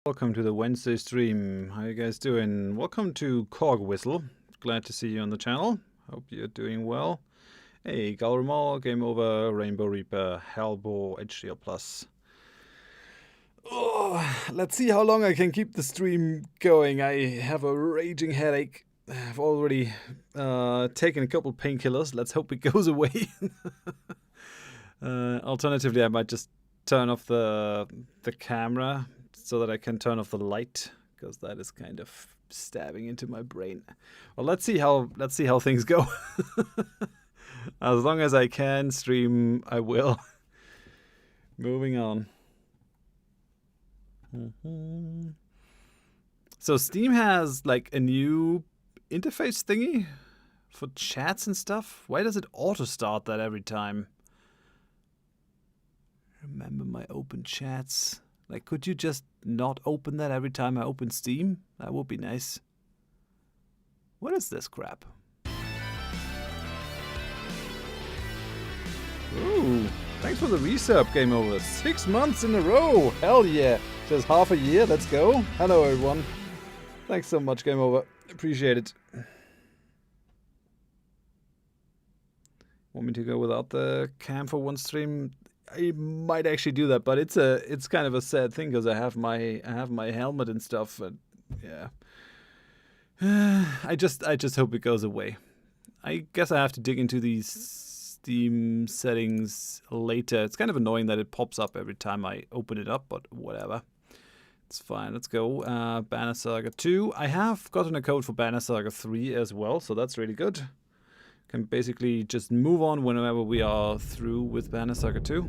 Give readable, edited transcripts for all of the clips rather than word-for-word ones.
Welcome to the Wednesday stream. How you guys doing? Welcome to Cog Whistle. Glad to see you on the channel. Hope you're doing well. Hey, Galrimal, Game Over, Rainbow Reaper, Hellbow, HDL Plus. Oh, let's see how long I can keep the stream going. I have a raging headache. I've already taken a couple painkillers. Let's hope it goes away. Alternatively, I might just turn off the camera so that I can turn off the light, because that is kind of stabbing into my brain. Well, let's see how things go. As long as I can stream, I will. Moving on. So Steam has like a new interface thingy for chats and stuff. Why does it auto start that every time? Remember my open chats. Like, could you just not open that every time I open Steam? That would be nice. What is this crap? Ooh, thanks for the resub, Game Over. 6 months in a row. Hell yeah. Just half a year. Let's go. Hello, everyone. Thanks so much, Game Over. Appreciate it. Want me to go without the cam for one stream? I might actually do that, but it's kind of a sad thing because I have my helmet and stuff, and yeah. I just hope it goes away. I guess I have to dig into these Steam settings later. It's kind of annoying that it pops up every time I open it up, but whatever. It's fine. Let's go. Banner Saga 2. I have gotten a code for Banner Saga 3 as well, so that's really good. Can basically just move on whenever we are through with Banner Saga 2.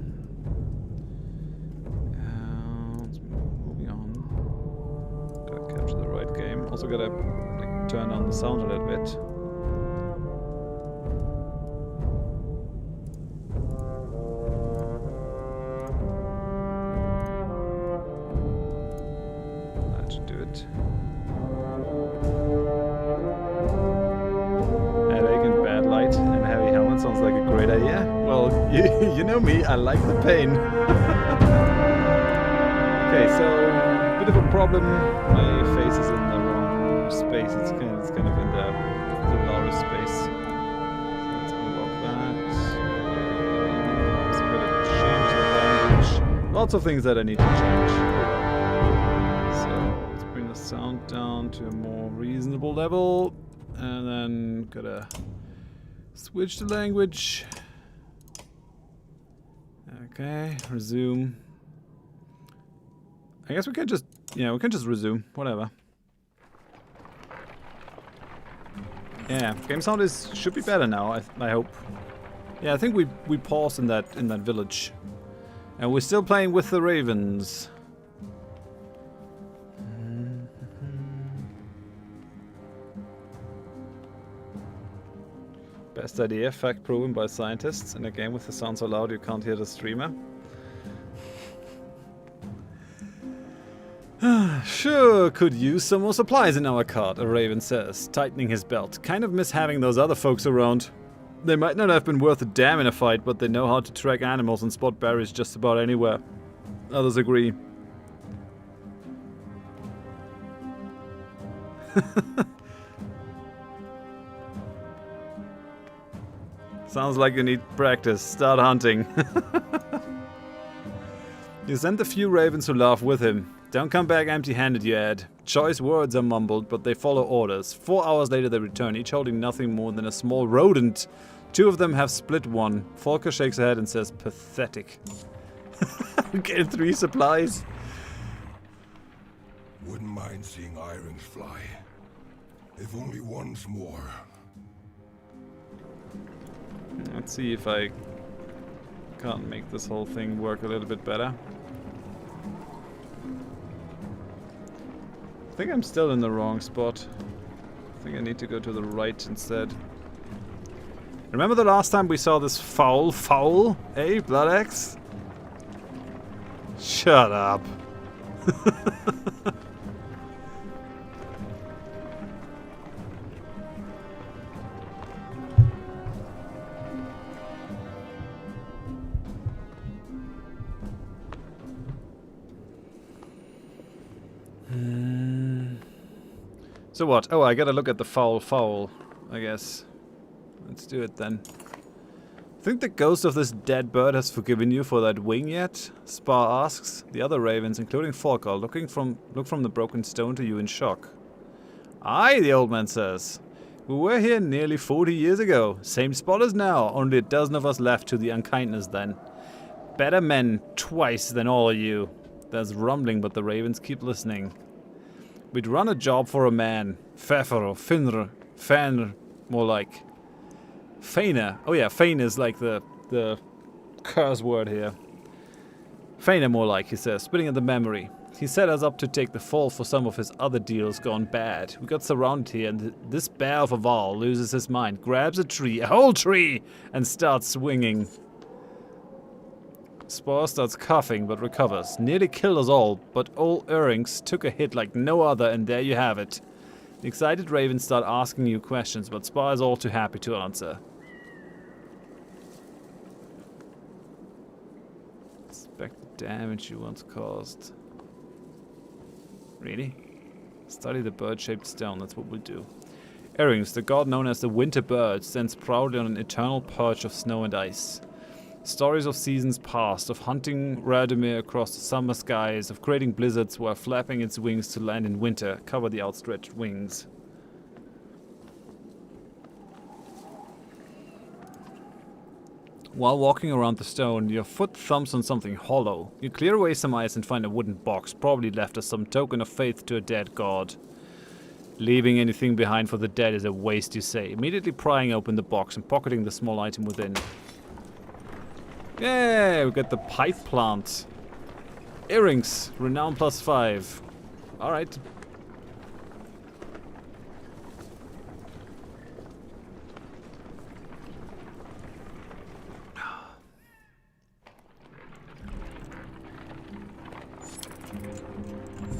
Moving on. Gotta capture the right game. Also gotta like, turn on the sound a little bit. That should do it. And heavy helmet sounds like a great idea. Well, you know me, I like the pain. Okay, so bit of a problem. My face is in the wrong space. It's kind of in the lower space. So let's unlock that. Just gotta change the language. Lots of things that I need to change. So let's bring the sound down to a more reasonable level, and then gotta switch the language. Okay, resume. I guess we can just, we can just resume, whatever. Yeah, game sound should be better now, I hope. Yeah, I think we paused in that village. And we're still playing with the ravens. Best idea, fact proven by scientists. In a game with the sound so loud you can't hear the streamer. Sure, could use some more supplies in our cart, a raven says, tightening his belt. Kind of miss having those other folks around. They might not have been worth a damn in a fight, but they know how to track animals and spot berries just about anywhere. Others agree. Sounds like you need practice. Start hunting. You send the few ravens who laugh with him. Don't come back empty-handed, you add. Choice words are mumbled, but they follow orders. 4 hours later they return, each holding nothing more than a small rodent. 2 of them have split one. Volker shakes her head and says, pathetic. Get 3 supplies. Wouldn't mind seeing irons fly. If only once more. Let's see if I can't make this whole thing work a little bit better. I think I'm still in the wrong spot. I think I need to go to the right instead. Remember the last time we saw this foul? Hey, Blood Axe? Shut up. So what? Oh, I gotta look at the foul, I guess. Let's do it then. Think the ghost of this dead bird has forgiven you for that wing yet? Spar asks. The other ravens, including Falkar, look from the broken stone to you in shock. Aye, the old man says. We were here nearly 40 years ago. Same spot as now, only a dozen of us left to the unkindness then. Better men twice than all of you. There's rumbling, but the ravens keep listening. We'd run a job for a man. Pfeffer or Finr. Fanr, more like. Feina. Oh yeah, Fein is like the curse word here. Feina more like, he says, spitting at the memory. He set us up to take the fall for some of his other deals gone bad. We got surrounded here, and this bear of a Val loses his mind, grabs a tree, a whole tree, and starts swinging. Spar starts coughing, but recovers. Nearly killed us all, but old Erinx took a hit like no other, and there you have it. The excited ravens start asking you questions, but Spar is all too happy to answer. Inspect the damage you once caused. Really? Study the bird-shaped stone, that's what we'll do. Erinx, the god known as the winter bird, stands proudly on an eternal perch of snow and ice. Stories of seasons past, of hunting Radomir across the summer skies, of creating blizzards while flapping its wings to land in winter, cover the outstretched wings. While walking around the stone, your foot thumps on something hollow. You clear away some ice and find a wooden box, probably left as some token of faith to a dead god. Leaving anything behind for the dead is a waste, you say, immediately prying open the box and pocketing the small item within. Yay, we got the pipe plant. Earrings, renown +5. Alright.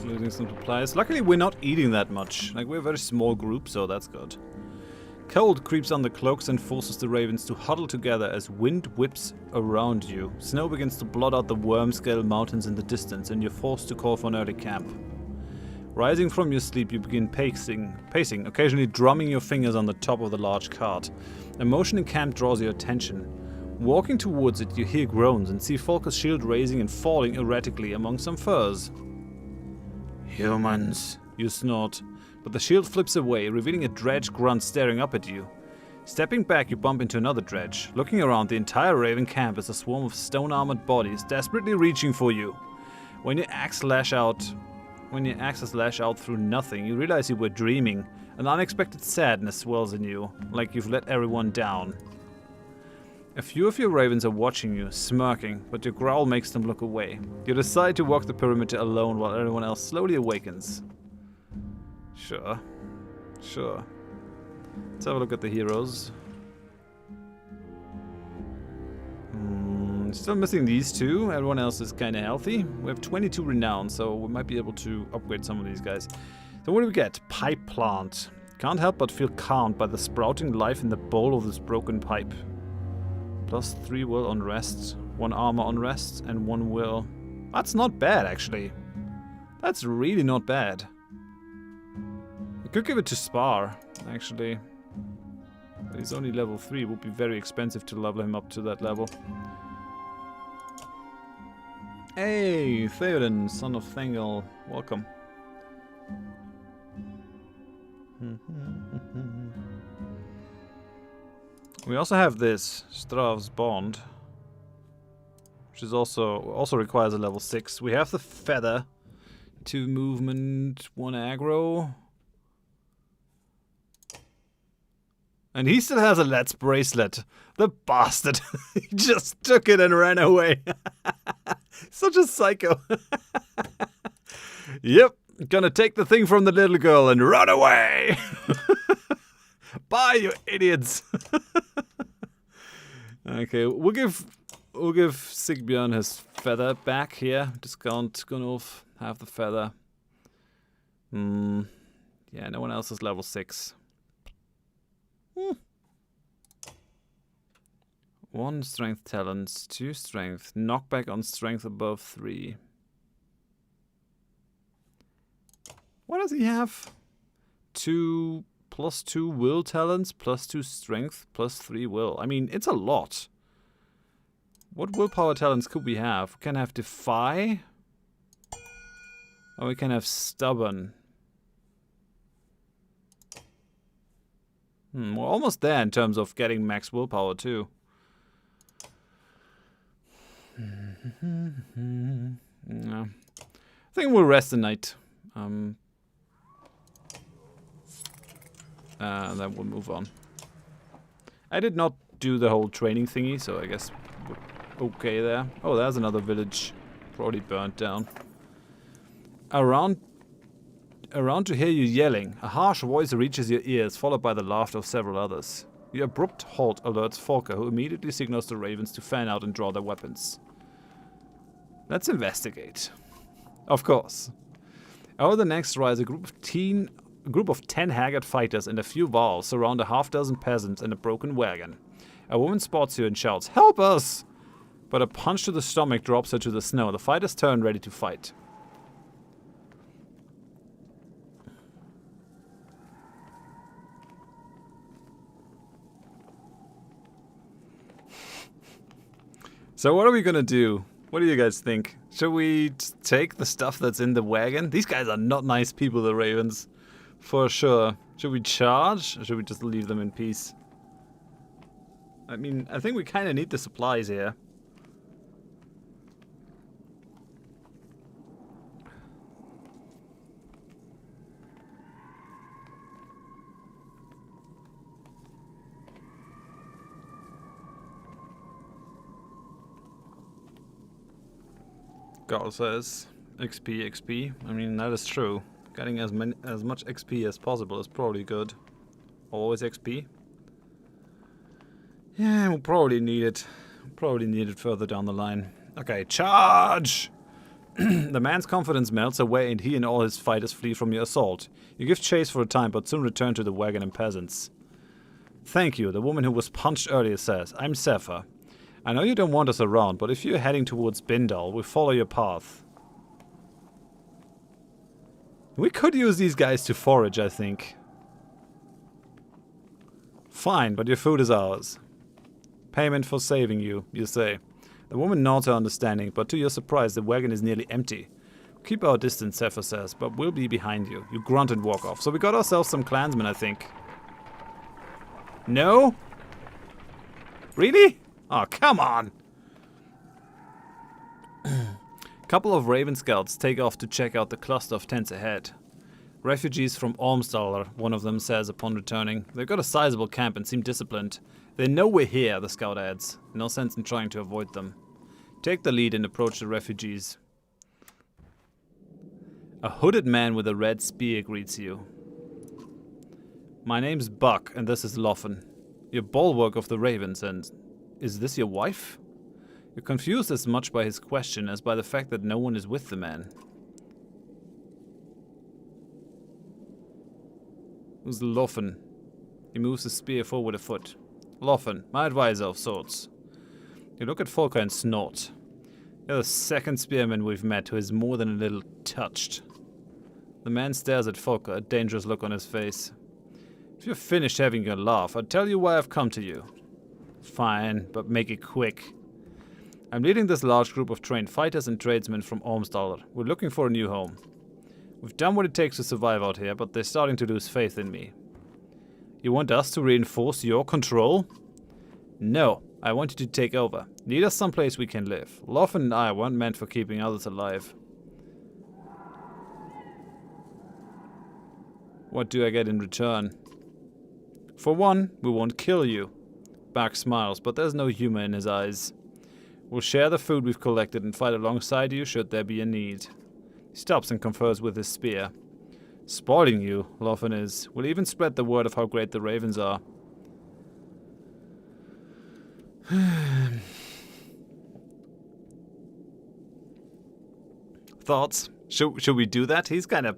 Losing some supplies. Luckily we're not eating that much. Like, we're a very small group, so that's good. Cold creeps on the cloaks and forces the ravens to huddle together as wind whips around you. Snow begins to blot out the Wormscale mountains in the distance, and you're forced to call for an early camp. Rising from your sleep, you begin pacing, occasionally drumming your fingers on the top of the large cart. A motion in camp draws your attention. Walking towards it, you hear groans and see Falkar's shield raising and falling erratically among some furs. Humans, you snort. But the shield flips away, revealing a dredge grunt staring up at you. Stepping back, you bump into another dredge. Looking around, the entire raven camp is a swarm of stone-armored bodies desperately reaching for you. When your axes lash out through nothing, you realize you were dreaming. An unexpected sadness swells in you, like you've let everyone down. A few of your ravens are watching you, smirking, but your growl makes them look away. You decide to walk the perimeter alone while everyone else slowly awakens. Sure. Let's have a look at the heroes. Still missing these two. Everyone else is kind of healthy. We have 22 renown, so we might be able to upgrade some of these guys. So what do we get? Pipe plant. Can't help but feel calmed by the sprouting life in the bowl of this broken pipe. +3 will on rest, 1 armor on rest, and 1 will. That's not bad, actually. That's really not bad. I could give it to Spar, actually. But he's only level 3. It would be very expensive to level him up to that level. Hey, Theoden, son of Thengel. Welcome. We also have this, Strav's Bond. Which is also requires a level 6. We have the Feather. 2 movement, 1 aggro. And he still has a Let's bracelet. The bastard. He just took it and ran away. Such a psycho. Yep. Gonna take the thing from the little girl and run away. Bye, you idiots. Okay, we'll give Sigbjorn his feather back here. Discount Gunnulf, have the feather. Yeah, no one else is level 6. 1 strength talents, 2 strength, knockback on strength above 3. What does he have? 2 +2 will talents, +2 strength, +3 will. I mean, it's a lot. What willpower talents could we have? We can have defy. Or we can have stubborn. We're almost there in terms of getting max willpower too. No. I think we'll rest the night. Then we'll move on. I did not do the whole training thingy, so I guess we're okay there. Oh, there's another village. Probably burnt down. Around to hear you yelling. A harsh voice reaches your ears, followed by the laughter of several others. The abrupt halt alerts Folker, who immediately signals the ravens to fan out and draw their weapons. Let's investigate. Of course. Over the next rise, a group of 10 haggard fighters and a few varls surround a half-dozen peasants in a broken wagon. A woman spots you and shouts, "Help us!" But a punch to the stomach drops her to the snow. The fighters turn, ready to fight. So what are we gonna do? What do you guys think? Should we take the stuff that's in the wagon? These guys are not nice people, the ravens. For sure. Should we charge? Or should we just leave them in peace? I mean, I think we kind of need the supplies here. Carl says XP, XP. I mean, that is true. Getting as much XP as possible is probably good. Always XP. Yeah, we'll probably need it. Probably need it further down the line. Okay, charge! The man's confidence melts away and he and all his fighters flee from your assault. You give chase for a time, but soon return to the wagon and peasants. Thank you, the woman who was punched earlier says. I'm Sefer. I know you don't want us around, but if you're heading towards Bindal, we'll follow your path. We could use these guys to forage, I think. Fine, but your food is ours. Payment for saving you, you say. The woman nods her understanding, but to your surprise, the wagon is nearly empty. Keep our distance, Sefer says, but we'll be behind you. You grunt and walk off. So we got ourselves some clansmen, I think. No? Really? Oh, come on! Couple of Raven Scouts take off to check out the cluster of tents ahead. Refugees from Ormsdaler, one of them says upon returning. They've got a sizable camp and seem disciplined. They know we're here, the scout adds. No sense in trying to avoid them. Take the lead and approach the refugees. A hooded man with a red spear greets you. My name's Buck, and this is Loffen. You're bulwark of the ravens, and... Is this your wife? You're confused as much by his question as by the fact that no one is with the man. Who's Loffen? He moves his spear forward a foot. Loffen, my advisor of sorts. You look at Folker and snort. You're the second spearman we've met who is more than a little touched. The man stares at Folker, a dangerous look on his face. If you're finished having your laugh, I'll tell you why I've come to you. Fine, but make it quick. I'm leading this large group of trained fighters and tradesmen from Ormsdaler. We're looking for a new home. We've done what it takes to survive out here, but they're starting to lose faith in me. You want us to reinforce your control? No, I want you to take over. Lead us someplace we can live. Loffen and I weren't meant for keeping others alive. What do I get in return? For one, we won't kill you. Buck smiles, but there's no humor in his eyes. We'll share the food we've collected and fight alongside you should there be a need. He stops and confers with his spear. Spoiling you, Loffen is. We'll even spread the word of how great the ravens are. Thoughts? Should we do that? He's kind of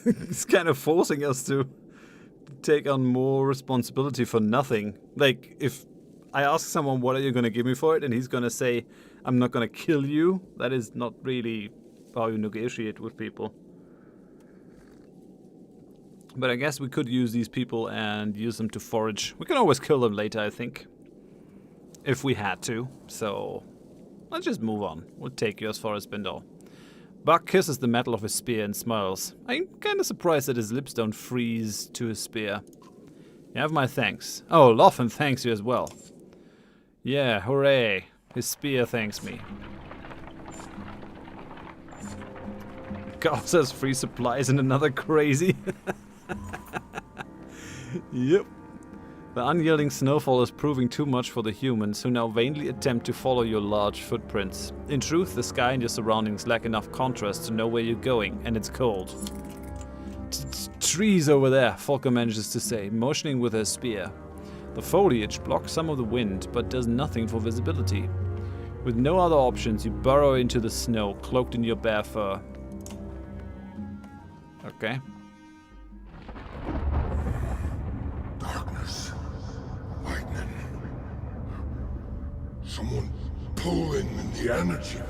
he's kind of forcing us to take on more responsibility for nothing. Like, if I ask someone, what are you going to give me for it? And he's going to say, I'm not going to kill you. That is not really how you negotiate with people. But I guess we could use these people and use them to forage. We can always kill them later, I think. If we had to. So, let's just move on. We'll take you as far as Bindal. Buck kisses the metal of his spear and smiles. I'm kinda surprised that his lips don't freeze to his spear. You have my thanks. Oh, Loffen thanks you as well. Yeah, hooray. His spear thanks me. God says free supplies and another crazy. Yep. The unyielding snowfall is proving too much for the humans, who now vainly attempt to follow your large footprints. In truth, the sky and your surroundings lack enough contrast to know where you're going, and it's cold. Trees over there, Volker manages to say, motioning with her spear. The foliage blocks some of the wind, but does nothing for visibility. With no other options, you burrow into the snow, cloaked in your bare fur. Okay. Darkness. Lightning. Someone pulling in the energy.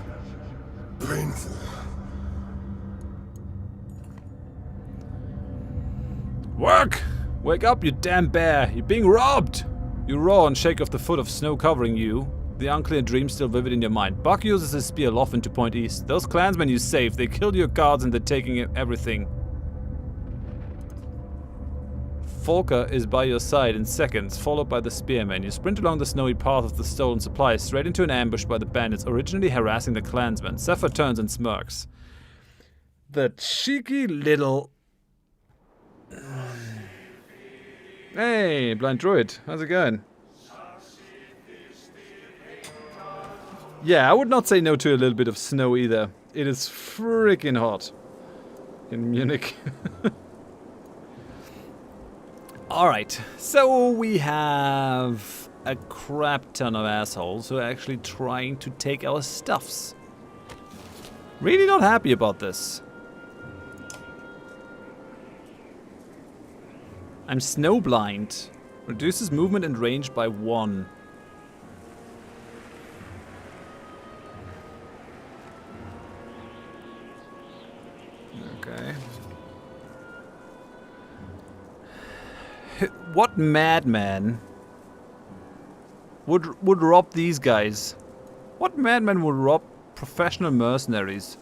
Painful. Work! Wake up, you damn bear! You're being robbed! You roar and shake off the foot of snow covering you. The unclear dream still vivid in your mind. Buck uses his spear Loffen to point east. Those clansmen you saved, they killed your guards and they're taking everything. Volker is by your side in seconds, followed by the spearmen. You sprint along the snowy path of the stolen supplies, straight into an ambush by the bandits originally harassing the clansmen. Zephyr turns and smirks. The cheeky little... Hey, blind druid, how's it going? Yeah, I would not say no to a little bit of snow either. It is freaking hot in Munich. Alright, so we have a crap ton of assholes who are actually trying to take our stuffs. Really not happy about this. I'm snowblind. Reduces movement and range by 1. Okay. What madman would rob these guys? What madman would rob professional mercenaries?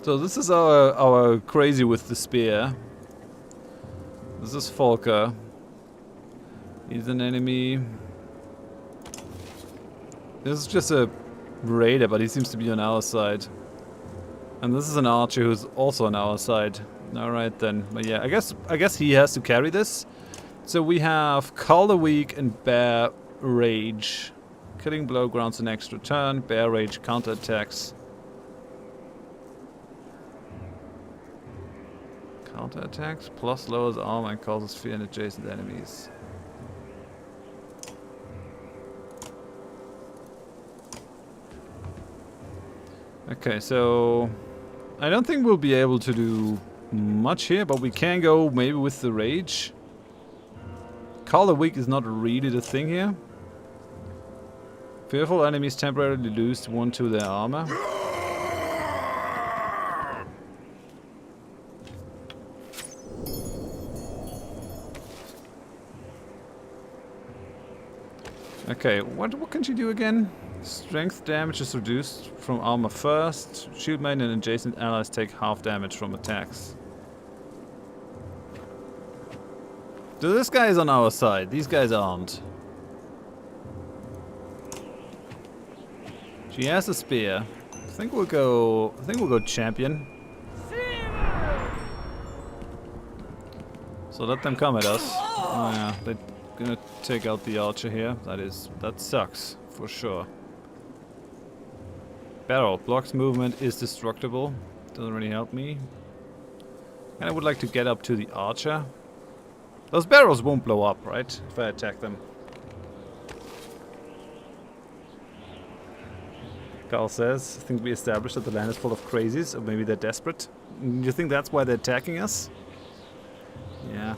So this is our crazy with the spear. This is Volker. He's an enemy. This is just a raider, but he seems to be on our side. And this is an archer who's also on our side. Alright then. But yeah, I guess he has to carry this. So we have Call the Weak and Bear Rage. Killing blow grants an extra turn. Bear Rage counterattacks. Counterattacks plus lowers armor and causes fear in adjacent enemies. Okay, so I don't think we'll be able to do much here, but we can go maybe with the rage. Call the Weak is not really the thing here. Fearful enemies temporarily lose 1 to their armor. Okay, what can she do again? Strength damage is reduced from armor first. Shieldmen and adjacent allies take half damage from attacks. So this guy is on our side. These guys aren't. She has a spear. I think we'll go champion. So let them come at us. Oh yeah, they're gonna take out the archer here. That sucks for sure. Barrel blocks movement, is destructible. Doesn't really help me. And I would like to get up to the archer. Those barrels won't blow up, right? If I attack them. Carl says, I think we established that the land is full of crazies, or maybe they're desperate. You think that's why they're attacking us? Yeah.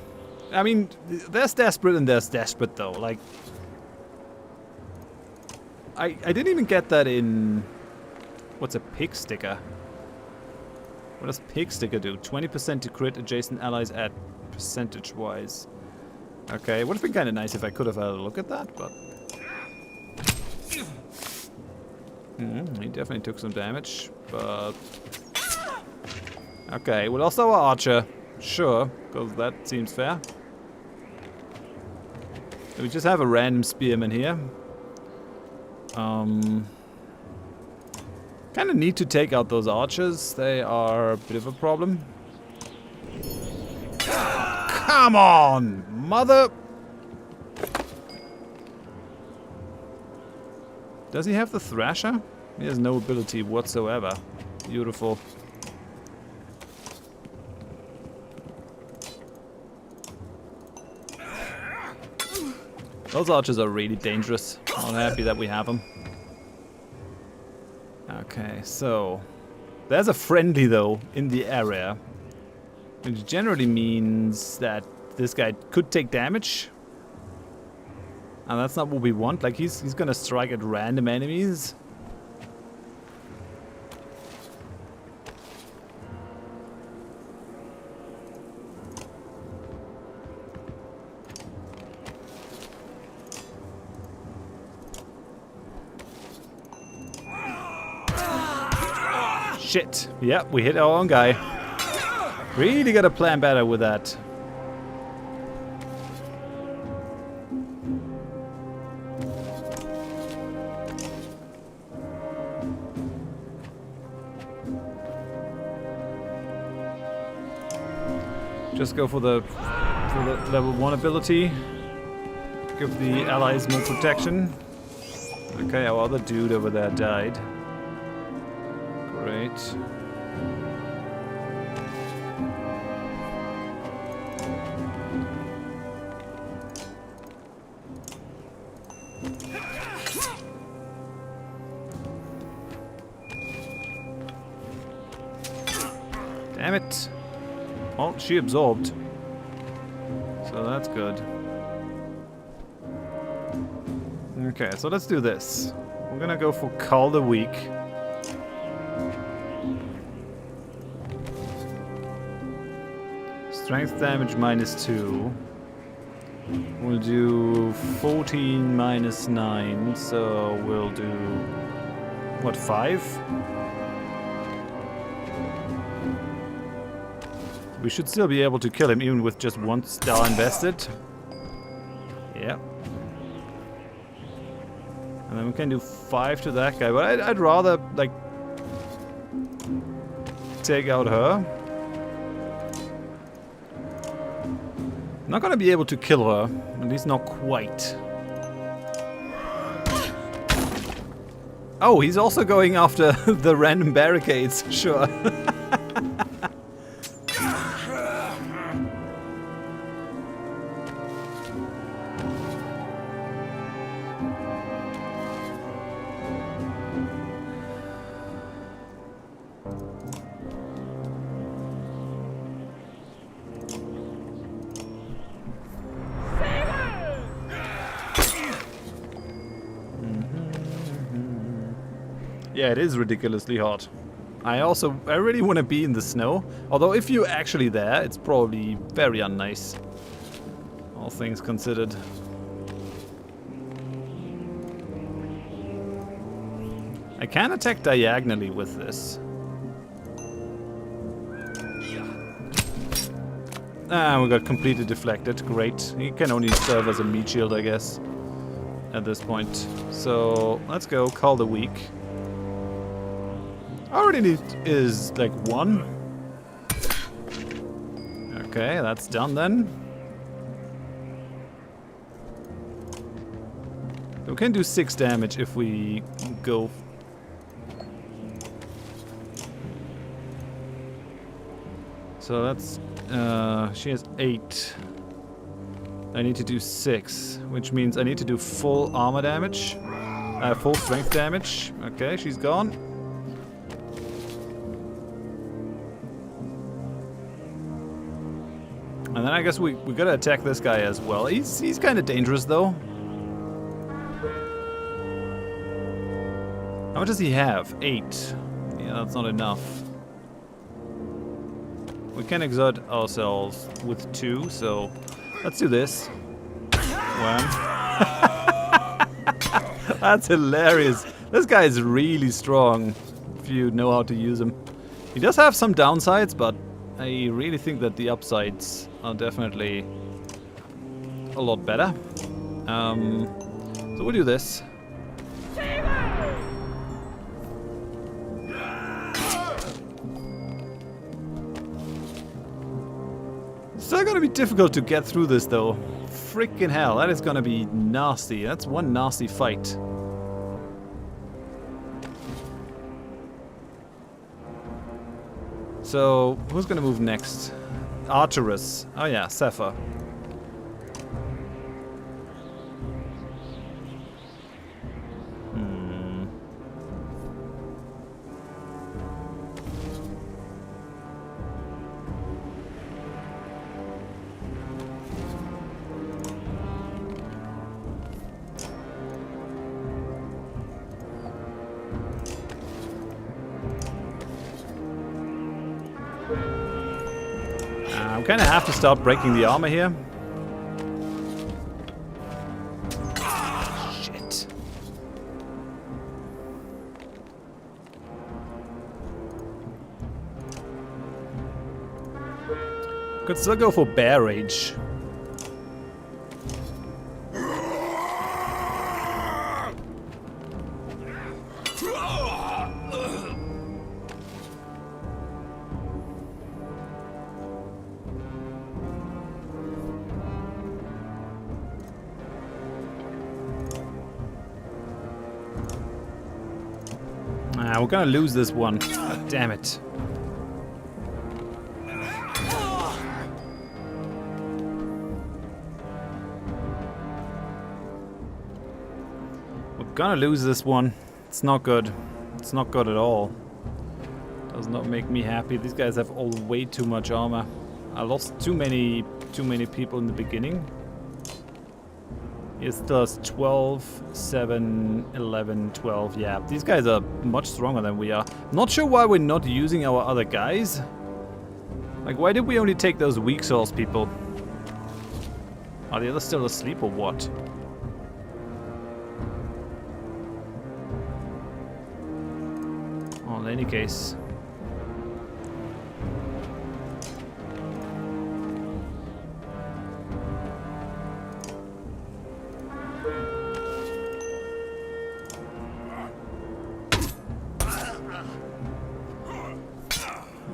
I mean, there's desperate and there's desperate though. Like, I didn't even get that in... What's a pig sticker? What does pig sticker do? 20% to crit adjacent allies at percentage-wise. Okay, it would have been kind of nice if I could have had a look at that, but... he definitely took some damage, but... Okay, well also our archer. Sure, because that seems fair. We just have a random spearman here. Kind of need to take out those archers. They are a bit of a problem. Come on, mother! Does he have the Thrasher? He has no ability whatsoever. Beautiful. Those archers are really dangerous. I'm happy that we have them. Okay, so... There's a friendly, though, in the area. Which generally means that this guy could take damage. And that's not what we want. Like, he's gonna strike at random enemies. Shit. Yep, we hit our own guy. Really gotta plan better with that. Just go for the level 1 ability. Give the allies more protection. Okay, our other dude over there died. Great. Damn it. Well, she absorbed. So that's good. Okay, so let's do this. We're gonna go for Call the Weak. Strength damage -2. We'll do 14 -9, so we'll do... What, 5? We should still be able to kill him even with just 1 star invested. Yep. And then we can do 5 to that guy, but I'd rather, like, take out her. Not gonna be able to kill her, at least not quite. Oh, he's also going after the random barricades, sure. Yeah, it is ridiculously hot. I really want to be in the snow. Although if you're actually there, it's probably very unnice. All things considered. I can attack diagonally with this. Ah, we got completely deflected. Great. He can only serve as a meat shield, I guess, at this point. So, let's go. Call the Weak. Already need is like 1. Okay, that's done then. We can do 6 damage if we go. So that's she has 8. I need to do 6, which means I need to do full armor damage, full strength damage. Okay, she's gone. And then I guess we gotta attack this guy as well. He's kind of dangerous though. How much does he have? 8. Yeah, that's not enough. We can exert ourselves with 2, so let's do this. Wham. That's hilarious. This guy is really strong if you know how to use him. He does have some downsides, but I really think that the upsides are definitely a lot better. So we'll do this. Still gonna be difficult to get through this though. Freaking hell, that is gonna be nasty. That's one nasty fight. So, who's gonna move next? Archerus. Oh yeah, Zephyr. I'm kind of have to start breaking the armor here. Shit. Could still go for Bear Rage. We're gonna lose this one. God damn it. We're gonna lose this one. It's not good. It's not good at all. Does not make me happy. These guys have all way too much armor. I lost too many people in the beginning. It does 12, 7, 11, 12. Yeah, these guys are much stronger than we are. Not sure why we're not using our other guys. Like, why did we only take those weak souls people? Are the others still asleep or what? Well, in any case.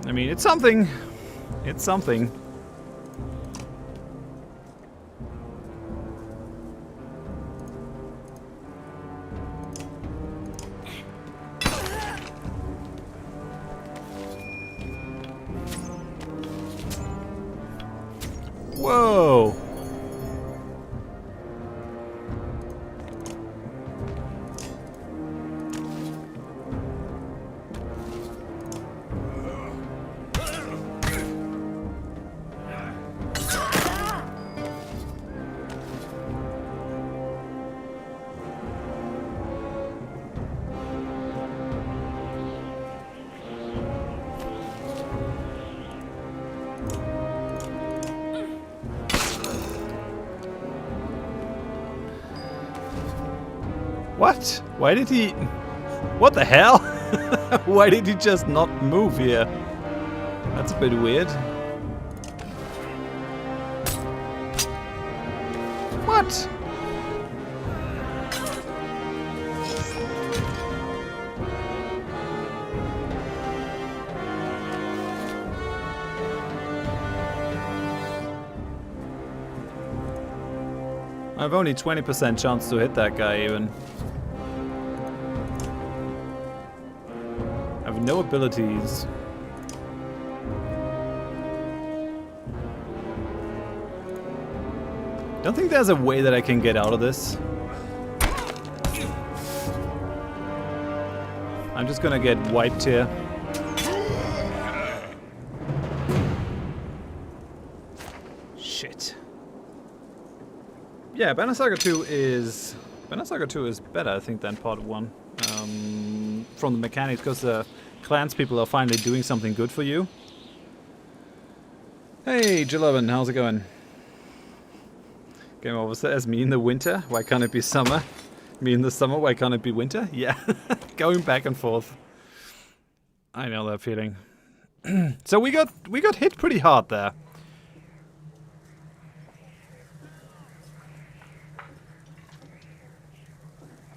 I mean, it's something. It's something. Whoa! What? Why did he... What the hell? Why did he just not move here? That's a bit weird. What? I have only 20% chance to hit that guy even. I have no abilities. Don't think there's a way that I can get out of this. I'm just gonna get wiped here. Yeah, Banner Saga 2 is better, I think, than part 1. From the mechanics, because the clans people are finally doing something good for you. Hey, J11, how's it going? Game over says, me in the winter, why can't it be summer? Me in the summer, why can't it be winter? Yeah, going back and forth. I know that feeling. So we got hit pretty hard there.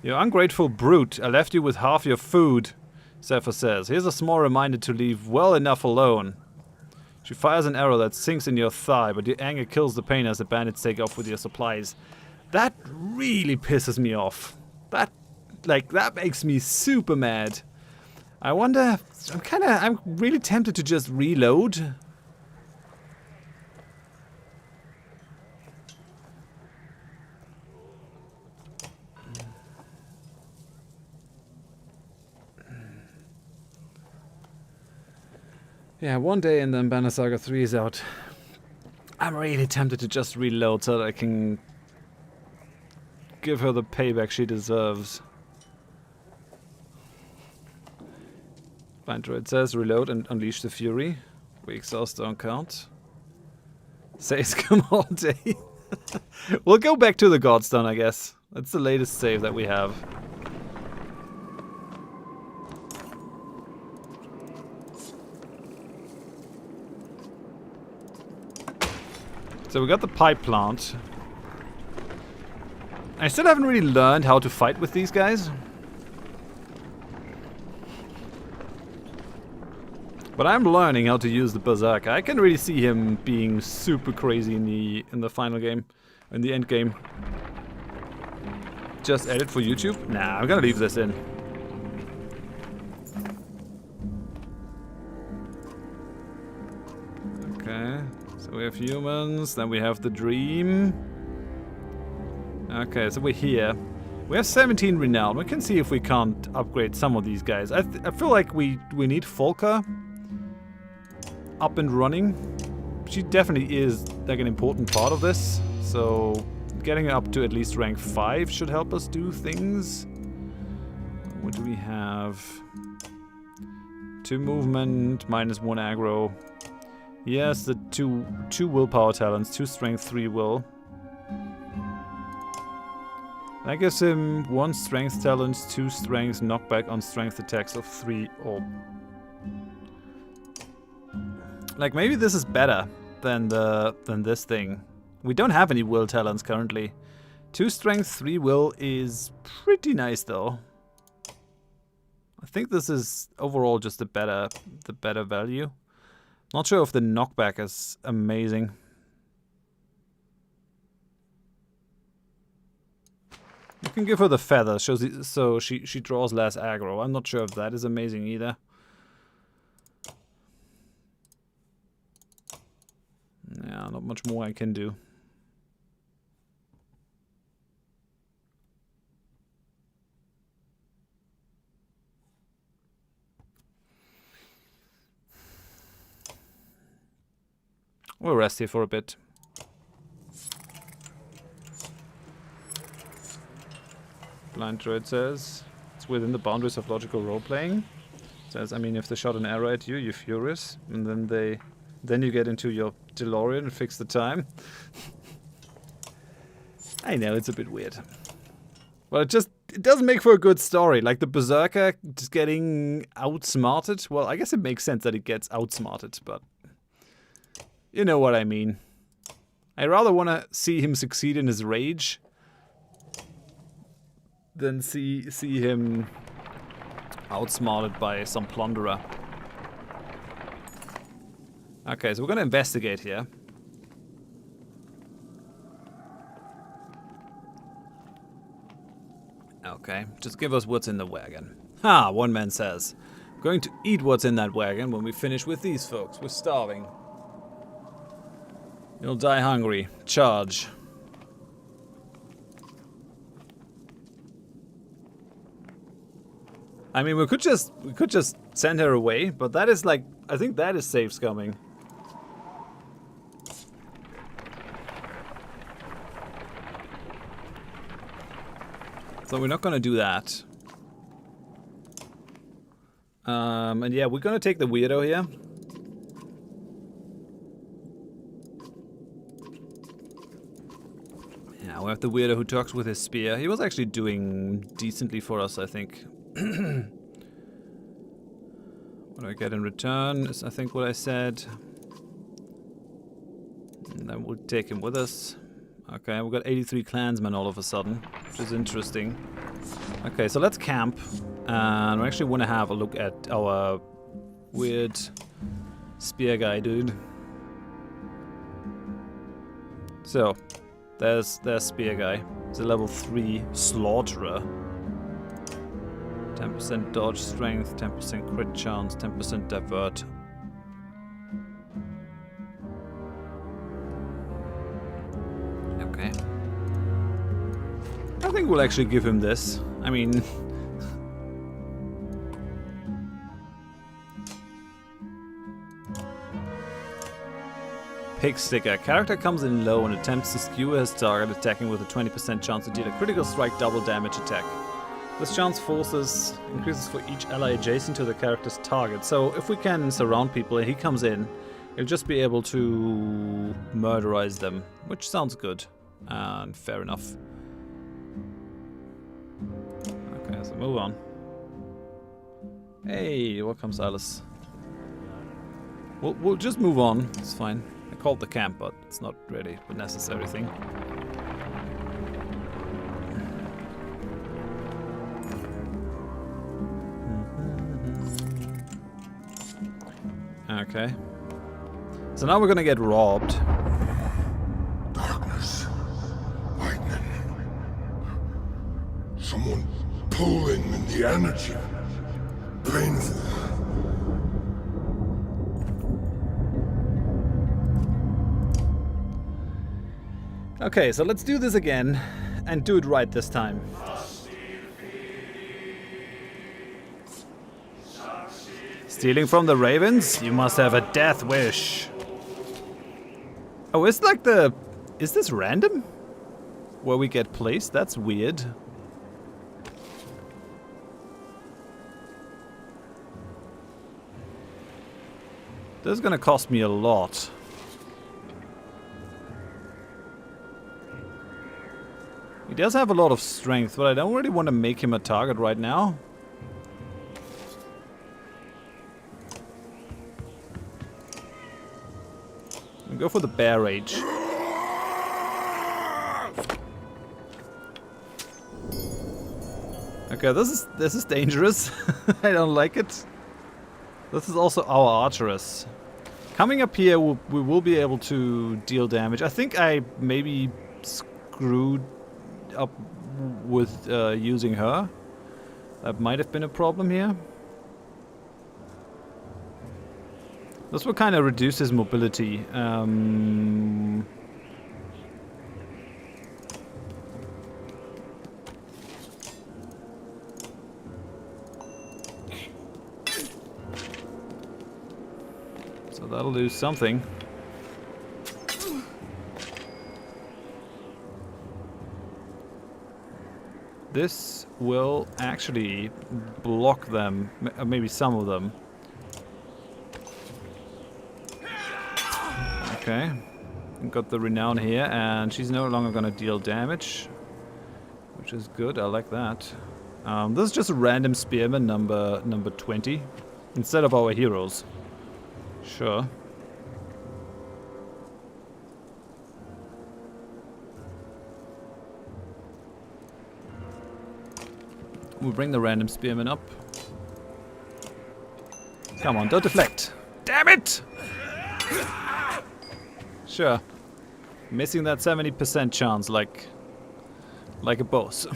You ungrateful brute, I left you with half your food, Zephyr says. Here's a small reminder to leave well enough alone. She fires an arrow that sinks in your thigh, but your anger kills the pain as the bandits take off with your supplies. That really pisses me off. That makes me super mad. I wonder, I'm really tempted to just reload. Yeah, one day and then Banner Saga 3 is out. I'm really tempted to just reload so that I can give her the payback she deserves. Blind Droid says, reload and unleash the fury. We exhaust don't count. Saves come all day. We'll go back to the Godstone, I guess. That's the latest save that we have. So we got the pipe plant. I still haven't really learned how to fight with these guys. But I'm learning how to use the Berserker. I can really see him being super crazy in the final game, in the end game. Just edit for YouTube? Nah, I'm gonna leave this in. Okay, so we have humans, then we have the dream. Okay, so we're here. We have 17 renown. We can see if we can't upgrade some of these guys. I feel like we need Volker up and running. She definitely is like an important part of this. So getting her up to at least rank 5 should help us do things. What do we have? 2 movement, -1 aggro. Yes, the two willpower talents, 2 strength, 3 will. That gives him 1 strength talent, 2 strength, knockback on strength attacks of 3 or... Like, maybe this is better than this thing. We don't have any will talents currently. 2 strength, 3 will is pretty nice though. I think this is overall just the better value. Not sure if the knockback is amazing. You can give her the feather, so she draws less aggro. I'm not sure if that is amazing either. Yeah, not much more I can do. We'll rest here for a bit. Blind Droid says it's within the boundaries of logical role-playing. Says, I mean, if they shot an arrow at you, you're furious, and then you get into your DeLorean and fix the time. I know, it's a bit weird. But it doesn't make for a good story. Like the Berserker just getting outsmarted. Well, I guess it makes sense that it gets outsmarted, but you know what I mean. I rather want to see him succeed in his rage than see him outsmarted by some plunderer. Okay, so we're gonna investigate here. Okay, just give us what's in the wagon. Ha, one man says. I'm going to eat what's in that wagon when we finish with these folks. We're starving. You'll die hungry. Charge. I mean, we could just send her away, but that is like, I think that is safe scumming. So we're not gonna do that. And yeah, we're gonna take the weirdo here. Yeah, we have the weirdo who talks with his spear. He was actually doing decently for us, I think. What do I get in return is, I think, what I said. And then we'll take him with us. Okay, we've got 83 clansmen all of a sudden, which is interesting. Okay, so let's camp. And we actually want to have a look at our weird spear guy dude. So, there's spear guy. He's a level 3 slaughterer. 10% dodge strength, 10% crit chance, 10% divert. Okay. I think we'll actually give him this. I mean... Pig Sticker. Character comes in low and attempts to skewer his target, attacking with a 20% chance to deal a critical strike double damage attack. This chance increases for each ally adjacent to the character's target. So if we can surround people and he comes in, he'll just be able to murderize them, which sounds good and fair enough. Okay, so move on. Hey, welcome Silas. We'll just move on, it's fine. I called the camp, but it's not really a necessary thing. Okay. So now we're gonna get robbed. Darkness. Lightning. Someone pulling in the energy. Painful. Okay, so let's do this again and do it right this time. Stealing from the ravens? You must have a death wish. Oh, it's like the... Is this random? Where we get placed? That's weird. This is gonna cost me a lot. He does have a lot of strength, but I don't really want to make him a target right now. I'll go for the bear rage. Okay, this is dangerous. I don't like it. This is also our archeress. Coming up here, we will be able to deal damage. I think I maybe screwed up with using her. That might have been a problem here. This will kind of reduce his mobility. So that'll do something. This will actually block them, maybe some of them. Okay, got the renown here, and she's no longer gonna deal damage, which is good. I like that. This is just a random spearman, number 20, instead of our heroes. Sure. We'll bring the random spearman up. Come on, don't deflect. Damn it! Sure. Missing that 70% chance like a boss.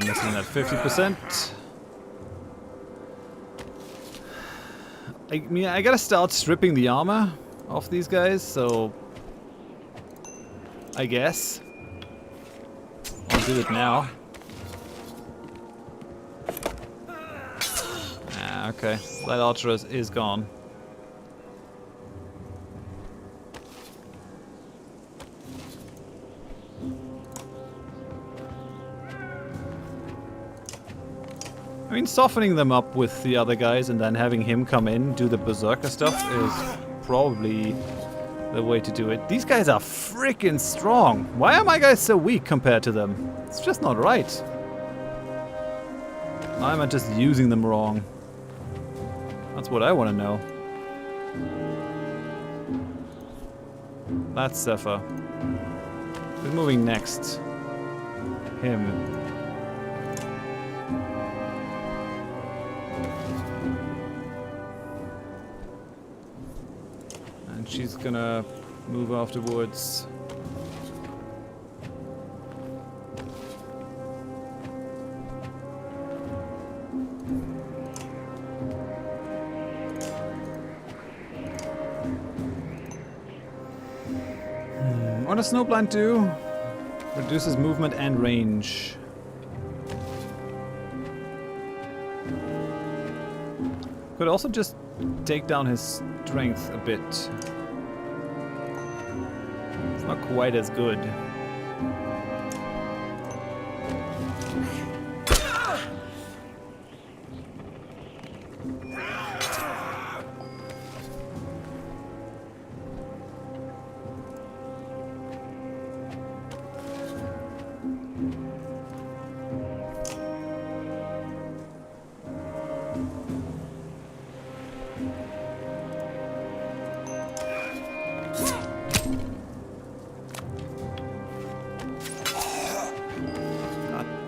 Missing that 50%. I mean, I gotta start stripping the armor off these guys, so I guess I'll do it now. Okay. That archer is gone. I mean, softening them up with the other guys and then having him come in, do the berserker stuff is probably the way to do it. These guys are freaking strong. Why are my guys so weak compared to them? It's just not right. Why am I just using them wrong? That's what I want to know. That's Zephyr. Who's moving next? Him. And she's gonna move afterwards. What does Snowblind do? Reduces movement and range. Could also just take down his strength a bit. It's not quite as good.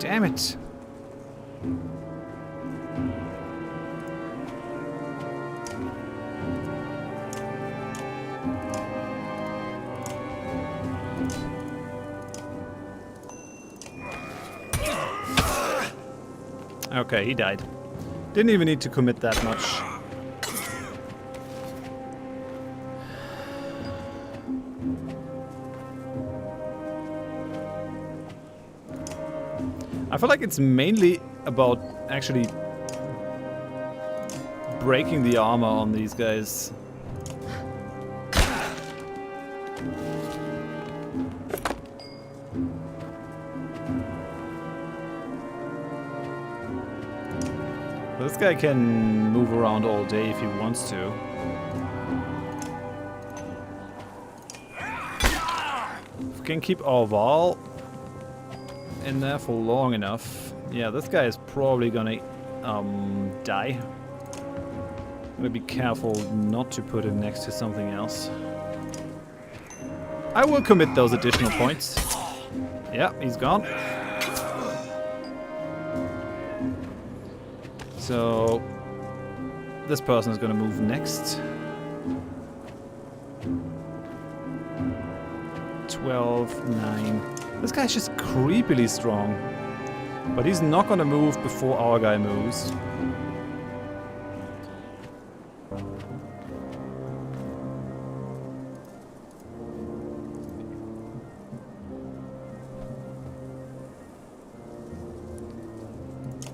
Damn it. Okay, he died. Didn't even need to commit that much. I feel like it's mainly about actually breaking the armor on these guys. This guy can move around all day if he wants to. If we can keep Orval in there for long enough. Yeah, this guy is probably gonna die. I'm gonna be careful not to put him next to something else. I will commit those additional points. Yeah, he's gone. So this person is gonna move next. 12, 9. This guy's just creepily strong. But he's not gonna move before our guy moves.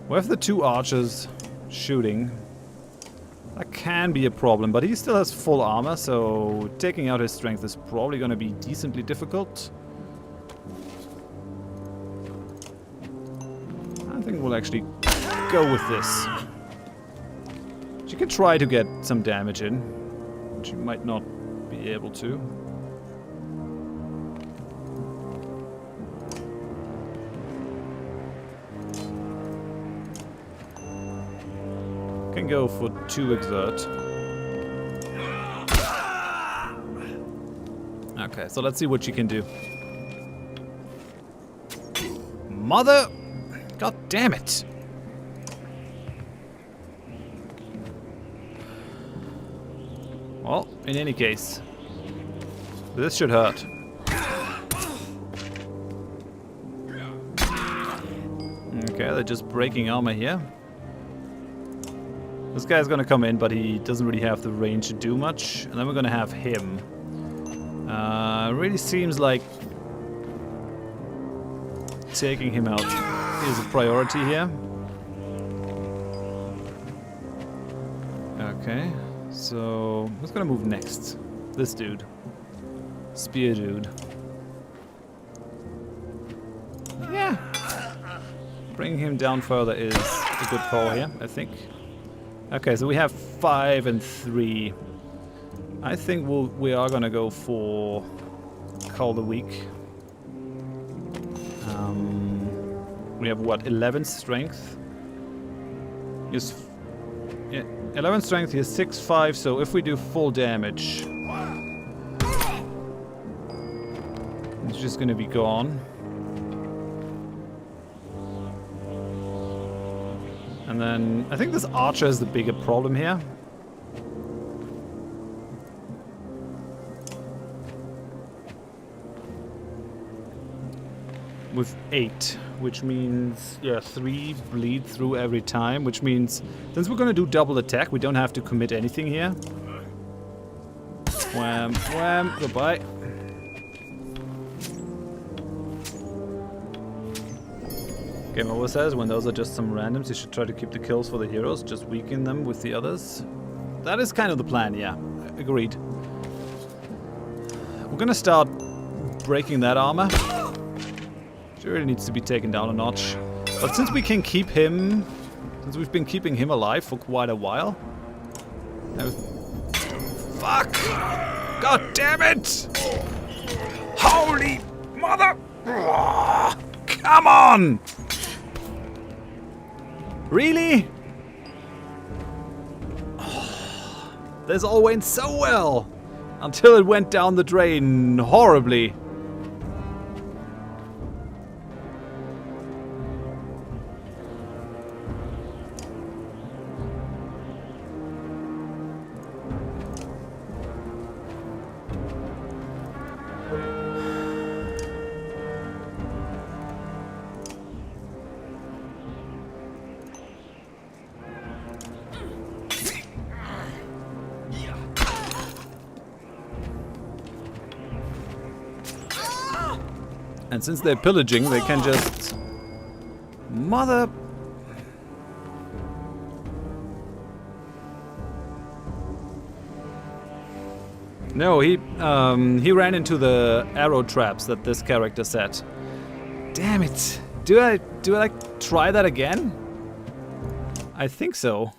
With the two archers shooting, that can be a problem, but he still has full armor, so taking out his strength is probably gonna be decently difficult. I think we'll actually go with this. She can try to get some damage in. She might not be able to. Can go for 2 exert. Okay, so let's see what she can do. Mother! God damn it! Well, in any case, this should hurt. Okay, they're just breaking armor here. This guy's gonna come in, but he doesn't really have the range to do much. And then we're gonna have him. Really seems like taking him out is a priority here. Okay, so who's gonna move next? This dude. Spear dude. Yeah. Bringing him down further is a good call here, I think. Okay, so we have 5 and 3. I think we are gonna go for Call the Weak. We have what, 11 strength? Yes. Yeah, 11 strength, he has 6-5, so if we do full damage, it's just gonna be gone. And then, I think this archer is the bigger problem here. With 8, which means, yeah, 3 bleed through every time, which means, since we're gonna do double attack, we don't have to commit anything here. Wham, wham, goodbye. Game over says, when those are just some randoms, you should try to keep the kills for the heroes, just weaken them with the others. That is kind of the plan, yeah. Agreed. We're gonna start breaking that armor. She really needs to be taken down a notch. But since we can keep him... Since we've been keeping him alive for quite a while... Fuck! God damn it! Holy mother... Come on! Really? This all went so well! Until it went down the drain horribly. And since they're pillaging, they can just... Mother... No, he ran into the arrow traps that this character set. Damn it. Do I like try that again? I think so.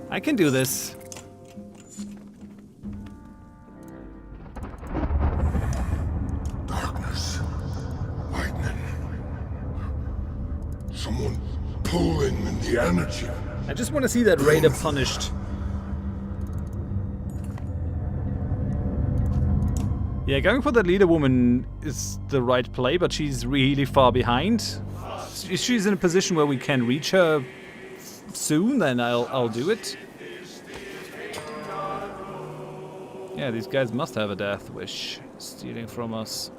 I can do this. Darkness. Lightning. Someone pulling in the energy. I just want to see that raider punished. Yeah, going for that leader woman is the right play, but she's really far behind. If she's in a position where we can reach her soon, then I'll do it. Yeah, these guys must have a death wish stealing from us.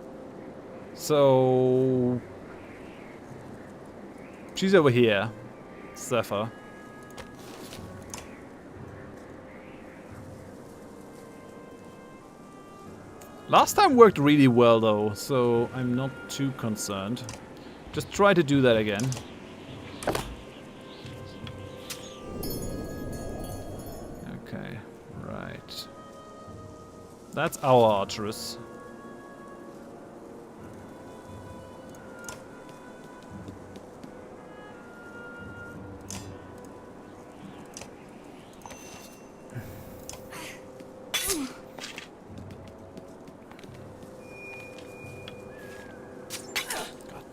So she's over here, Zephyr. Last time worked really well though, so I'm not too concerned. Just try to do that again. Okay, right. That's our Archeress.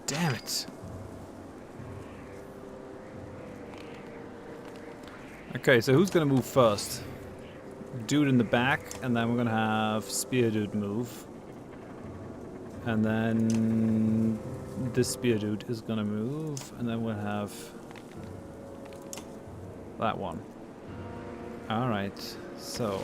Damn it. Okay, so who's gonna move first? Dude in the back, and then we're gonna have Spear Dude move. And then this Spear Dude is gonna move, and then we'll have that one. Alright, so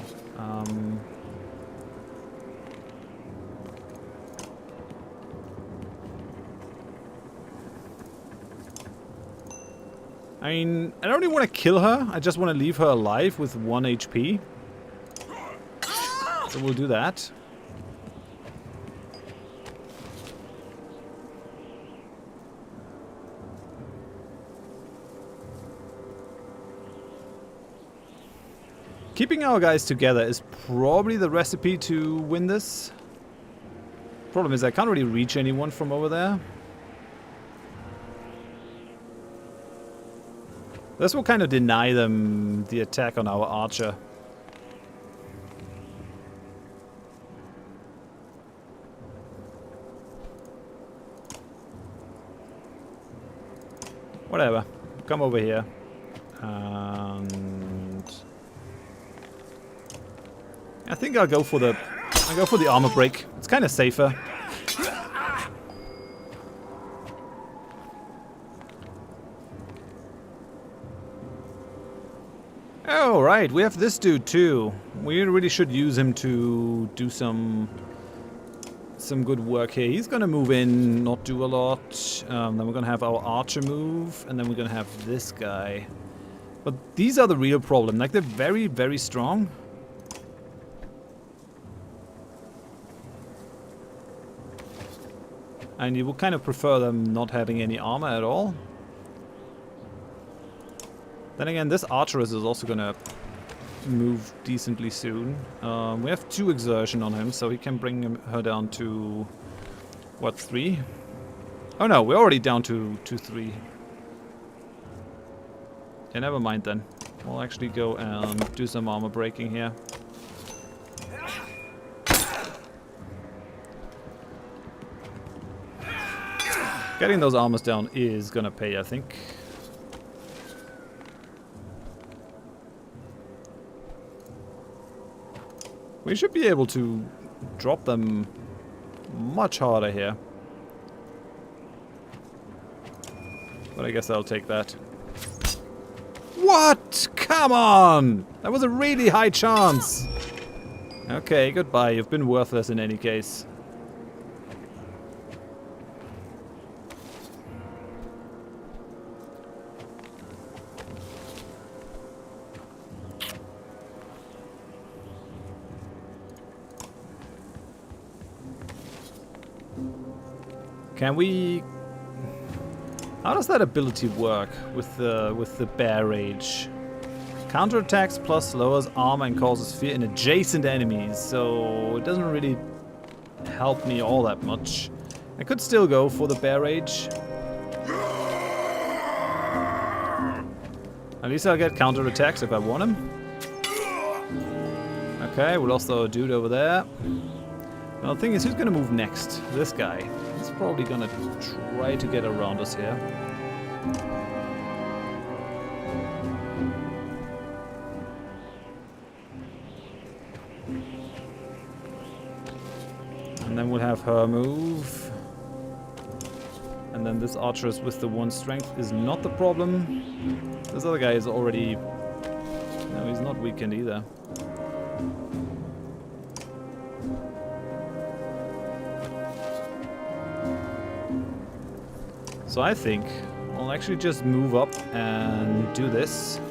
I mean, I don't even want to kill her. I just want to leave her alive with 1 HP. So we'll do that. Keeping our guys together is probably the recipe to win this. Problem is I can't really reach anyone from over there. This will kind of deny them the attack on our archer. Whatever. Come over here. And I think I'll go for the armor break. It's kind of safer. Oh, right, we have this dude too. We really should use him to do some good work here. He's gonna move in, not do a lot. Then we're gonna have our archer move, and then we're gonna have this guy. But these are the real problem. Like, they're very, very strong. And you would kind of prefer them not having any armor at all. Then again, this archeress is also gonna move decently soon. We have 2 exertion on him, so he can bring her down to, what, 3? Oh no, we're already down to 3. Yeah, never mind then. We'll actually go and do some armor breaking here. Getting those armors down is gonna pay, I think. We should be able to drop them much harder here. But I guess I'll take that. What? Come on! That was a really high chance. Okay, goodbye. You've been worthless in any case. Can we... How does that ability work with the bear rage? Counterattacks plus lowers armor and causes fear in adjacent enemies, so it doesn't really help me all that much. I could still go for the bear rage. At least I'll get counterattacks if I want them. Okay, we lost our dude over there. Now the thing is, who's gonna move next? This guy. He's probably gonna try to get around us here. And then we'll have her move. And then this archeress with the 1 strength is not the problem. This other guy is already... No, he's not weakened either. So I think I'll actually just move up and do this.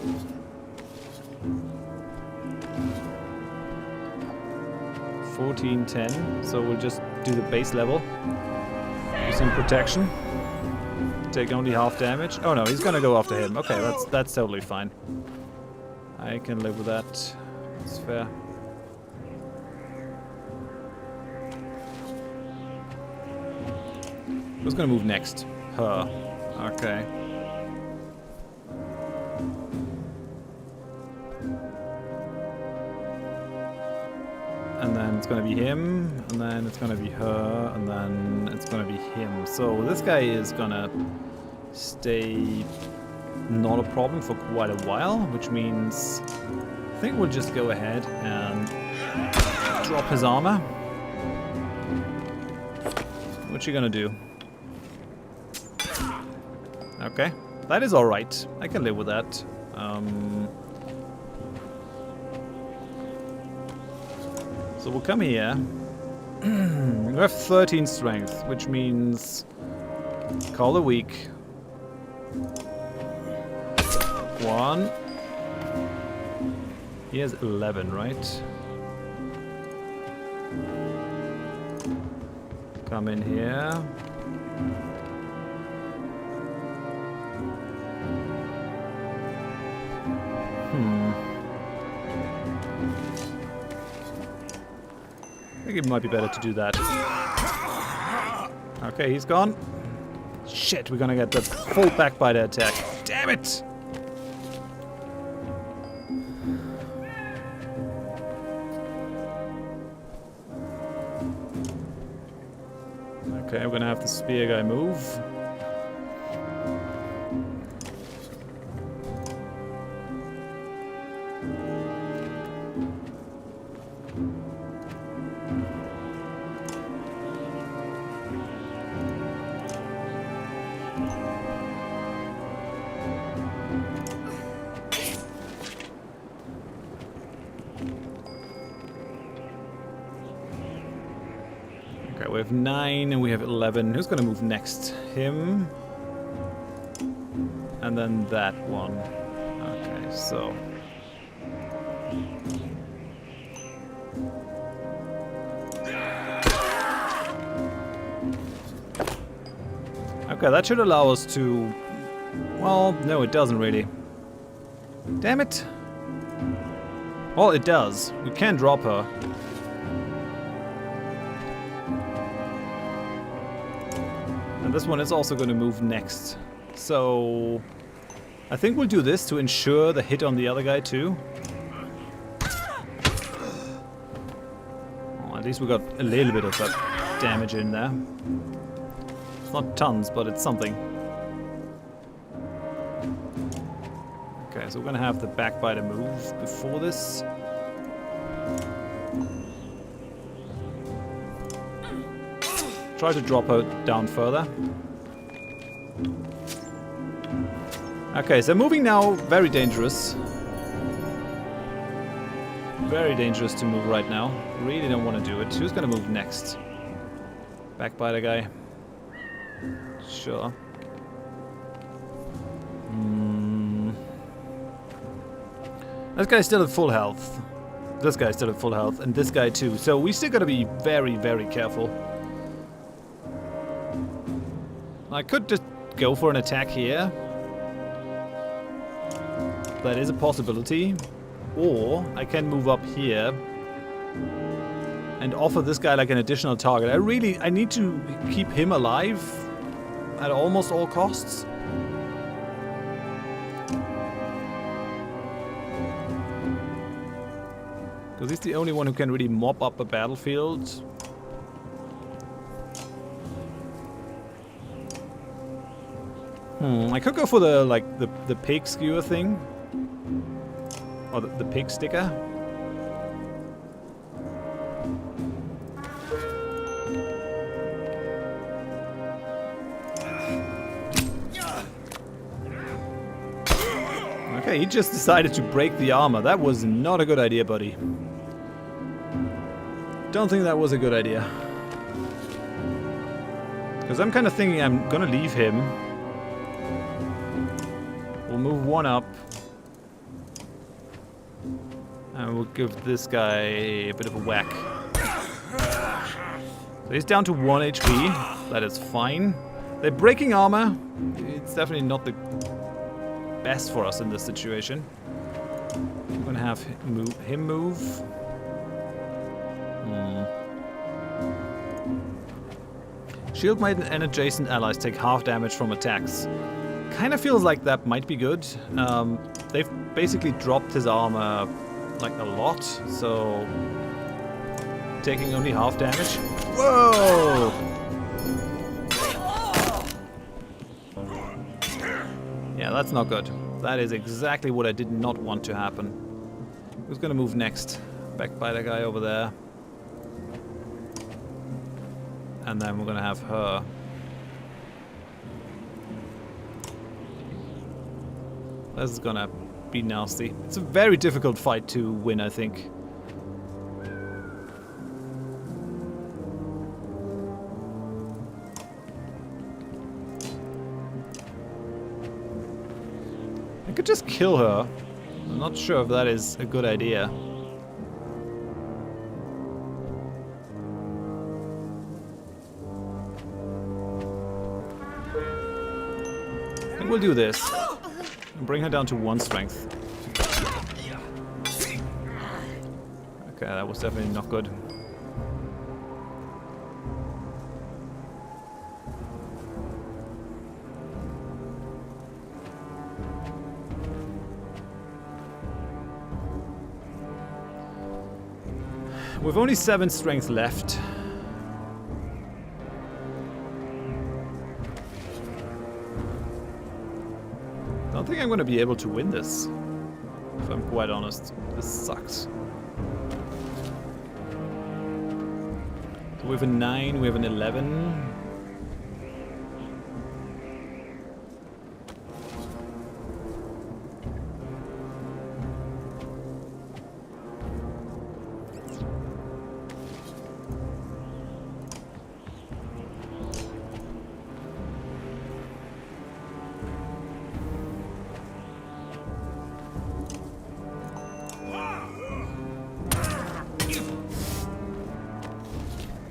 $14.10. So we'll just do the base level. Do some protection. Take only half damage. Oh no, he's gonna go after him. Okay, that's totally fine. I can live with that. It's fair. Who's gonna move next? Her. Okay. And then it's gonna be him, and then it's gonna be her, and then it's gonna be him. So this guy is gonna stay not a problem for quite a while, which means I think we'll just go ahead and drop his armor. What you gonna do? Okay, that is alright. I can live with that. So we'll come here. We have 13 strength, which means call a weak. 1. He has 11, right? Come in here. think it might be better to do that. Okay, he's gone. Shit, we're gonna get the full backbiter attack. Damn it! Okay, we're gonna have the spear guy move. Okay, we have 9 and we have 11. Who's gonna move next? Him. And then that one. Okay, so. Okay, that should allow us to... Well, no, it doesn't really. Damn it. Well, it does. We can drop her. And this one is also going to move next. So... I think we'll do this to ensure the hit on the other guy too. Oh, at least we got a little bit of that damage in there. It's not tons, but it's something. Okay, so we're gonna have the backbiter move before this. Try to drop her down further. Okay, so moving now, very dangerous. Very dangerous to move right now. Really don't want to do it. Who's gonna move next? Backbiter guy. Sure. This guy's still at full health. This guy's still at full health, and this guy too. So we still gotta be very, very careful. I could just go for an attack here. That is a possibility. Or I can move up here and offer this guy like an additional target. I need to keep him alive at almost all costs. Because he's the only one who can really mop up a battlefield. I could go for the pig skewer thing. Or the pig sticker. Okay, he just decided to break the armor. That was not a good idea, buddy. Don't think that was a good idea. Because I'm kind of thinking I'm gonna leave him. We'll move one up. And we'll give this guy a bit of a whack. So he's down to 1 HP. That is fine. They're breaking armor. It's definitely not the best for us in this situation. I'm gonna have him move. Shieldmate and adjacent allies take half damage from attacks. Kind of feels like that might be good. They've basically dropped his armor like a lot, so taking only half damage. Whoa! Yeah, that's not good. That is exactly what I did not want to happen. Who's gonna move next? Backbiter guy over there. And then we're gonna have her. This is gonna be nasty. It's a very difficult fight to win, I think. I could just kill her. I'm not sure if that is a good idea. I think we'll do this. And bring her down to 1 strength. Okay, that was definitely not good. We've only 7 strength left. I don't think I'm gonna be able to win this. If I'm quite honest. This sucks. So we have a 9, we have an 11.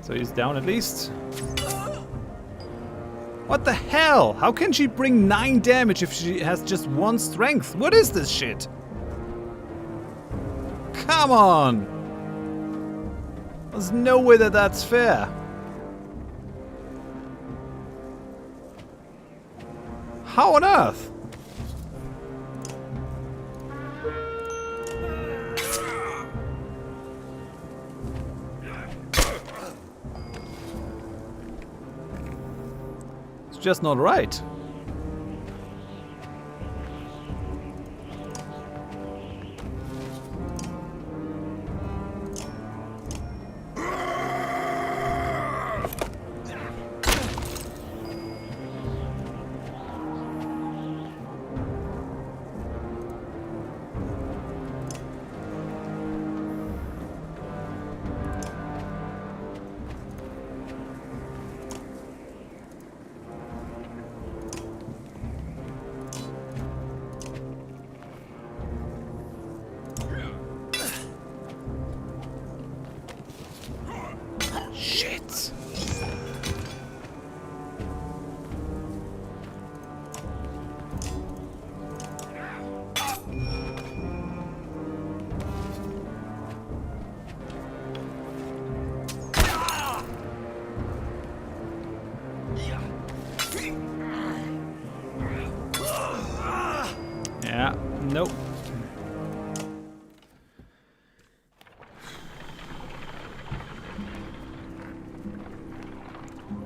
So he's down at least. What the hell? How can she bring 9 damage if she has just 1 strength? What is this shit? Come on! There's no way that that's fair. How on earth? Just not right. Shit. Yeah, nope.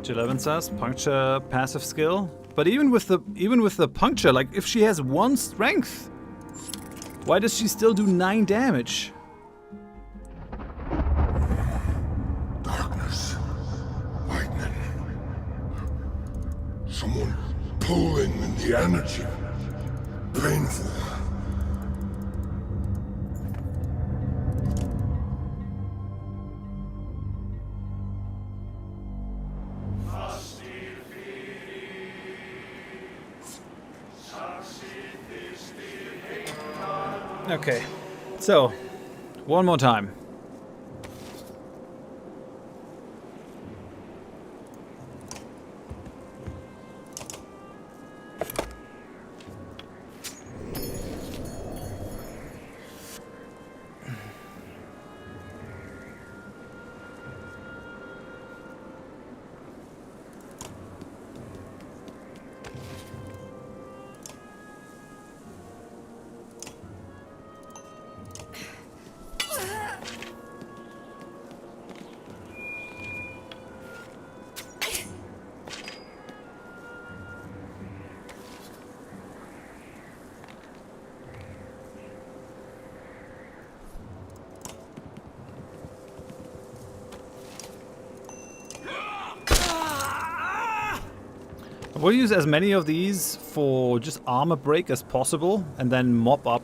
Eleven says puncture passive skill, but even with the puncture, like if she has 1 strength, why does she still do 9 damage? Darkness. Lightning. Someone pulling in the energy. Painful. Okay, so one more time. We'll use as many of these for just armor break as possible, and then mop up.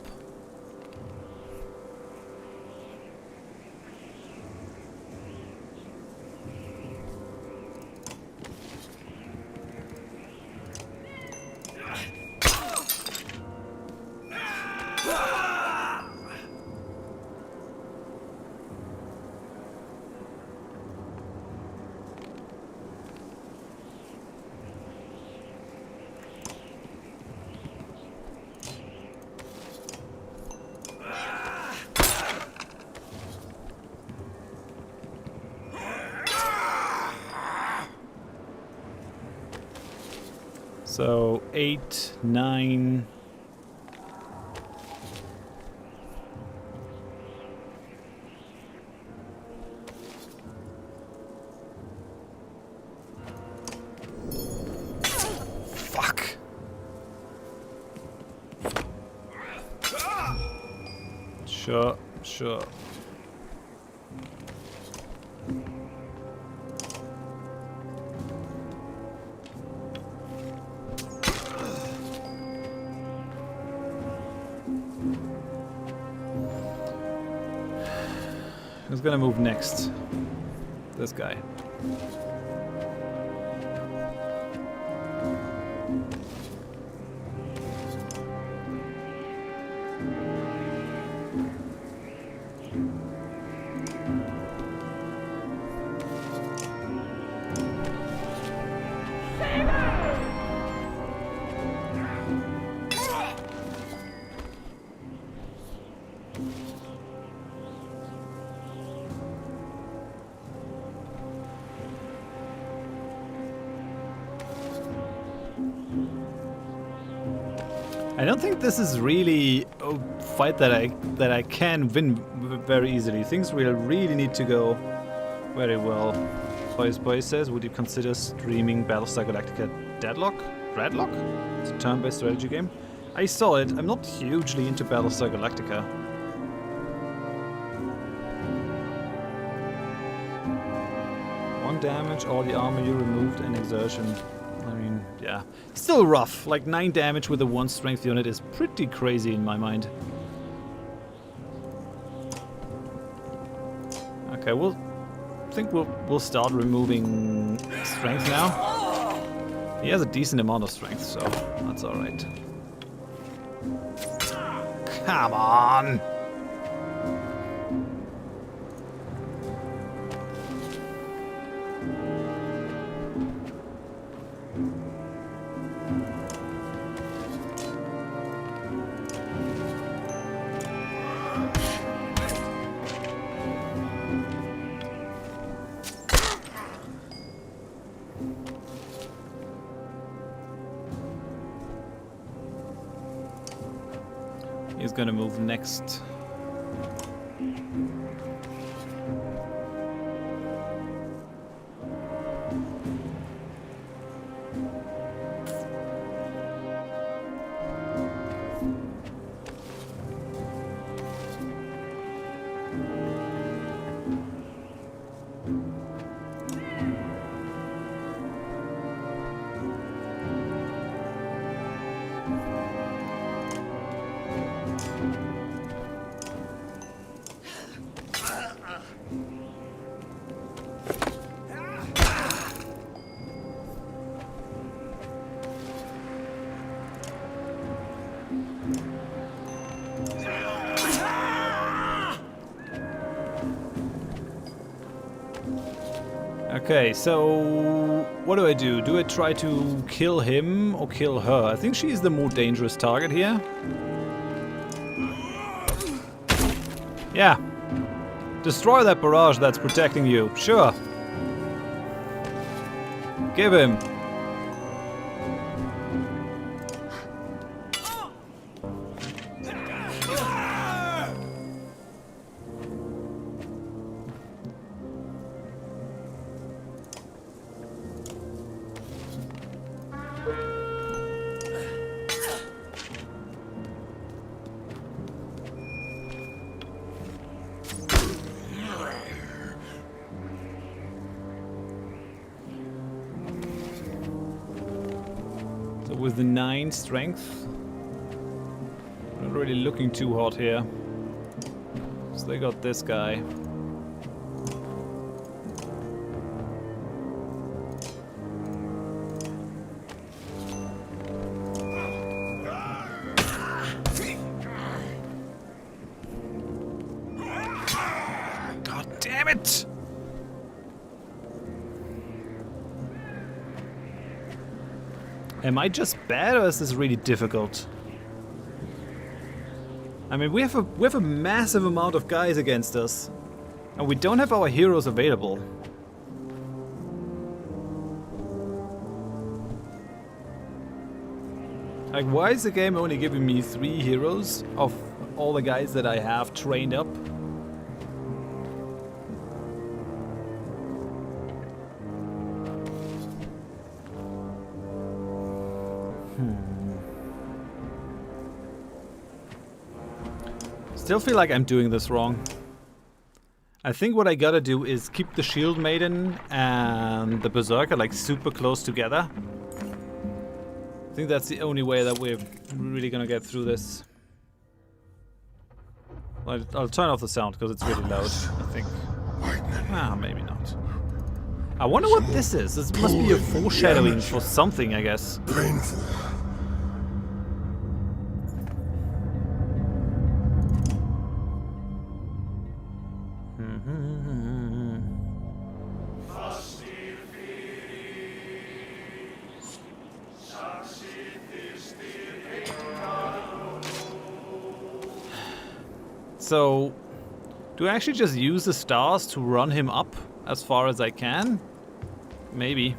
So 8, 9. Sure, sure. Who's gonna move next? This guy. I don't think this is really a fight that I can win very easily. Things will really need to go very well. Boy says, would you consider streaming Battlestar Galactica Deadlock? Dreadlock? It's a turn-based strategy game. I saw it. I'm not hugely into Battlestar Galactica. One damage, all the armor you removed, and exertion. I mean, yeah. Still rough. Like 9 damage with a 1 strength unit is pretty crazy in my mind. Okay, I think we'll start removing strength now. He has a decent amount of strength, so that's alright. Come on! He's gonna move next. Okay, so what do I do? Do I try to kill him or kill her? I think she's the more dangerous target here. Yeah. Destroy that barrage that's protecting you. Sure. Give him. With the 9 strength, not really looking too hot here. So they got this guy. God damn it! Am I just bad, or is this really difficult? I mean, we have a massive amount of guys against us, and we don't have our heroes available. Like, why is the game only giving me 3 heroes of all the guys that I have trained up? Still feel like I'm doing this wrong. I think what I gotta do is keep the Shield Maiden and the Berserker like super close together. I think that's the only way that we're really gonna get through this. I'll turn off the sound because it's really loud, I think. Ah, maybe not. I wonder what this is. This must be a foreshadowing for something, I guess. Painful. So, do I actually just use the stars to run him up as far as I can? Maybe.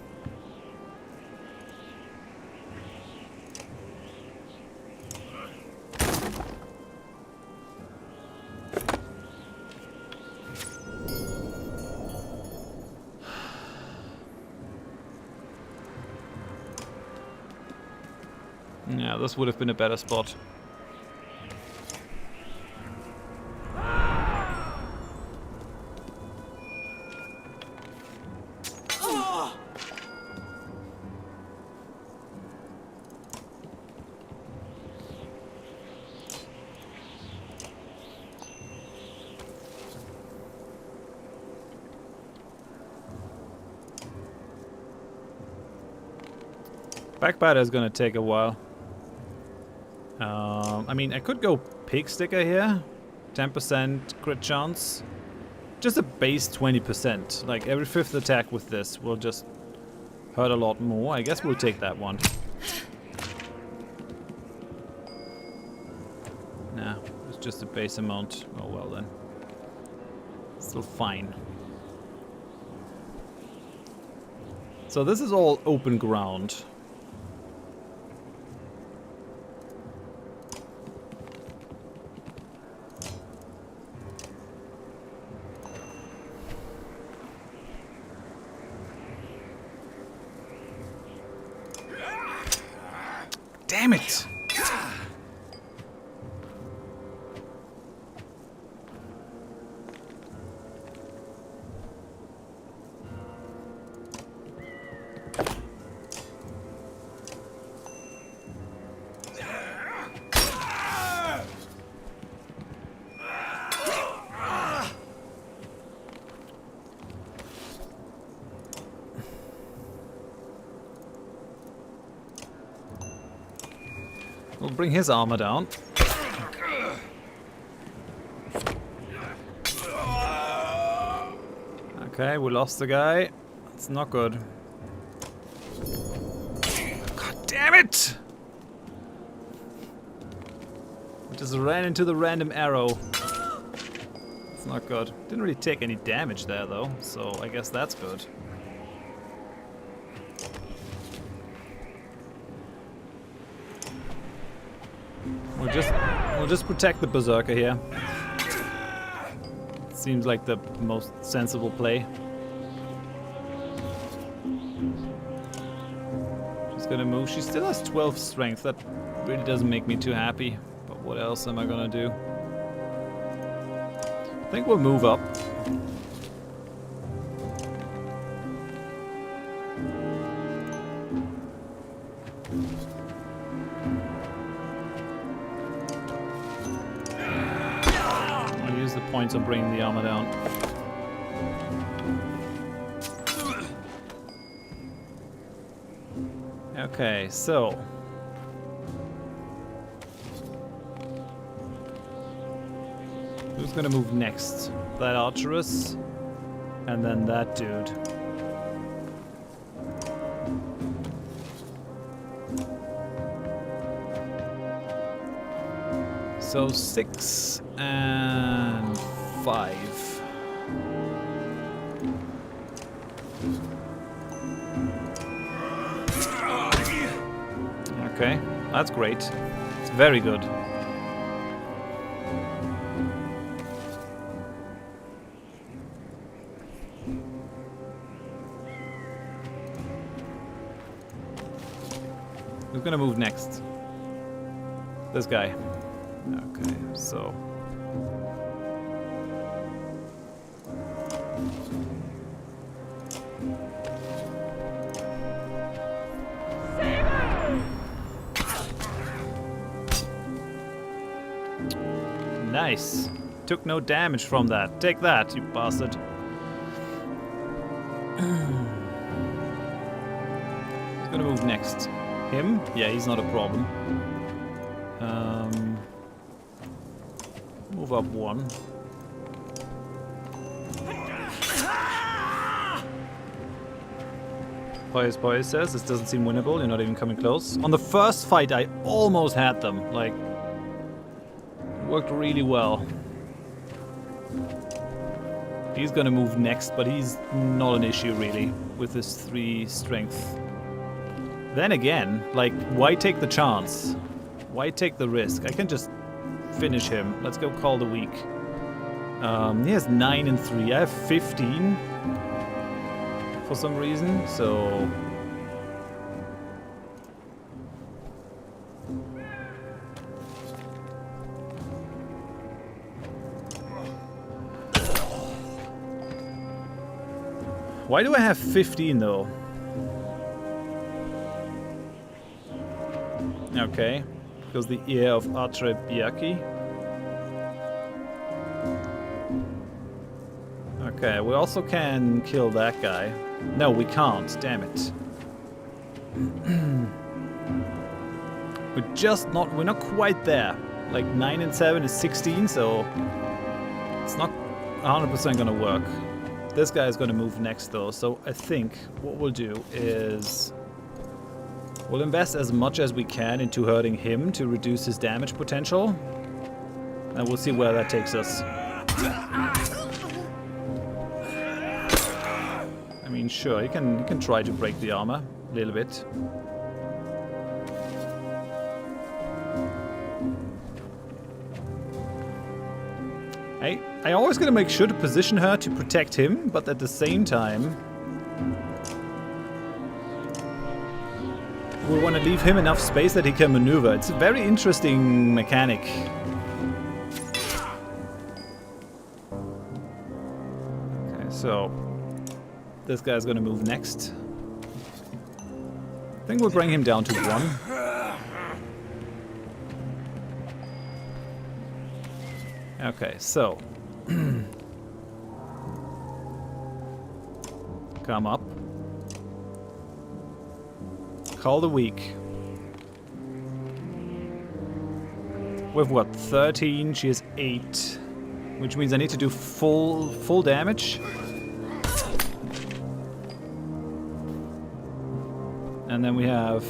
Yeah, this would have been a better spot. Backbiter is gonna take a while. I mean, I could go Pig Sticker here. 10% crit chance. Just a base 20%. Like, every 5th attack with this will just hurt a lot more. I guess we'll take that one. Nah, it's just a base amount. Oh well then. Still fine. So this is all open ground. Damn it! We'll bring his armor down. Okay, we lost the guy. That's not good. God damn it! I just ran into the random arrow. It's not good. Didn't really take any damage there though, so I guess that's good. We'll just protect the Berserker here. Seems like the most sensible play. She's gonna move. She still has 12 strength. That really doesn't make me too happy. But what else am I gonna do? I think we'll move up. Points on bringing the armor down. Okay, so who's gonna move next? That archeress, and then that dude. So 6 and 5. Okay, that's great. It's very good. Who's gonna move next? This guy. Okay, so Nice. Took no damage from that. Take that, you bastard. Who's gonna move next? Him? Yeah, he's not a problem. Move up one. Pious says this doesn't seem winnable. You're not even coming close. On the first fight, I almost had them. Like, worked really well. He's gonna move next, but he's not an issue really with his 3 strength. Then again, like, why take the chance? Why take the risk? I can just finish him. Let's go call the week. He has 9 and 3. I have 15 for some reason, so why do I have 15 though? Okay, because the ear of Atrebiaki. Okay, we also can kill that guy. No, we can't, damn it. We're not quite there. Like 9 and 7 is 16, so it's not 100% gonna work. This guy is gonna move next though, so I think what we'll do is we'll invest as much as we can into hurting him to reduce his damage potential. And we'll see where that takes us. I mean, sure, you can try to break the armor a little bit. I always gotta make sure to position her to protect him, but at the same time we want to leave him enough space that he can maneuver. It's a very interesting mechanic. Okay, so this guy's gonna move next. I think we'll bring him down to 1. Okay, so come up. Call the week. We've got 13, she has 8. Which means I need to do full damage. And then we have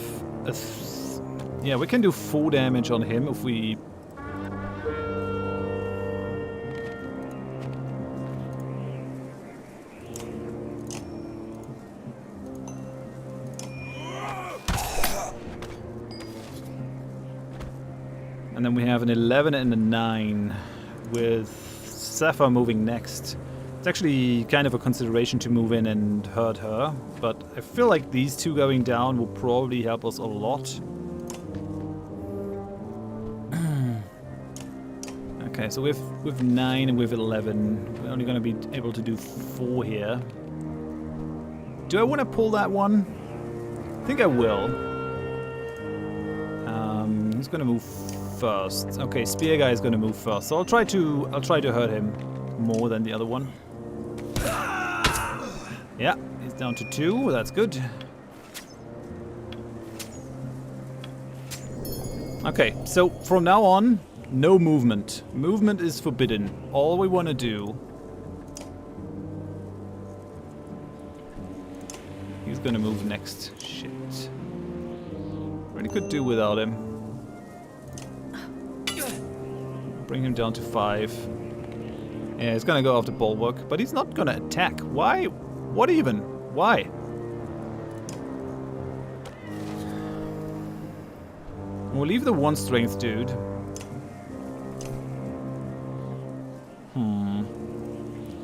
yeah, we can do full damage on him if we and then we have an 11 and a 9 with Sapphire moving next. It's actually kind of a consideration to move in and hurt her, but I feel like these two going down will probably help us a lot. Okay, so with 9 and with 11, we're only going to be able to do 4 here. Do I want to pull that one? I think I will. Who's going to move first? Okay, Spear Guy is going to move first, so I'll try to hurt him more than the other one. Yeah, he's down to 2. That's good. Okay, so from now on, no movement. Movement is forbidden. All we want to do... He's gonna move next. Shit. Really could do without him. Bring him down to 5. Yeah, he's gonna go after Bulwark, but he's not gonna attack. Why? What even? Why? We'll leave the 1 strength dude.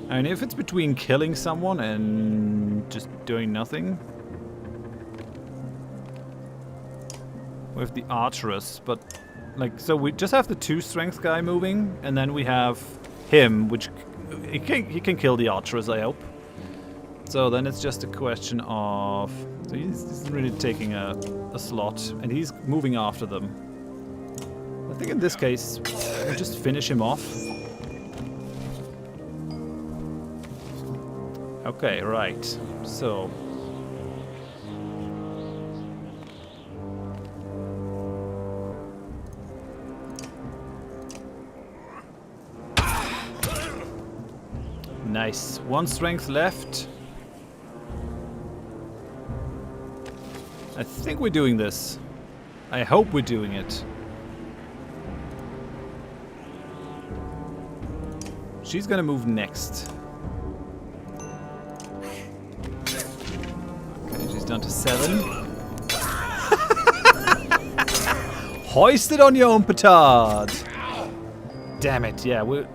I mean, if it's between killing someone and just doing nothing. With the Archeress, but like, so we just have the 2 strength guy moving, and then we have him, which he can kill the Archeress, I hope. So then it's just a question of... So he's really taking a slot, and he's moving after them. I think in this case, we'll just finish him off. Okay, right. So. Nice. 1 strength left. I think we're doing this. I hope we're doing it. She's gonna move next. Okay, she's down to 7. Hoist it on your own petard! Damn it, yeah, we're...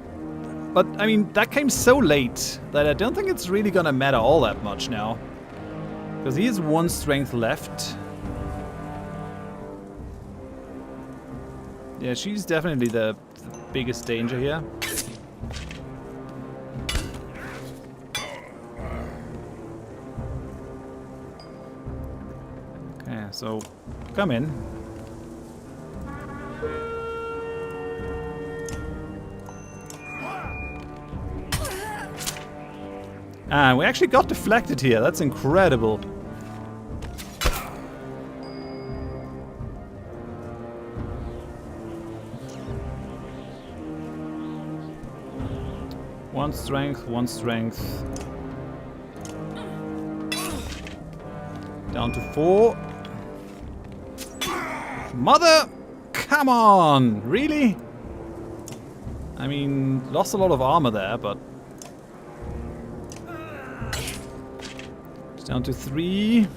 But, I mean, that came so late that I don't think it's really gonna matter all that much now. Because he has 1 strength left. Yeah, she's definitely the biggest danger here. Okay, so come in. And we actually got deflected here. That's incredible. One strength, 1 strength. Down to 4. Mother! Come on! Really? I mean, lost a lot of armor there, but... It's down to 3.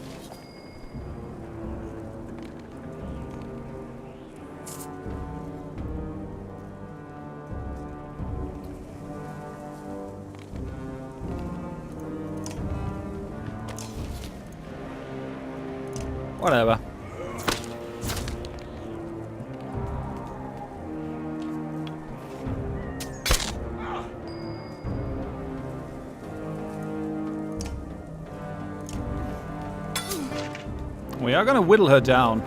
Whatever. We are gonna whittle her down.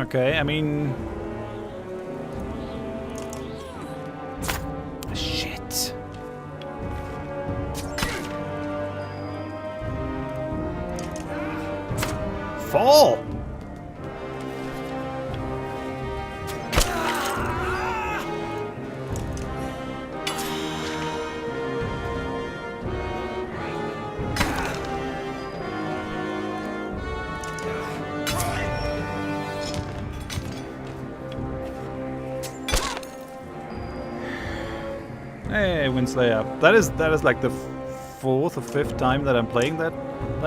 Okay, I mean... Shit. Fall! Hey, Windslayer. That is like the 4th or 5th time that I'm playing that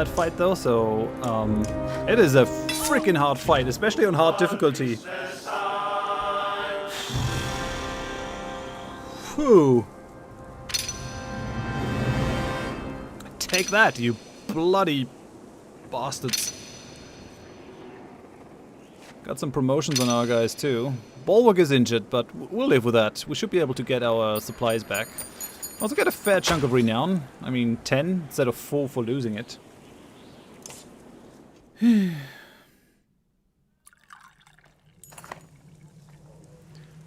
fight though, so it is a freaking hard fight, especially on hard difficulty. Whew. Take that, you bloody bastards. Got some promotions on our guys too. Bulwark is injured, but we'll live with that. We should be able to get our supplies back. Also get a fair chunk of renown. I mean, 10 instead of 4 for losing it.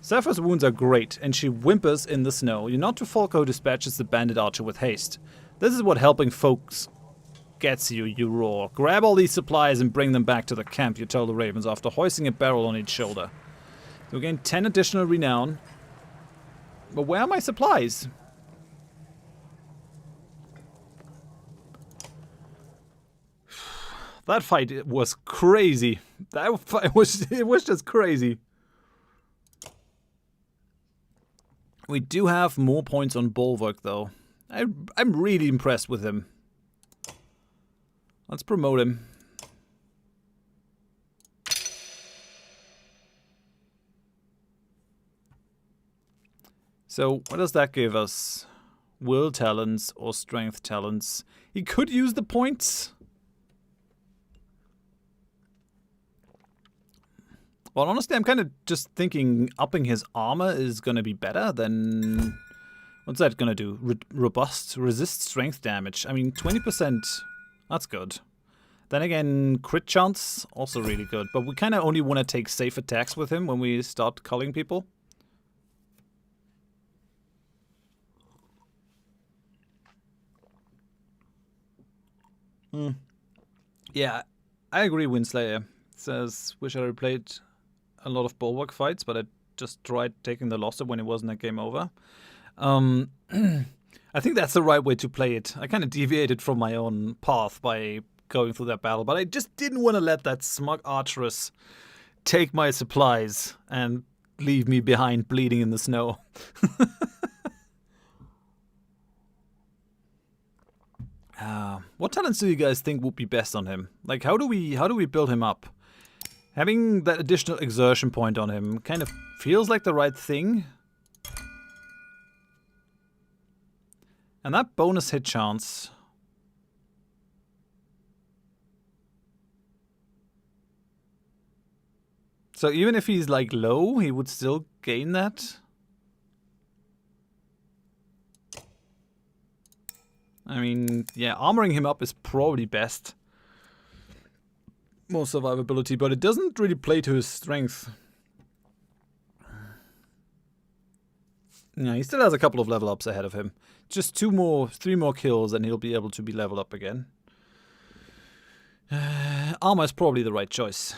Zephyr's wounds are great, and she whimpers in the snow. You're not to Falco dispatches the bandit archer with haste. This is what helping folks gets you, you roar. Grab all these supplies and bring them back to the camp, you tell the ravens after hoisting a barrel on each shoulder. So again, 10 additional renown. But where are my supplies? That fight was crazy. That fight was just crazy. We do have more points on Bulwark though. I'm really impressed with him. Let's promote him. So, what does that give us? Will talents or strength talents? He could use the points. Well, honestly, I'm kind of just thinking upping his armor is going to be better than... What's that going to do? Robust, resist strength damage. I mean, 20%, that's good. Then again, crit chance, also really good. But we kind of only want to take safe attacks with him when we start culling people. Yeah, I agree, Winslayer. Says, wish I replayed a lot of Bulwark fights, but I just tried taking the loss when it wasn't a game over. I think that's the right way to play it. I kind of deviated from my own path by going through that battle, but I just didn't want to let that smug archeress take my supplies and leave me behind bleeding in the snow. What talents do you guys think would be best on him? Like, how do we build him up? Having that additional exertion point on him kind of feels like the right thing. And that bonus hit chance. So even if he's like low, he would still gain that. I mean, yeah, armoring him up is probably best. More survivability, but it doesn't really play to his strength. Yeah, he still has a couple of level ups ahead of him. Just 3 more kills and he'll be able to be leveled up again. Armor is probably the right choice.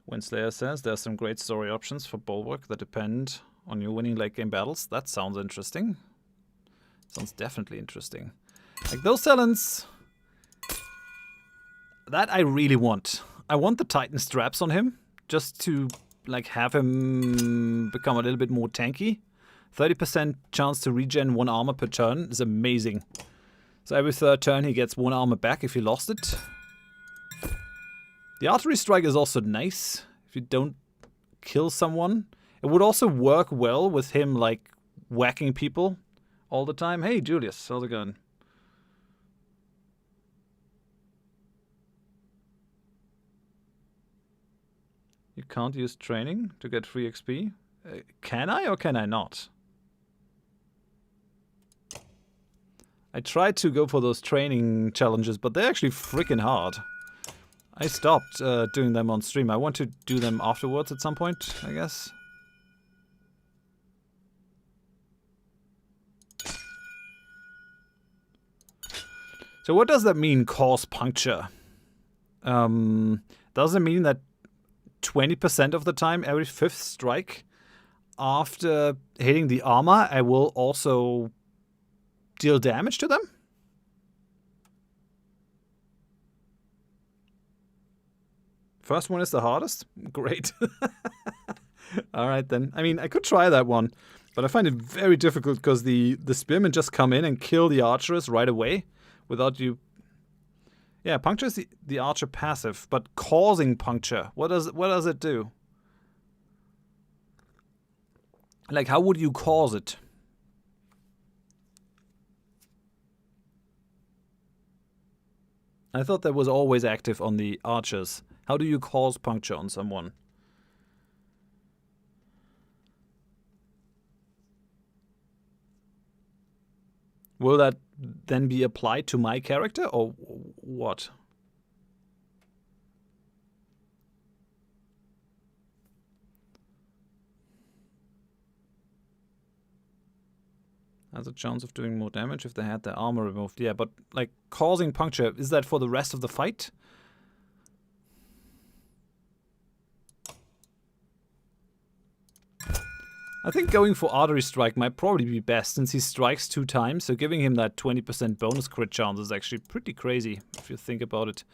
Winslayer says there's some great story options for Bulwark that depend on you winning late game battles. That sounds interesting. Sounds definitely interesting. Like those talents, that I really want. I want the Titan straps on him, just to like have him become a little bit more tanky. 30% chance to regen 1 armor per turn is amazing. So every 3rd turn he gets 1 armor back if he lost it. The artery strike is also nice if you don't kill someone. It would also work well with him like whacking people all the time. Hey Julius, how's it going? You can't use training to get free XP? Can I or can I not? I tried to go for those training challenges, but they're actually freaking hard. I stopped doing them on stream. I want to do them afterwards at some point, I guess. So what does that mean, cause puncture? Does it mean that 20% of the time, every 5th strike, after hitting the armor, I will also deal damage to them? First one is the hardest? Great. Alright then. I mean, I could try that one, but I find it very difficult because the spearmen just come in and kill the archers right away without you... Yeah, puncture is the archer passive, but causing puncture, what does it do? Like, how would you cause it? I thought that was always active on the archers. How do you cause puncture on someone? Will that then be applied to my character, or what? Has a chance of doing more damage if they had their armor removed. Yeah, but like causing puncture, is that for the rest of the fight? I think going for Artery Strike might probably be best since he strikes 2 times, so giving him that 20% bonus crit chance is actually pretty crazy if you think about it.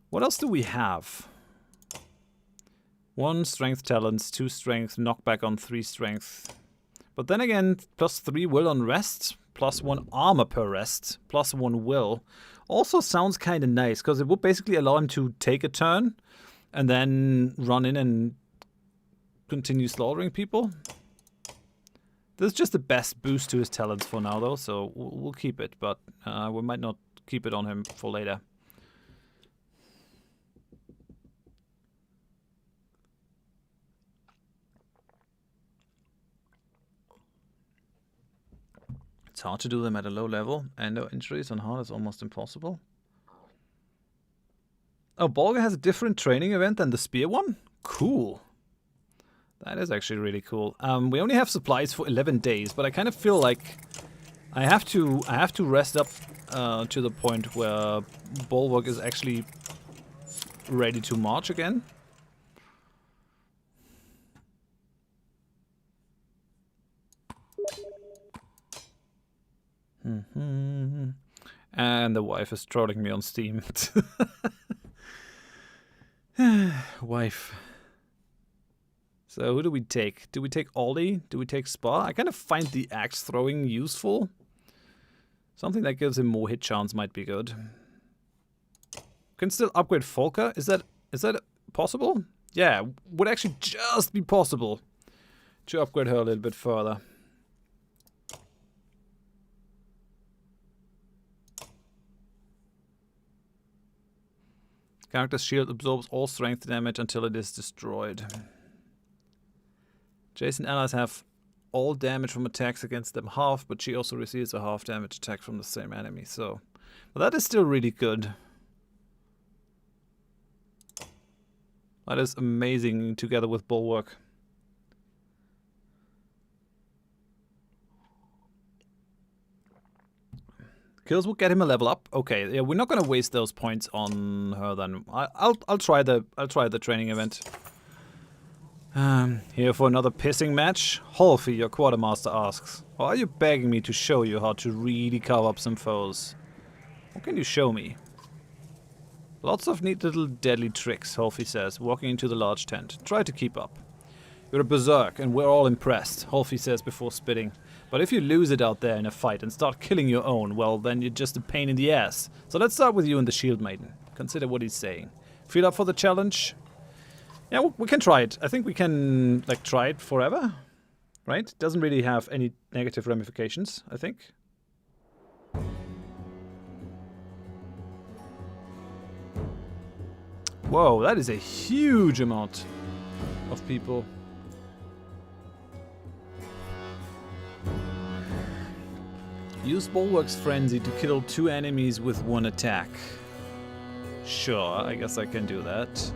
What else do we have? 1 strength talents, 2 strength, knockback on 3 strength. But then again, +3 will on rest, +1 armor per rest, +1 will. Also sounds kind of nice, because it would basically allow him to take a turn and then run in and continue slaughtering people. This is just the best boost to his talents for now, though, so we'll keep it, but we might not keep it on him for later. It's hard to do them at a low level, and no injuries on hard is almost impossible. Oh, Bolga has a different training event than the spear one? Cool. That is actually really cool. We only have supplies for 11 days, but I kind of feel like I have to rest up to the point where Bulwark is actually ready to march again. And the wife is trolling me on Steam. Wife. So who do we take? Do we take Aldi? Do we take Spa? I kind of find the axe throwing useful. Something that gives him more hit chance might be good. Can still upgrade Volker. Is that possible? Yeah, would actually just be possible to upgrade her a little bit further. Character's shield absorbs all strength damage until it is destroyed. Jason allies have all damage from attacks against them half, but she also receives a half damage attack from the same enemy. So, but that is still really good. That is amazing together with Bulwark. Kills will get him a level up. Okay, yeah, we're not gonna waste those points on her then. I'll try the training event. Here for another pissing match? Holfi, your quartermaster asks. Or are you begging me to show you how to really carve up some foes? What can you show me? Lots of neat little deadly tricks, Holfi says, walking into the large tent. Try to keep up. You're a berserk, and we're all impressed, Holfi says before spitting. But if you lose it out there in a fight and start killing your own, well, then you're just a pain in the ass. So let's start with you and the Shield Maiden. Consider what he's saying. Feel up for the challenge? Yeah, we can try it. I think we can, like, try it forever, right? Doesn't really have any negative ramifications, I think. Whoa, that is a huge amount of people. Use Bulwark's Frenzy to kill 2 enemies with 1 attack. Sure, I guess I can do that.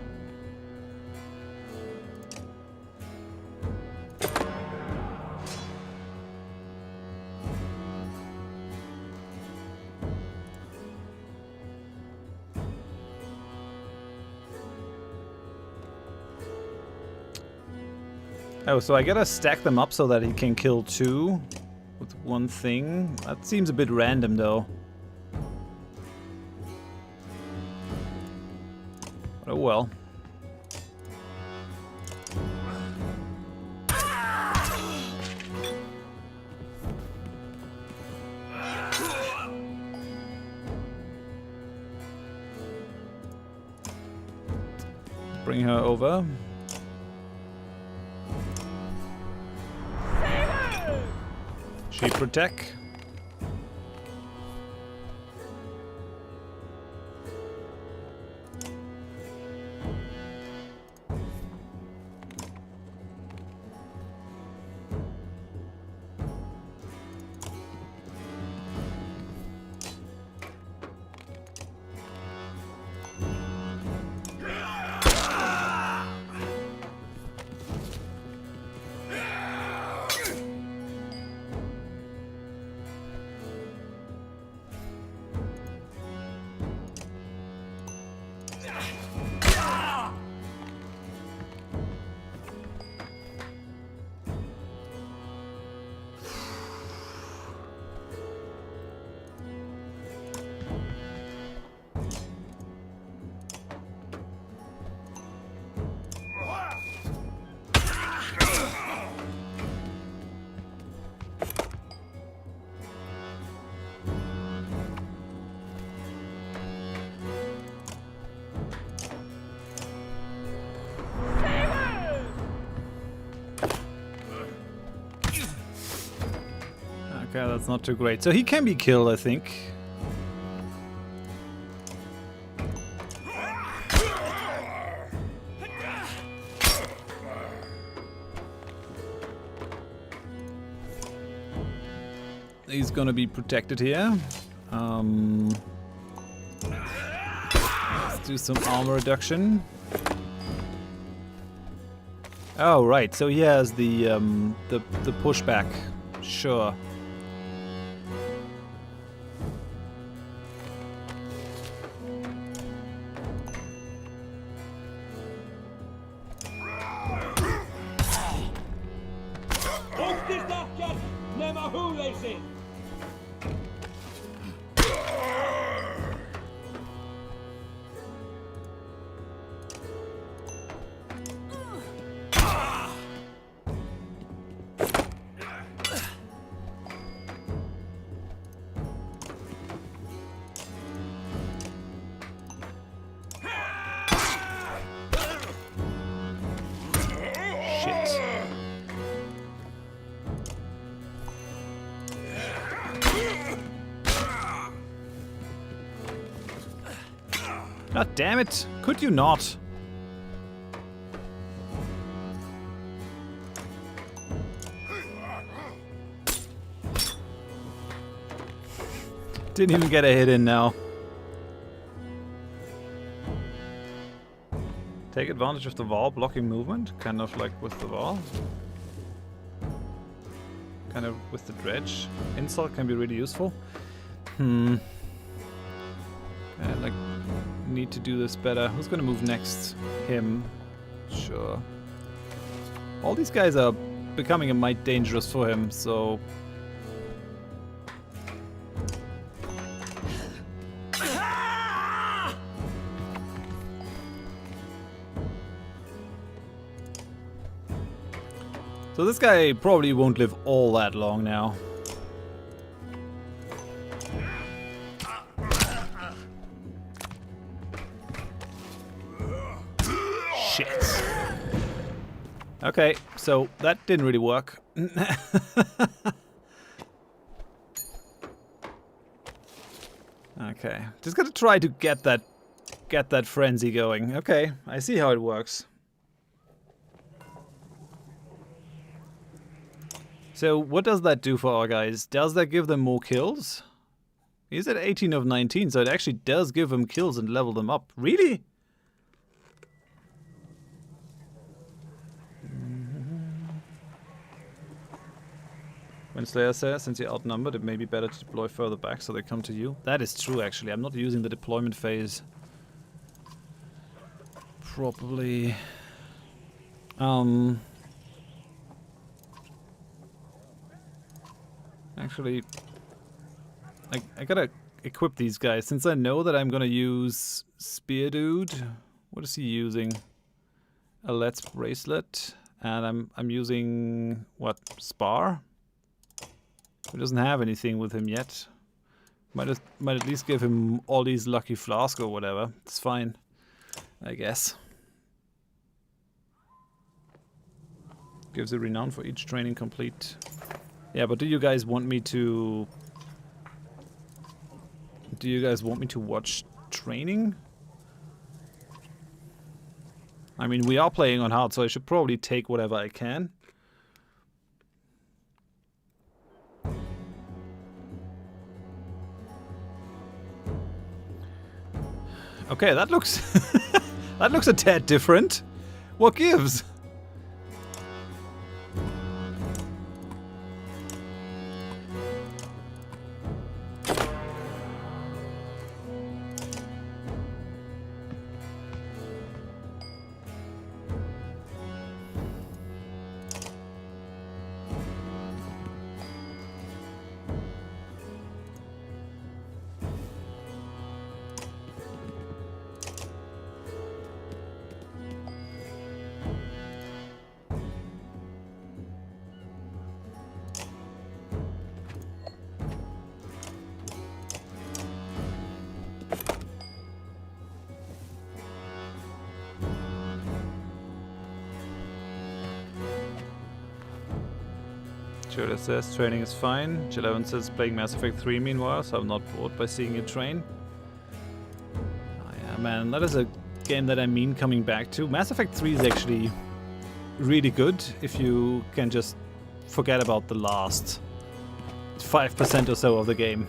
Oh, so I gotta stack them up so that he can kill 2 with 1 thing? That seems a bit random, though. But oh well. Bring her over. She protect. Okay, that's not too great. So he can be killed, I think. He's gonna be protected here. Let's do some armor reduction. Oh right, so he has the pushback. Sure. God damn it! Could you not? Didn't even get a hit in now. Take advantage of the wall blocking movement, kind of like with the wall. Kind of with the dredge. Insult can be really useful. Like, need to do this better. Who's gonna move next? Him. Sure. All these guys are becoming a mite dangerous for him, so... So this guy probably won't live all that long now. Shit. Okay, so that didn't really work. Okay, just gotta try to get that frenzy going. Okay, I see how it works. So what does that do for our guys? Does that give them more kills? He's at 18 of 19, so it actually does give them kills and level them up. Really? When Slayer says, since you're outnumbered, it may be better to deploy further back so they come to you. That is true, actually. I'm not using the deployment phase properly. Actually, I gotta equip these guys, since I know that I'm gonna use Spear Dude. What is he using? A Let's Bracelet, and I'm using what, Spar? He doesn't have anything with him yet. Might at least give him all these lucky flasks or whatever. It's fine, I guess. Gives a renown for each training complete. Yeah, but do you guys want me to... Do you guys want me to watch training? I mean, we are playing on hard, so I should probably take whatever I can. Okay, that looks... that looks a tad different. What gives? Sure, says training is fine. J11 says playing Mass Effect 3 meanwhile, so I'm not bored by seeing you train. Oh yeah, man, that is a game that I mean coming back to. Mass Effect 3 is actually really good if you can just forget about the last 5% or so of the game.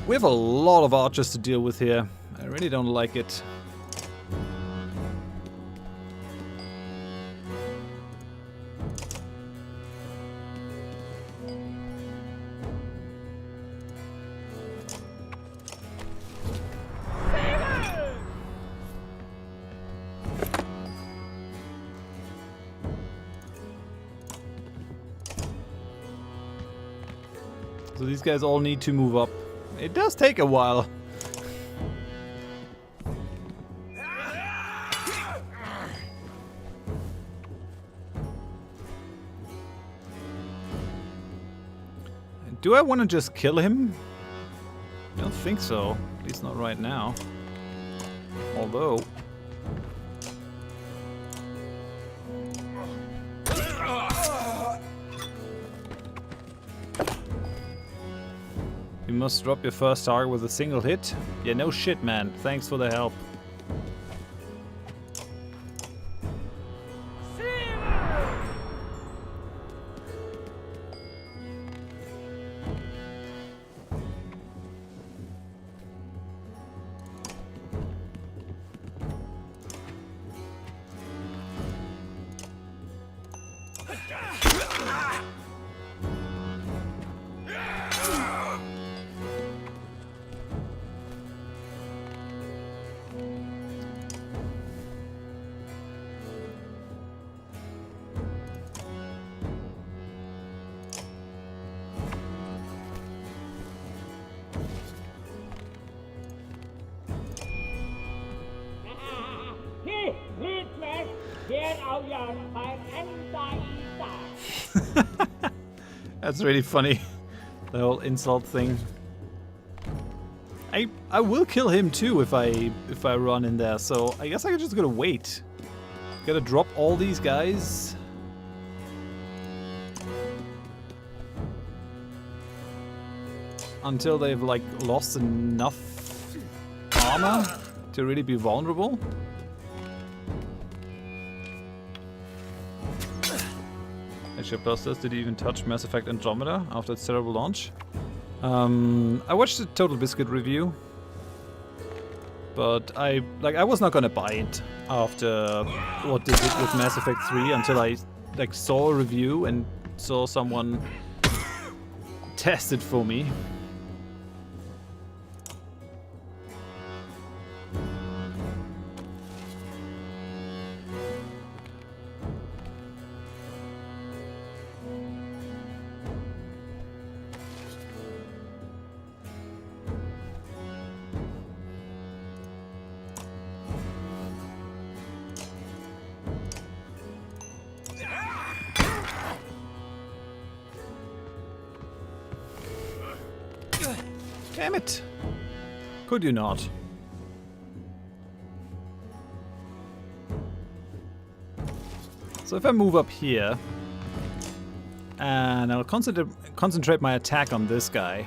We have a lot of archers to deal with here. I really don't like it. So these guys all need to move up. It does take a while. Do I want to just kill him? I don't think so. At least not right now. Although... You must drop your first target with a single hit? Yeah, no shit, man. Thanks for the help. That's really funny. The whole insult thing. I will kill him too if I run in there, so I guess I just gotta wait. Gotta drop all these guys. Until they've like lost enough armor to really be vulnerable. Shipbusters, did you even touch Mass Effect Andromeda after its terrible launch? I watched the Total Biscuit review, but I was not gonna buy it after what they did with Mass Effect 3 until I like saw a review and saw someone test it for me. Damn it! Could you not? So if I move up here, and I'll concentrate my attack on this guy.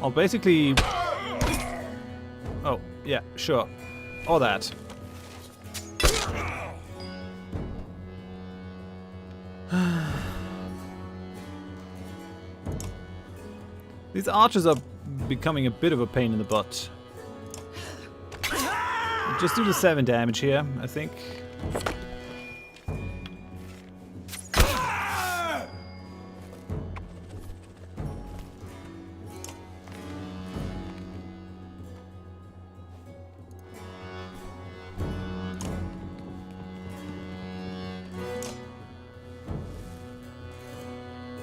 I'll basically... Oh, yeah, sure. Or that. These archers are becoming a bit of a pain in the butt. Just do the 7 damage here, I think.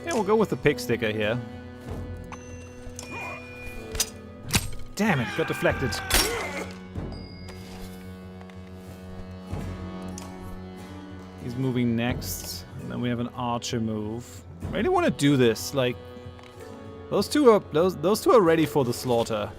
Yeah, we'll go with the pick sticker here. Damn it, got deflected. He's moving next, and then we have an archer move. I really want to do this. Like, those two are ready for the slaughter.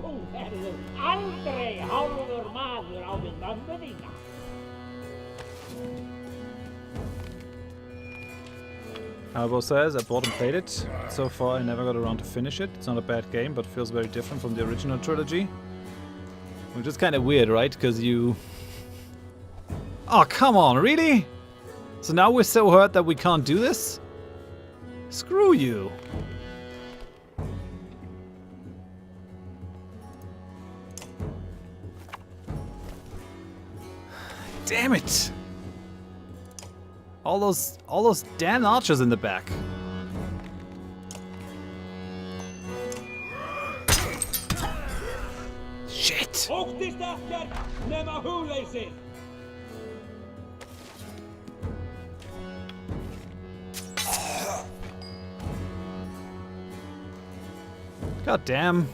Þú verður aldrei hálfur maður á við mömmu þína. Albo says, I bought and played it. So far I never got around to finish it. It's not a bad game, but feels very different from the original trilogy. Which is kind of weird, right? Because you... Oh, come on, really? So now we're so hurt that we can't do this? Screw you. Damn it! All those damn archers in the back. Shit! Óttist ekkert nema hugleysið. God damn.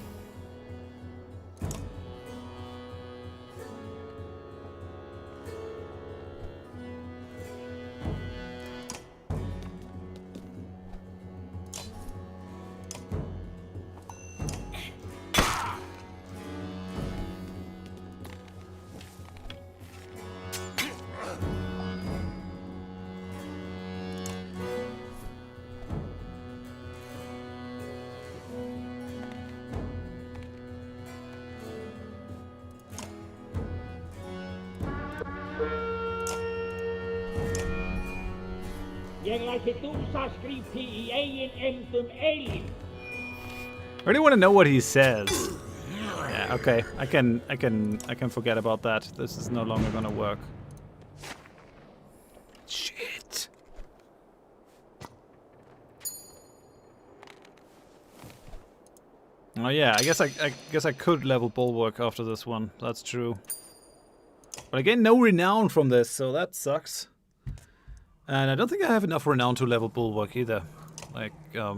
Ég læti dúsaskrípi í eigin eymdum eilíf. I really want to know what he says. Yeah, okay. I can forget about that. This is no longer gonna work. Shit. Oh yeah, I guess I could level Bulwark after this one. That's true. But I get no renown from this, so that sucks. And I don't think I have enough renown to level Bulwark either. Like, yeah,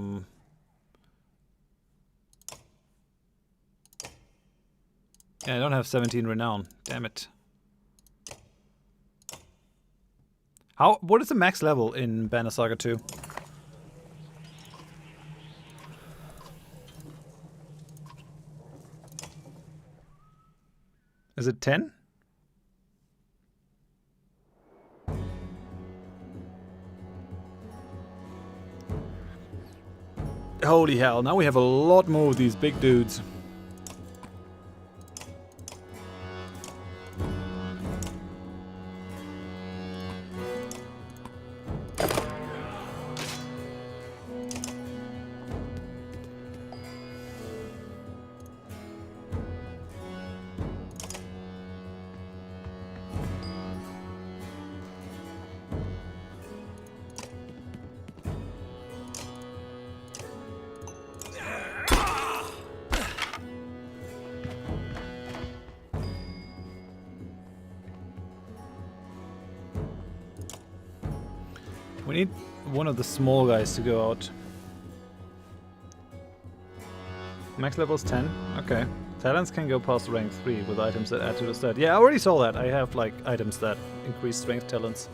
I don't have 17 renown. Damn it. What is the max level in Banner Saga 2? Is it 10? Holy hell, now we have a lot more of these big dudes. We need one of the small guys to go out. Max level is 10. Okay. Talents can go past rank 3 with items that add to the stat. Yeah, I already saw that. I have like items that increase strength talents.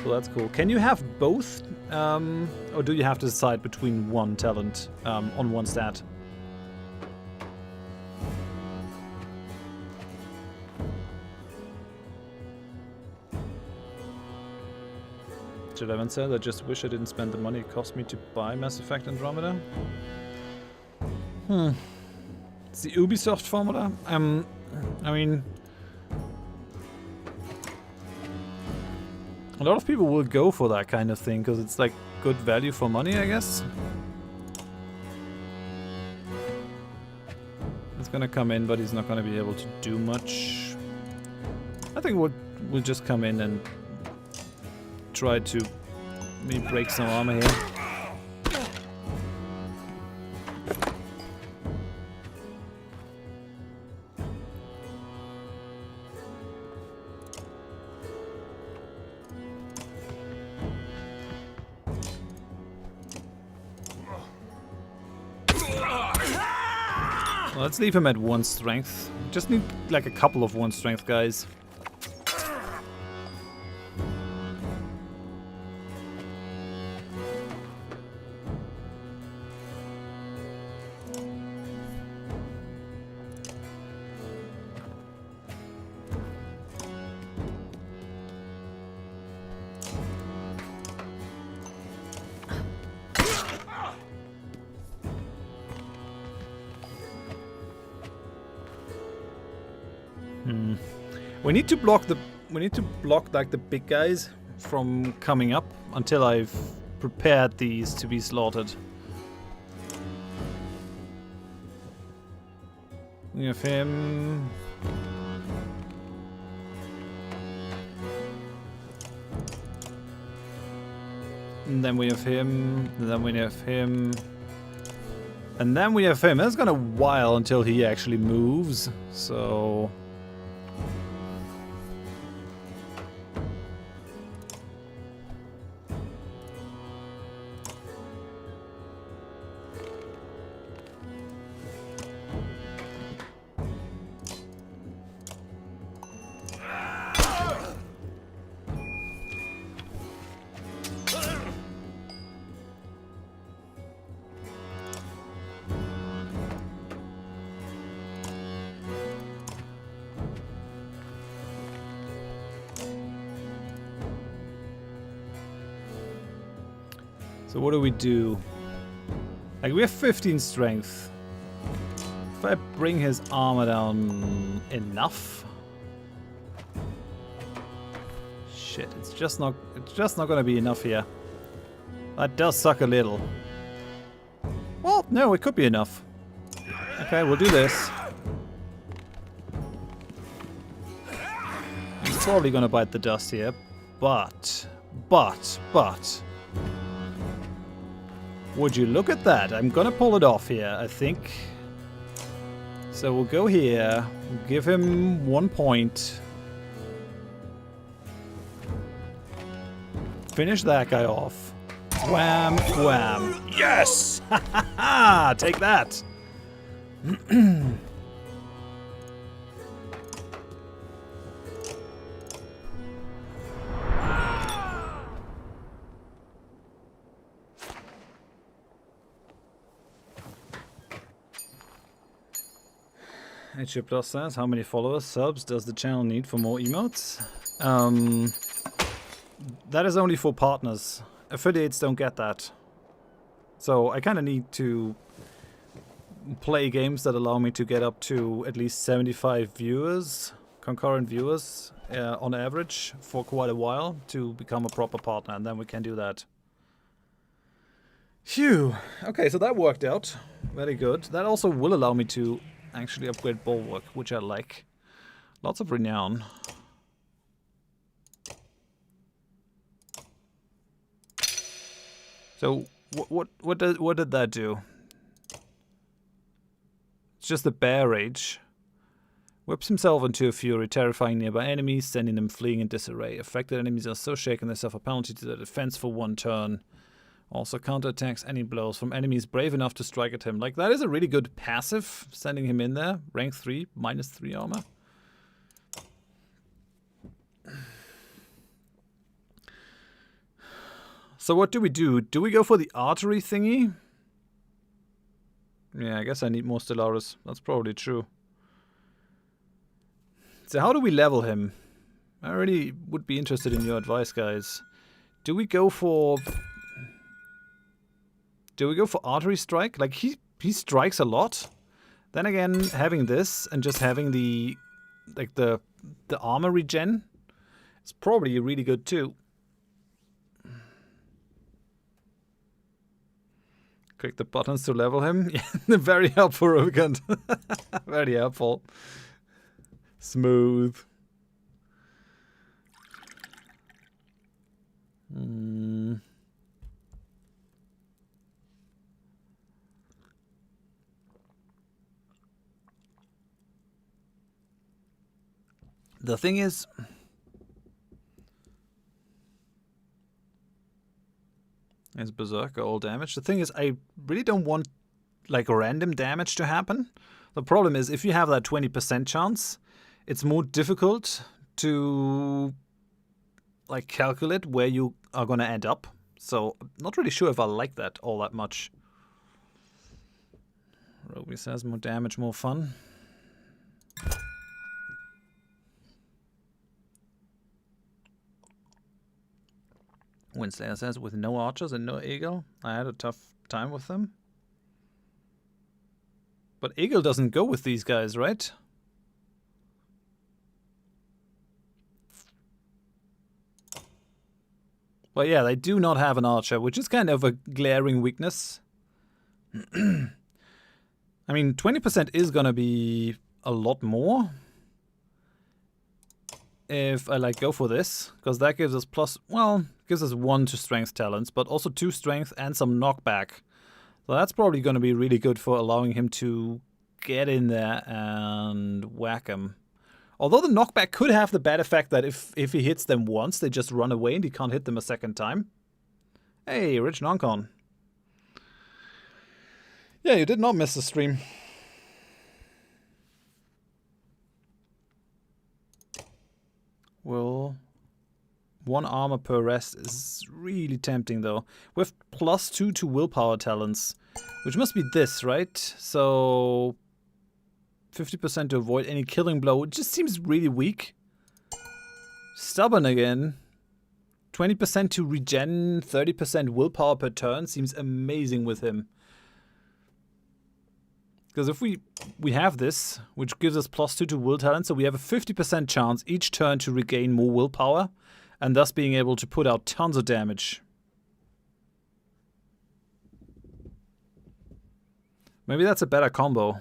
So that's cool. Can you have both? Or do you have to decide between one talent on one stat? Should I say I just wish I didn't spend the money it cost me to buy Mass Effect Andromeda? It's the Ubisoft formula. I mean, a lot of people will go for that kind of thing because it's like good value for money, I guess. It's gonna come in, but he's not gonna be able to do much. I think we'll just come in and try to maybe break some armor here. Well, let's leave him at 1 strength. Just need like a couple of 1 strength guys. We need to block like the big guys from coming up until I've prepared these to be slaughtered. We have him. And then we have him. And then we have him. And then we have him. It's gonna while until he actually moves. So. So what do we do? Like, we have 15 strength. If I bring his armor down enough. Shit, it's just not gonna be enough here. That does suck a little. Well, no, it could be enough. Okay, we'll do this. He's probably gonna bite the dust here, but. Would you look at that? I'm gonna pull it off here, I think. So we'll go here, we'll give him 1 point. Finish that guy off. Wham, wham. Yes! Ha ha ha! Take that! HJ Plus says, how many followers, subs does the channel need for more emotes? That is only for partners. Affiliates don't get that. So I kind of need to play games that allow me to get up to at least 75 viewers, concurrent viewers, on average for quite a while to become a proper partner, and then we can do that. Phew. Okay, so that worked out. Very good. That also will allow me to actually upgrade Bulwark, which I like. Lots of renown. So what did that do? It's just the bear rage. Whips himself into a fury, terrifying nearby enemies, sending them fleeing in disarray. Affected enemies are so shaken they suffer penalty to their defense for 1 turn. Also counterattacks any blows from enemies brave enough to strike at him. Like, that is a really good passive, sending him in there. Rank 3, -3 armor. So what do we do? Do we go for the artery thingy? Yeah, I guess I need more Stellaris. That's probably true. So how do we level him? I really would be interested in your advice, guys. Do we go for artery strike? Like, he strikes a lot. Then again, having this and just having the armor regen is probably really good too. Click the buttons to level him. Yeah, very helpful, Rubicant. Very helpful. Smooth. The thing is, Berserker all damage. The thing is, I really don't want like random damage to happen. The problem is, if you have that 20% chance, it's more difficult to like calculate where you are gonna end up. So I'm not really sure if I like that all that much. Roby says more damage, more fun. Winslayer says, with no archers and no eagle, I had a tough time with them. But eagle doesn't go with these guys, right? But yeah, they do not have an archer, which is kind of a glaring weakness. I mean, 20% is gonna be a lot more if I like go for this, because that gives us gives us 1 to strength talents, but also 2 strength and some knockback. So that's probably gonna be really good for allowing him to get in there and whack him. Although the knockback could have the bad effect that if he hits them once, they just run away and he can't hit them a second time. Hey, Rich Noncon. Yeah, you did not miss the stream. Well, 1 armor per rest is really tempting though. With +2 to willpower talents, which must be this, right? So 50% to avoid any killing blow. It just seems really weak. Stubborn again. 20% to regen, 30% willpower per turn seems amazing with him. Because if we have this, which gives us +2 to will talent, so we have a 50% chance each turn to regain more willpower, and thus being able to put out tons of damage. Maybe that's a better combo.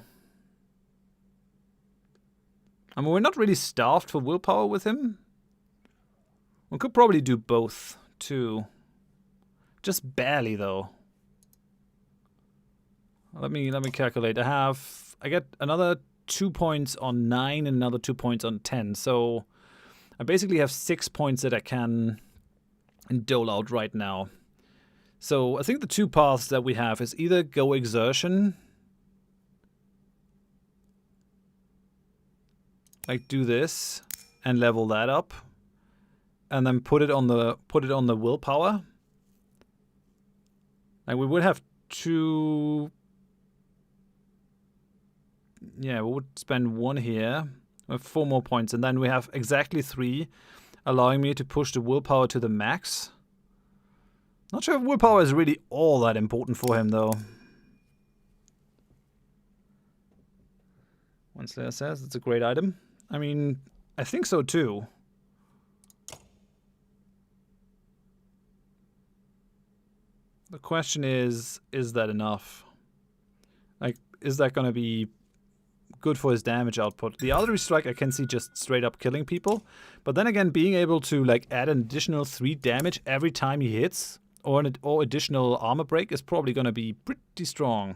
I mean, we're not really starved for willpower with him. We could probably do both, too. Just barely, though. Let me calculate. I get another 2 points on 9 and another 2 points on 10. So I basically have 6 points that I can dole out right now. So I think the 2 paths that we have is either go exertion, like do this and level that up, and then put it on the willpower. Like we would have 2. Yeah, we would spend 1 here with 4 more points, and then we have exactly 3, allowing me to push the willpower to the max. Not sure if willpower is really all that important for him, though. One Slayer says it's a great item. I mean, I think so too. The question is that enough? Like, is that going to be good for his damage output? The Artillery Strike I can see just straight up killing people, but then again, being able to like add an additional 3 damage every time he hits, or additional armor break is probably going to be pretty strong.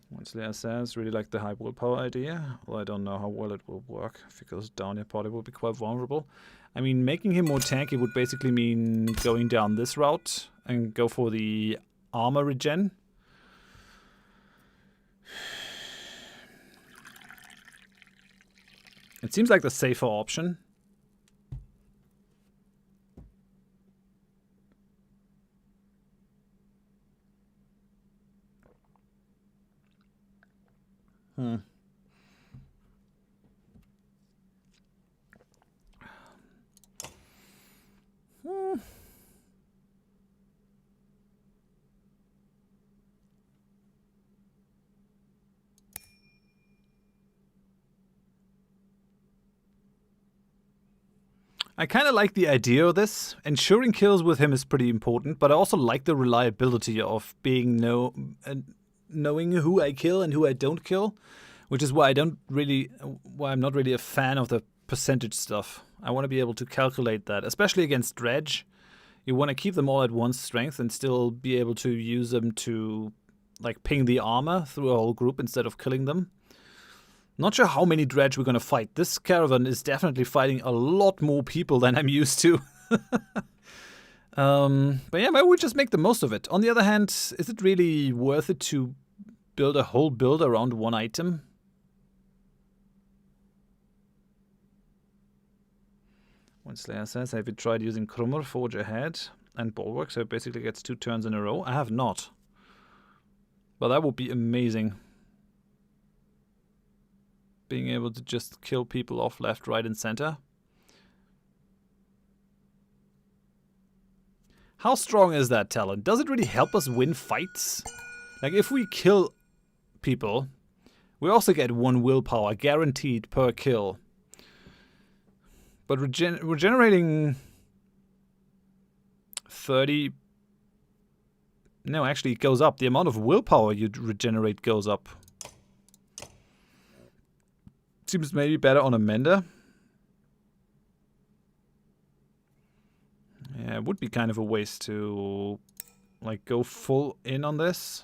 One Slayer says, really like the high willpower idea, although I don't know how well it will work. If he goes down, your party will be quite vulnerable. I mean, making him more tanky would basically mean going down this route and go for the armor regen. It seems like the safer option. I kind of like the idea of this. Ensuring kills with him is pretty important, but I also like the reliability of being knowing who I kill and who I don't kill, which is why I'm not really a fan of the percentage stuff. I want to be able to calculate that, especially against Dredge. You want to keep them all at 1 strength and still be able to use them to like ping the armor through a whole group instead of killing them. Not sure how many Dredge we're going to fight. This caravan is definitely fighting a lot more people than I'm used to. But yeah, maybe we just make the most of it. On the other hand, is it really worth it to build a whole build around 1 item? One Slayer says, have you tried using Krummer, Forge Ahead, and Bulwark, so it basically gets 2 turns in a row? I have not. But that would be amazing. Being able to just kill people off left, right, and center. How strong is that talent? Does it really help us win fights? Like, if we kill people, we also get 1 willpower guaranteed per kill. But regenerating 30... No, actually it goes up. The amount of willpower you regenerate goes up. Seems maybe better on a mender. Yeah, it would be kind of a waste to like go full in on this.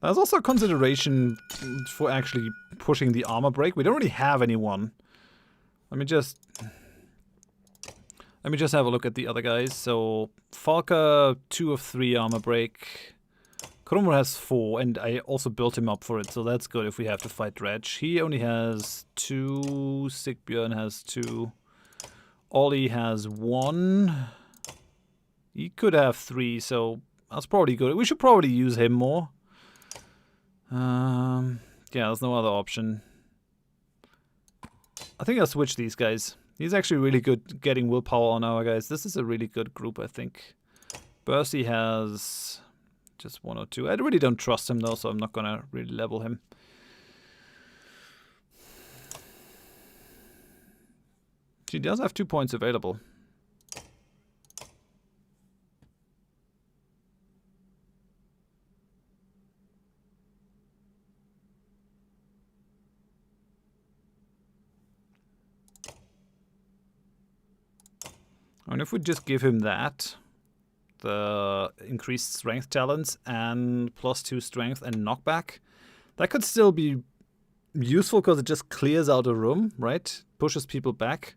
There's also a consideration for actually pushing the armor break. We don't really have anyone. Let me just have a look at the other guys. So Falka 2 of 3 armor break. Krumr has 4, and I also built him up for it, so that's good if we have to fight Dredge. He only has 2. Sigbjörn has 2. Ollie has 1. He could have 3, so that's probably good. We should probably use him more. Yeah, there's no other option. I think I'll switch these guys. He's actually really good getting willpower on our guys. This is a really good group, I think. Bercy has just 1 or 2. I really don't trust him though, so I'm not gonna really level him. She does have 2 points available. And if we just give him that, the increased strength talents and +2 strength and knockback, that could still be useful because it just clears out a room, right? Pushes people back.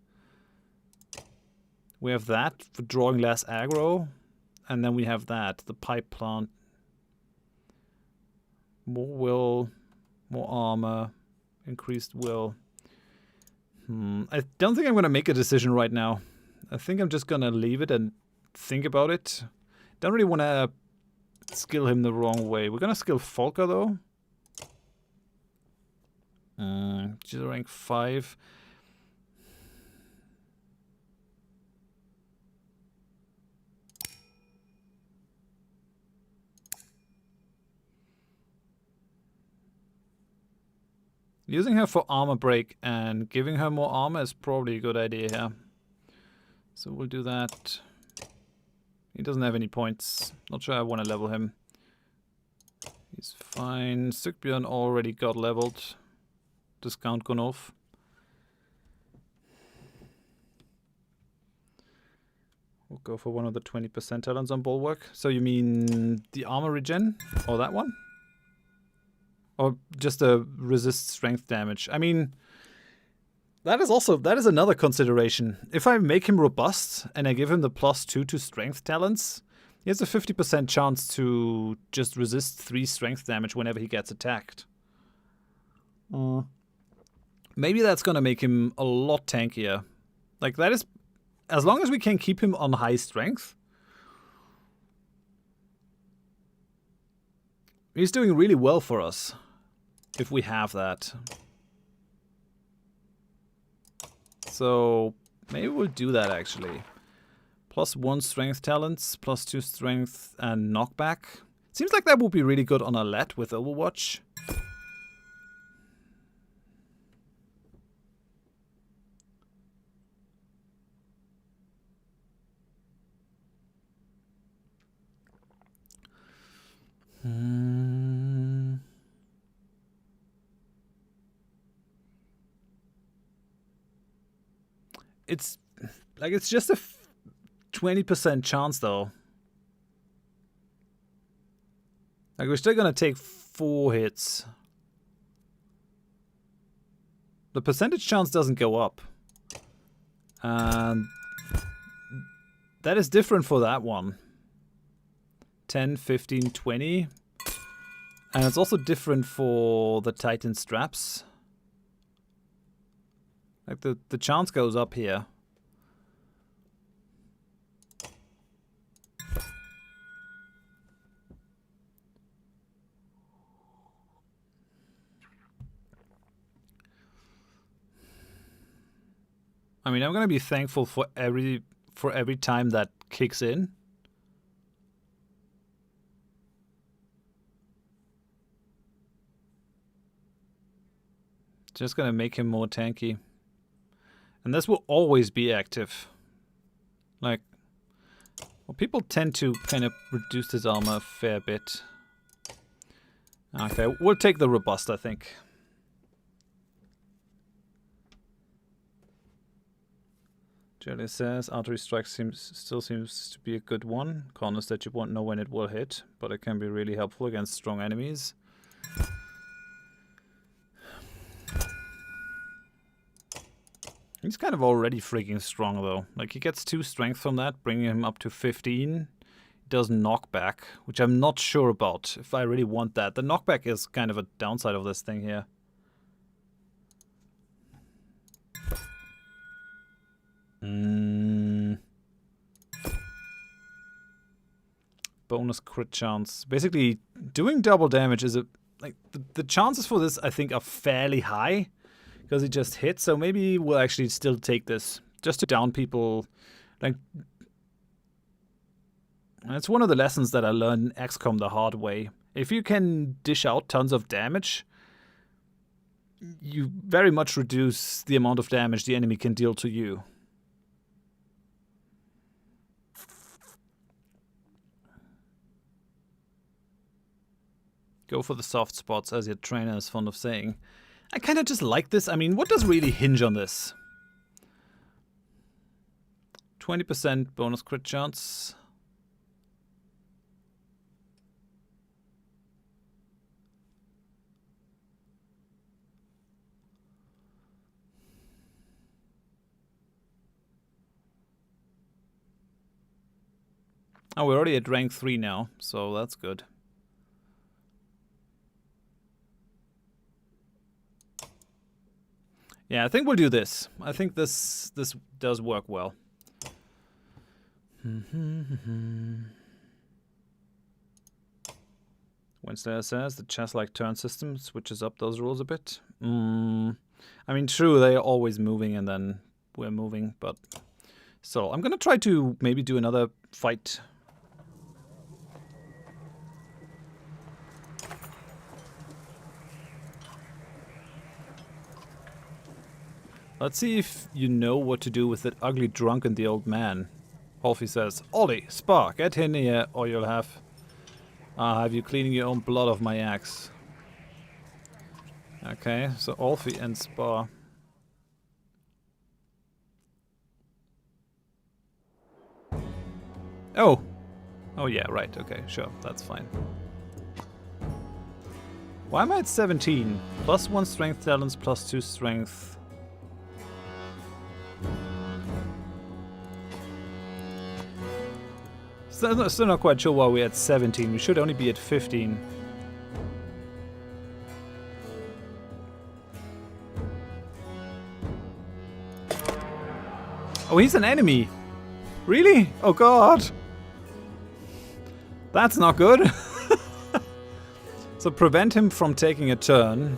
We have that for drawing less aggro. And then we have that, the pipe plant. More will, more armor, increased will. I don't think I'm going to make a decision right now. I think I'm just gonna leave it and think about it. Don't really want to skill him the wrong way. We're gonna skill Folka though. She's rank 5. Using her for armor break and giving her more armor is probably a good idea here. So we'll do that. He doesn't have any points. Not sure I want to level him. He's fine. Sigbjörn already got leveled. Discount gone off. We'll go for one of the 20% talents on Bulwark. So you mean the armor regen? Or that one? Or just a resist strength damage? I mean... that is another consideration. If I make him robust and I give him the +2 to strength talents, he has a 50% chance to just resist 3 strength damage whenever he gets attacked. Maybe that's gonna make him a lot tankier. Like that is, as long as we can keep him on high strength, he's doing really well for us. If we have that. So maybe we'll do that actually. +1 strength talents, +2 strength and knockback. Seems like that would be really good on a let with Overwatch. It's just a 20% chance though. Like we're still gonna take 4 hits. The percentage chance doesn't go up. And that is different for that one. 10, 15, 20. And it's also different for the Titan straps. Like the chance goes up here. I mean, I'm gonna be thankful for every time that kicks in. Just gonna make him more tanky. And this will always be active. Like, well, people tend to kind of reduce his armor a fair bit. Okay, we'll take the robust, I think. Jelly says artery strike still seems to be a good one. Corners that you won't know when it will hit, but it can be really helpful against strong enemies. He's kind of already freaking strong though. Like, he gets 2 strength from that, bringing him up to 15. He does knockback, which I'm not sure about if I really want that. The knockback is kind of a downside of this thing here. Bonus crit chance. Basically, doing double damage is the chances for this, I think, are fairly high. Because it just hit, so maybe we'll actually still take this. Just to down people. Like, it's one of the lessons that I learned in XCOM the hard way. If you can dish out tons of damage, you very much reduce the amount of damage the enemy can deal to you. Go for the soft spots, as your trainer is fond of saying. I kind of just like this. I mean, what does really hinge on this? 20% bonus crit chance. Oh, we're already at rank 3 now, so that's good. Yeah, I think we'll do this. I think this does work well. Wednesday says the chess-like turn system switches up those rules a bit. I mean, true, they are always moving and then we're moving, but... So, I'm gonna try to maybe do another fight. Let's see if you know what to do with that ugly drunk and the old man. Holfie says, Ollie, Spar, get in here or you'll have you cleaning your own blood off my axe. Okay, so Olfie and Spar. Oh! Oh yeah, right, okay, sure, that's fine. Why am I at 17? Plus 1 strength talents, plus 2 strength. Still not quite sure why we're at 17. We should only be at 15. Oh, he's an enemy. Really? Oh god. That's not good. So prevent him from taking a turn.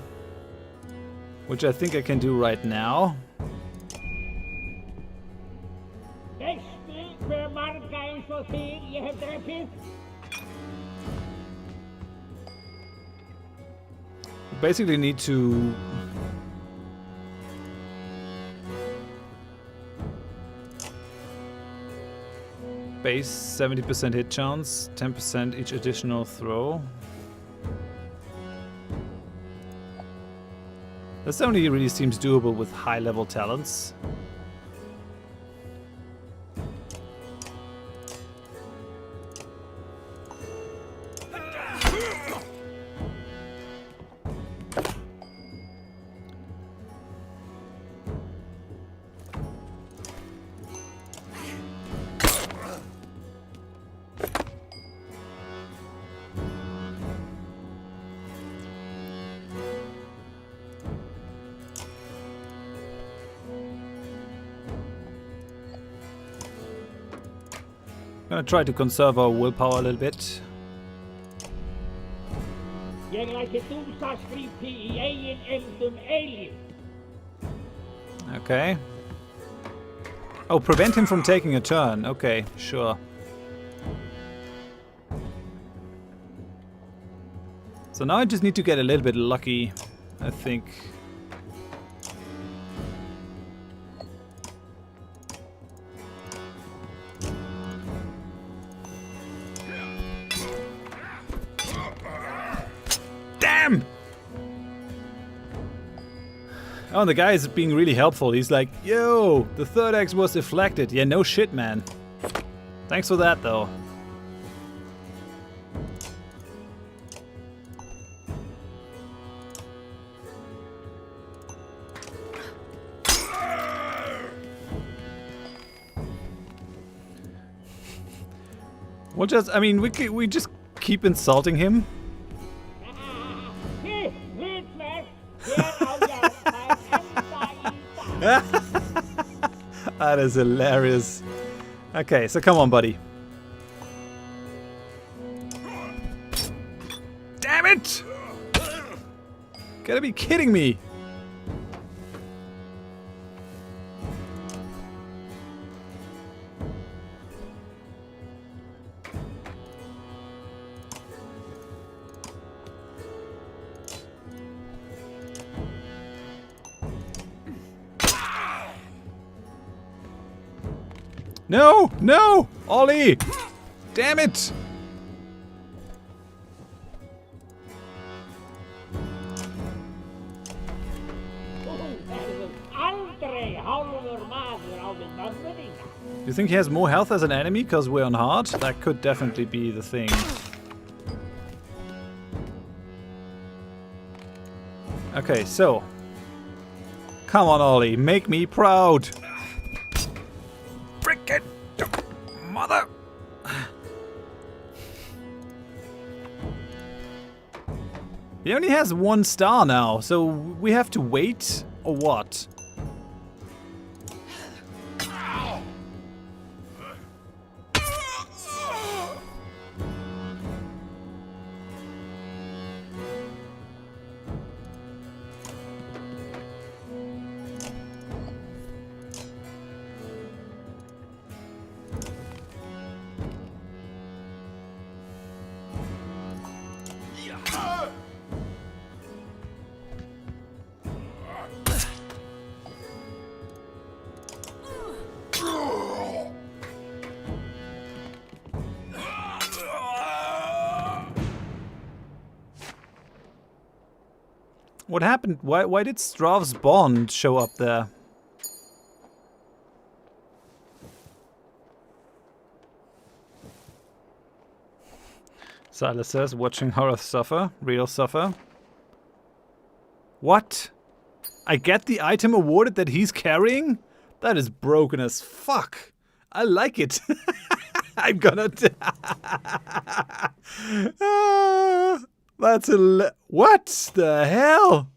Which I think I can do right now. Basically need to base 70% hit chance, 10% each additional throw. This only really seems doable with high level talents. Gonna try to conserve our willpower a little bit. Okay. Oh, prevent him from taking a turn. Okay, sure. So now I just need to get a little bit lucky, I think. Oh, and the guy is being really helpful. He's like, yo, the third axe was deflected. Yeah, no shit, man. Thanks for that, though. We'll just, I mean, we just keep insulting him. That is hilarious. Okay, so come on, buddy. Damn it! Gotta be kidding me. No! No! Ollie! Damn it! Do you think he has more health as an enemy because we're on hard? That could definitely be the thing. Okay, so. Come on, Ollie. Make me proud. Frickin' mother! He only has 1 star now, so we have to wait, or what? What happened? Why did Strav's bond show up there? Silas says, watching Horath suffer. Real suffer. What? I get the item awarded that he's carrying? That is broken as fuck. I like it. I'm gonna... That's a... What the hell?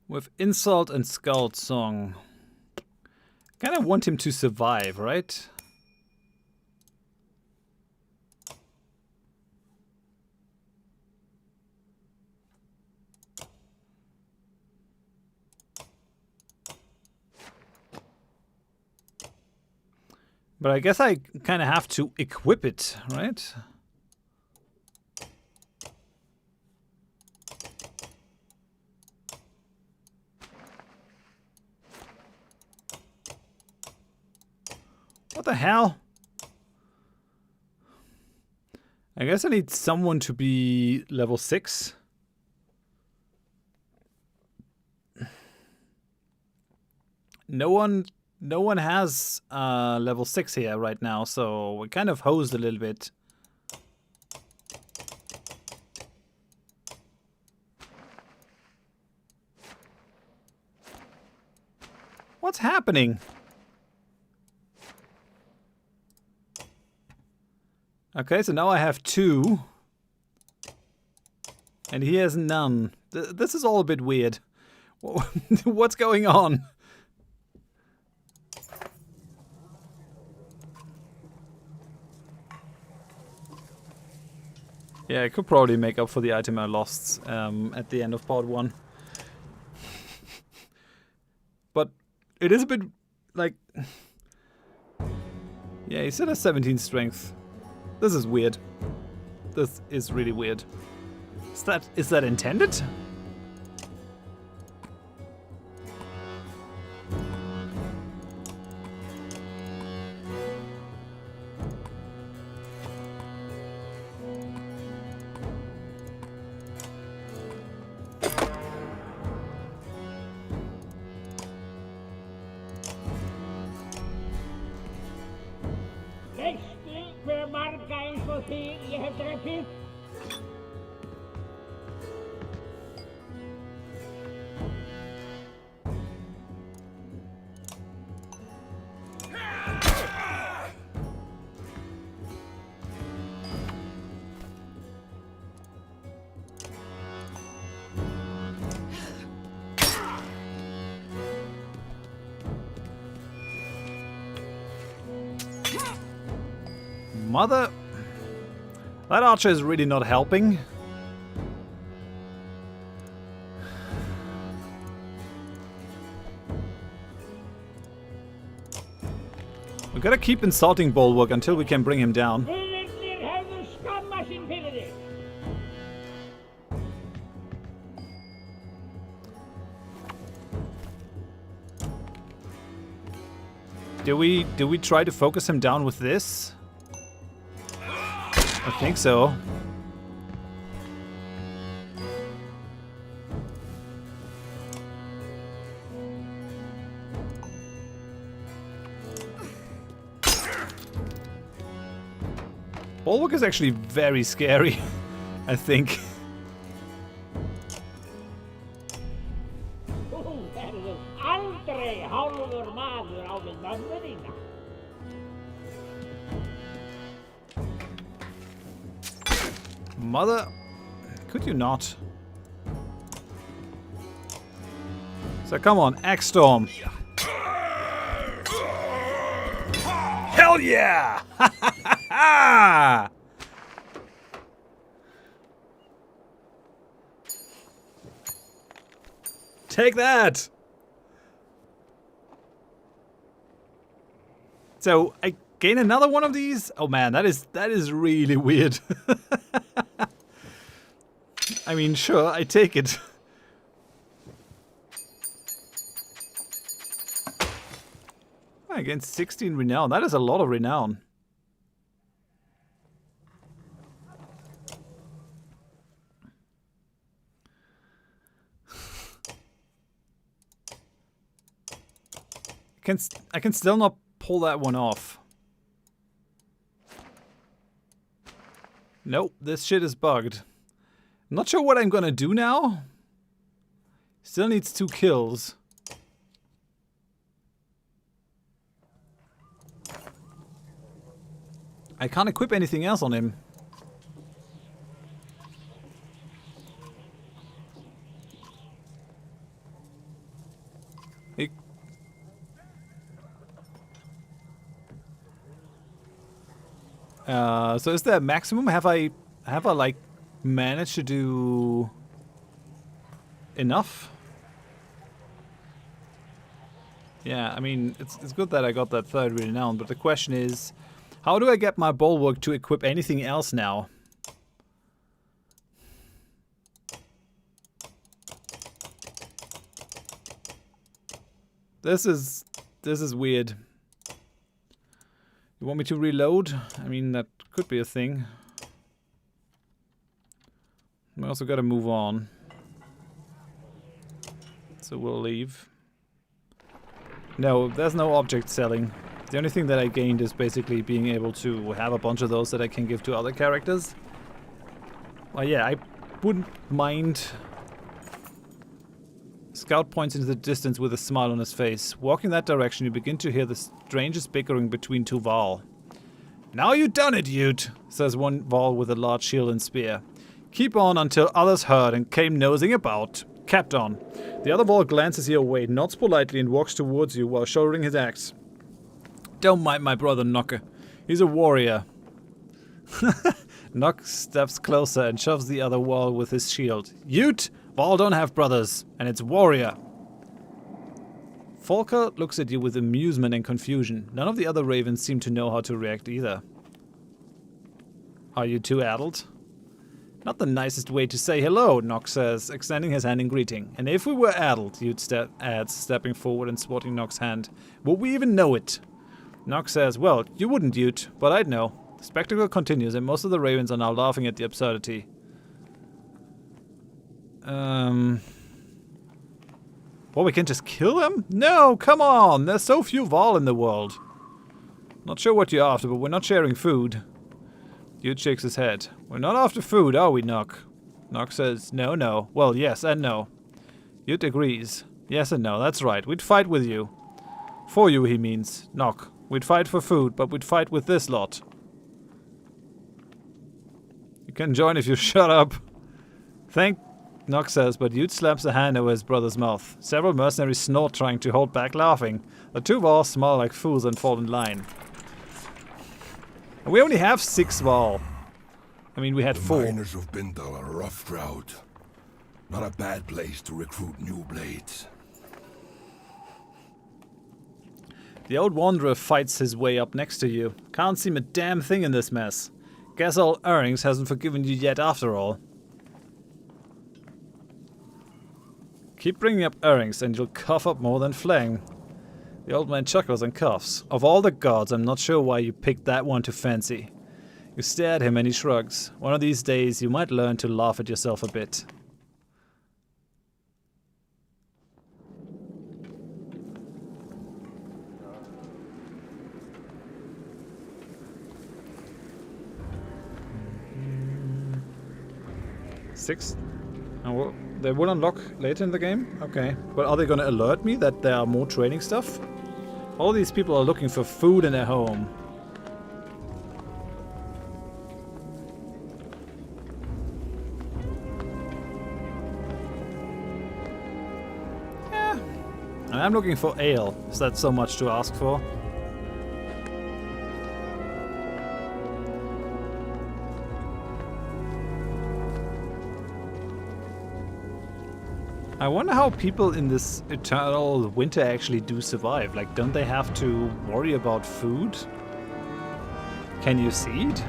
With Insult and Scald Song. Kind of want him to survive, right? But I guess I kind of have to equip it, right? What the hell? I guess I need someone to be level 6. No one has level 6 here right now, so we're kind of hosed a little bit. What's happening? Okay, so now I have 2. And he has none. This is all a bit weird. What's going on? Yeah, I could probably make up for the item I lost at the end of part 1. It is a bit like... Yeah, he still has 17 strength. This is weird. This is really weird. Is that intended? Mother... That archer is really not helping. We gotta keep insulting Bulwark until we can bring him down. Do we try to focus him down with this? I think so. Bulwark is actually very scary, I think. Mother, could you not? So come on, Axe Storm. Hell yeah! Take that! So I gain another one of these? Oh man, that is really weird. I mean, sure, I take it. Against 16 renown. That is a lot of renown. I can still not pull that one off. Nope, this shit is bugged. Not sure what I'm gonna do now. Still needs 2 kills. I can't equip anything else on him. So is there a maximum? Have I like managed to do enough? Yeah, I mean it's good that I got that 3rd renown, but the question is, how do I get my Bulwark to equip anything else now? This is weird. You want me to reload? I mean, that could be a thing. We also gotta move on. So we'll leave. No, there's no object selling. The only thing that I gained is basically being able to have a bunch of those that I can give to other characters. Well, yeah, I wouldn't mind. Scout points into the distance with a smile on his face. Walking that direction, you begin to hear the strangest bickering between 2 Varl. "Now you done it, Ute," says one Varl with a large shield and spear. "Keep on until others heard and came nosing about. Kept on." The other Varl glances your way, nods politely, and walks towards you while shouldering his axe. "Don't mind my brother Nokke. He's a warrior." Nock steps closer and shoves the other Varl with his shield. "Ute! Varl don't have brothers, and it's warrior." Volker looks at you with amusement and confusion. None of the other ravens seem to know how to react either. Are you two addled? Not the nicest way to say hello, Nox says, extending his hand in greeting. And if we were addled, Ute adds, stepping forward and swatting Nox's hand, would we even know it? Nox says, well, you wouldn't, Ute, but I'd know. The spectacle continues, and most of the ravens are now laughing at the absurdity. Well, we can just kill them? No, come on! There's so few Val in the world. Not sure what you're after, but we're not sharing food. Ute shakes his head. We're not after food, are we, Nock? Nock says, no, no. Well, yes and no. Ute agrees. Yes and no, that's right. We'd fight with you. For you, he means. Nock. We'd fight for food, but we'd fight with this lot. You can join if you shut up. Nock says, but Ute slaps a hand over his brother's mouth. Several mercenaries snort, trying to hold back laughing. The two Val smile like fools and fall in line. And we only have 6 Val. I mean, we had 4. The miners of Bindal are a rough crowd. Not a bad place to recruit new blades. The old wanderer fights his way up next to you. Can't seem a damn thing in this mess. Guess old Earrings hasn't forgiven you yet after all. Keep bringing up Earrings and you'll cough up more than Flang. The old man chuckles and coughs. Of all the gods, I'm not sure why you picked that one to fancy. You stare at him and he shrugs. One of these days you might learn to laugh at yourself a bit. Six? Oh, well, they will unlock later in the game? Okay. But are they gonna alert me that there are more trading stuff? All these people are looking for food in their home. Yeah. I'm looking for ale. Is that so much to ask for? I wonder how people in this eternal winter actually do survive. Like, don't they have to worry about food? Can you seed?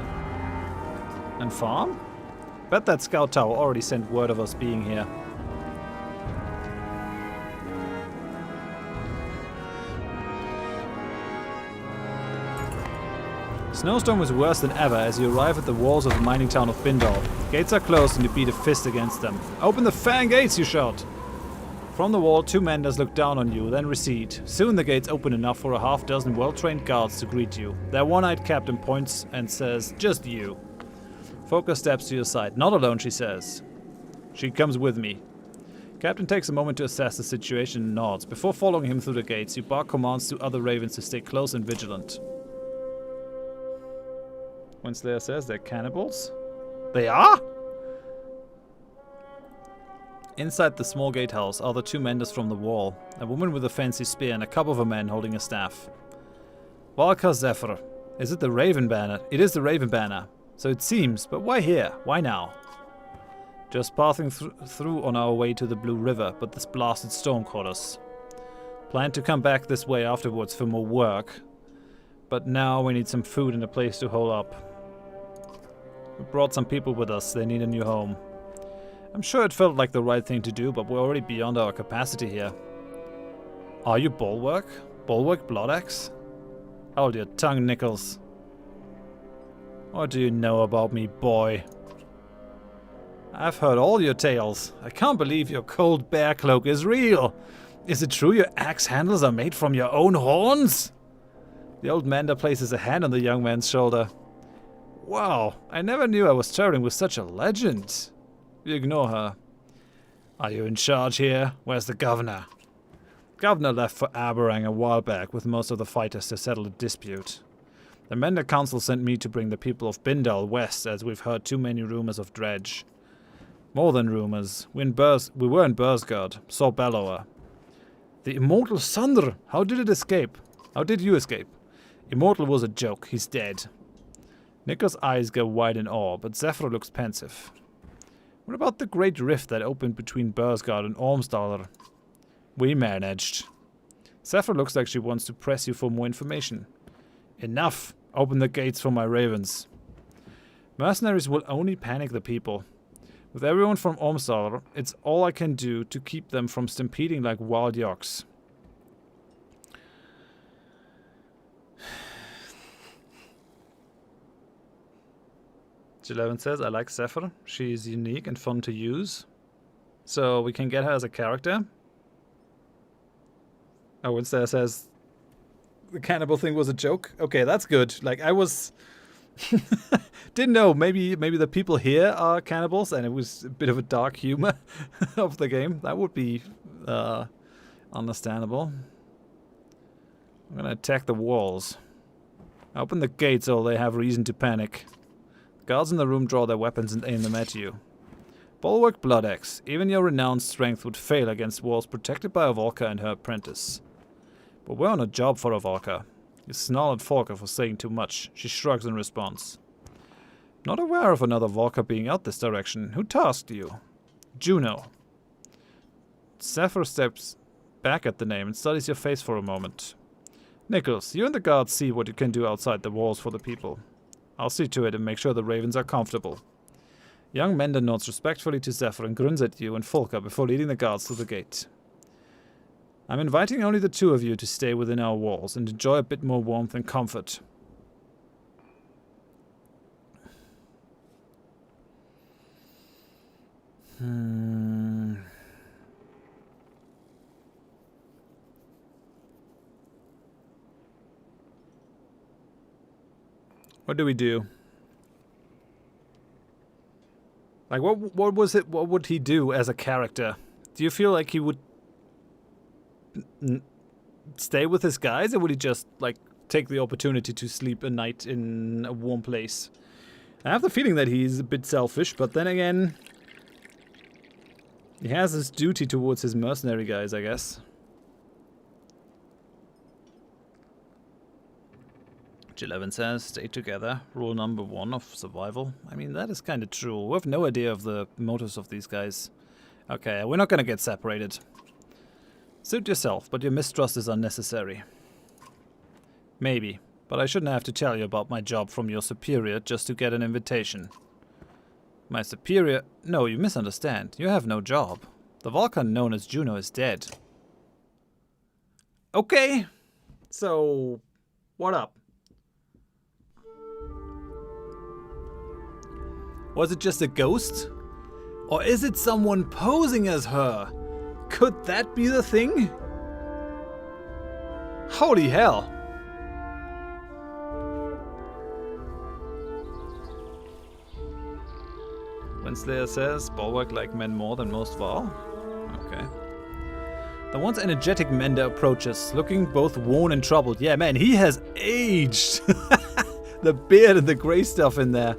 And farm? Bet that scout tower already sent word of us being here. Snowstorm is worse than ever as you arrive at the walls of the mining town of Bindal. Gates are closed and you beat a fist against them. Open the fan gates, you shout! From the wall, 2 Menders look down on you, then recede. Soon the gates open enough for a half-dozen well-trained guards to greet you. Their one-eyed captain points and says, just you. Foka steps to your side. Not alone, she says. She comes with me. Captain takes a moment to assess the situation and nods. Before following him through the gates, you bark commands to other ravens to stay close and vigilant. Windslayer says they're cannibals. They are? Inside the small gatehouse are the 2 Menders from the wall, a woman with a fancy spear and a couple of a man holding a staff. Valka Zephyr. Is it the Raven Banner? It is the Raven Banner. So it seems, but why here? Why now? Just passing through on our way to the Blue River, but this blasted storm caught us. Planned to come back this way afterwards for more work, but now we need some food and a place to hole up. We brought some people with us, they need a new home. I'm sure it felt like the right thing to do, but we're already beyond our capacity here. Are you Bulwark? Bulwark Bloodaxe? Hold your tongue, Nichols. What do you know about me, boy? I've heard all your tales. I can't believe your cold bear cloak is real. Is it true your axe handles are made from your own horns? The old Mander places a hand on the young man's shoulder. Wow, I never knew I was traveling with such a legend. You ignore her. Are you in charge here? Where's the governor? Governor left for Aberrang a while back with most of the fighters to settle a dispute. The Mender Council sent me to bring the people of Bindal west as we've heard too many rumors of Dredge. More than rumors. We were in Bursgard, saw Bellower. The immortal Sundr! How did it escape? How did you escape? Immortal was a joke. He's dead. Nicholas' eyes go wide in awe, but Zephyr looks pensive. What about the great rift that opened between Bursgard and Ormsdaler? We managed. Zephyr looks like she wants to press you for more information. Enough! Open the gates for my ravens. Mercenaries will only panic the people. With everyone from Ormsdal, it's all I can do to keep them from stampeding like wild yaks. G11 says, I like Zephyr. She is unique and fun to use. So we can get her as a character. Oh, instead says the cannibal thing was a joke. Okay, that's good. Like, I was... didn't know. Maybe the people here are cannibals and it was a bit of a dark humor of the game. That would be understandable. I'm gonna attack the walls. Open the gates or they have reason to panic. Guards in the room draw their weapons and aim them at you. Bulwark Blood Axe. Even your renowned strength would fail against walls protected by a Volker and her apprentice. But we're on a job for a Volker. You snarl at Volker for saying too much. She shrugs in response. Not aware of another Volker being out this direction. Who tasked you? Juno. Zephyr steps back at the name and studies your face for a moment. Nichols, you and the guards see what you can do outside the walls for the people. I'll see to it and make sure the ravens are comfortable. Young Mender nods respectfully to Zephyr and grins at you and Volker before leading the guards to the gate. I'm inviting only the two of you to stay within our walls and enjoy a bit more warmth and comfort. What do we do? Like, what was it? What would he do as a character? Do you feel like he would stay with his guys, or would he just like take the opportunity to sleep a night in a warm place? I have the feeling that he's a bit selfish, but then again, he has his duty towards his mercenary guys, I guess. G11 says, stay together. Rule number 1 of survival. I mean, that is kind of true. We have no idea of the motives of these guys. Okay, we're not gonna get separated. Suit yourself, but your mistrust is unnecessary. Maybe, but I shouldn't have to tell you about my job from your superior just to get an invitation. My superior? No, you misunderstand. You have no job. The Vulcan known as Juno is dead. Okay, so what up? Was it just a ghost? Or is it someone posing as her? Could that be the thing? Holy hell. Winslayer says, Bulwark like men more than most Val. Okay. The once energetic Mender approaches, looking both worn and troubled. Yeah, man, he has aged. The beard and the grey stuff in there.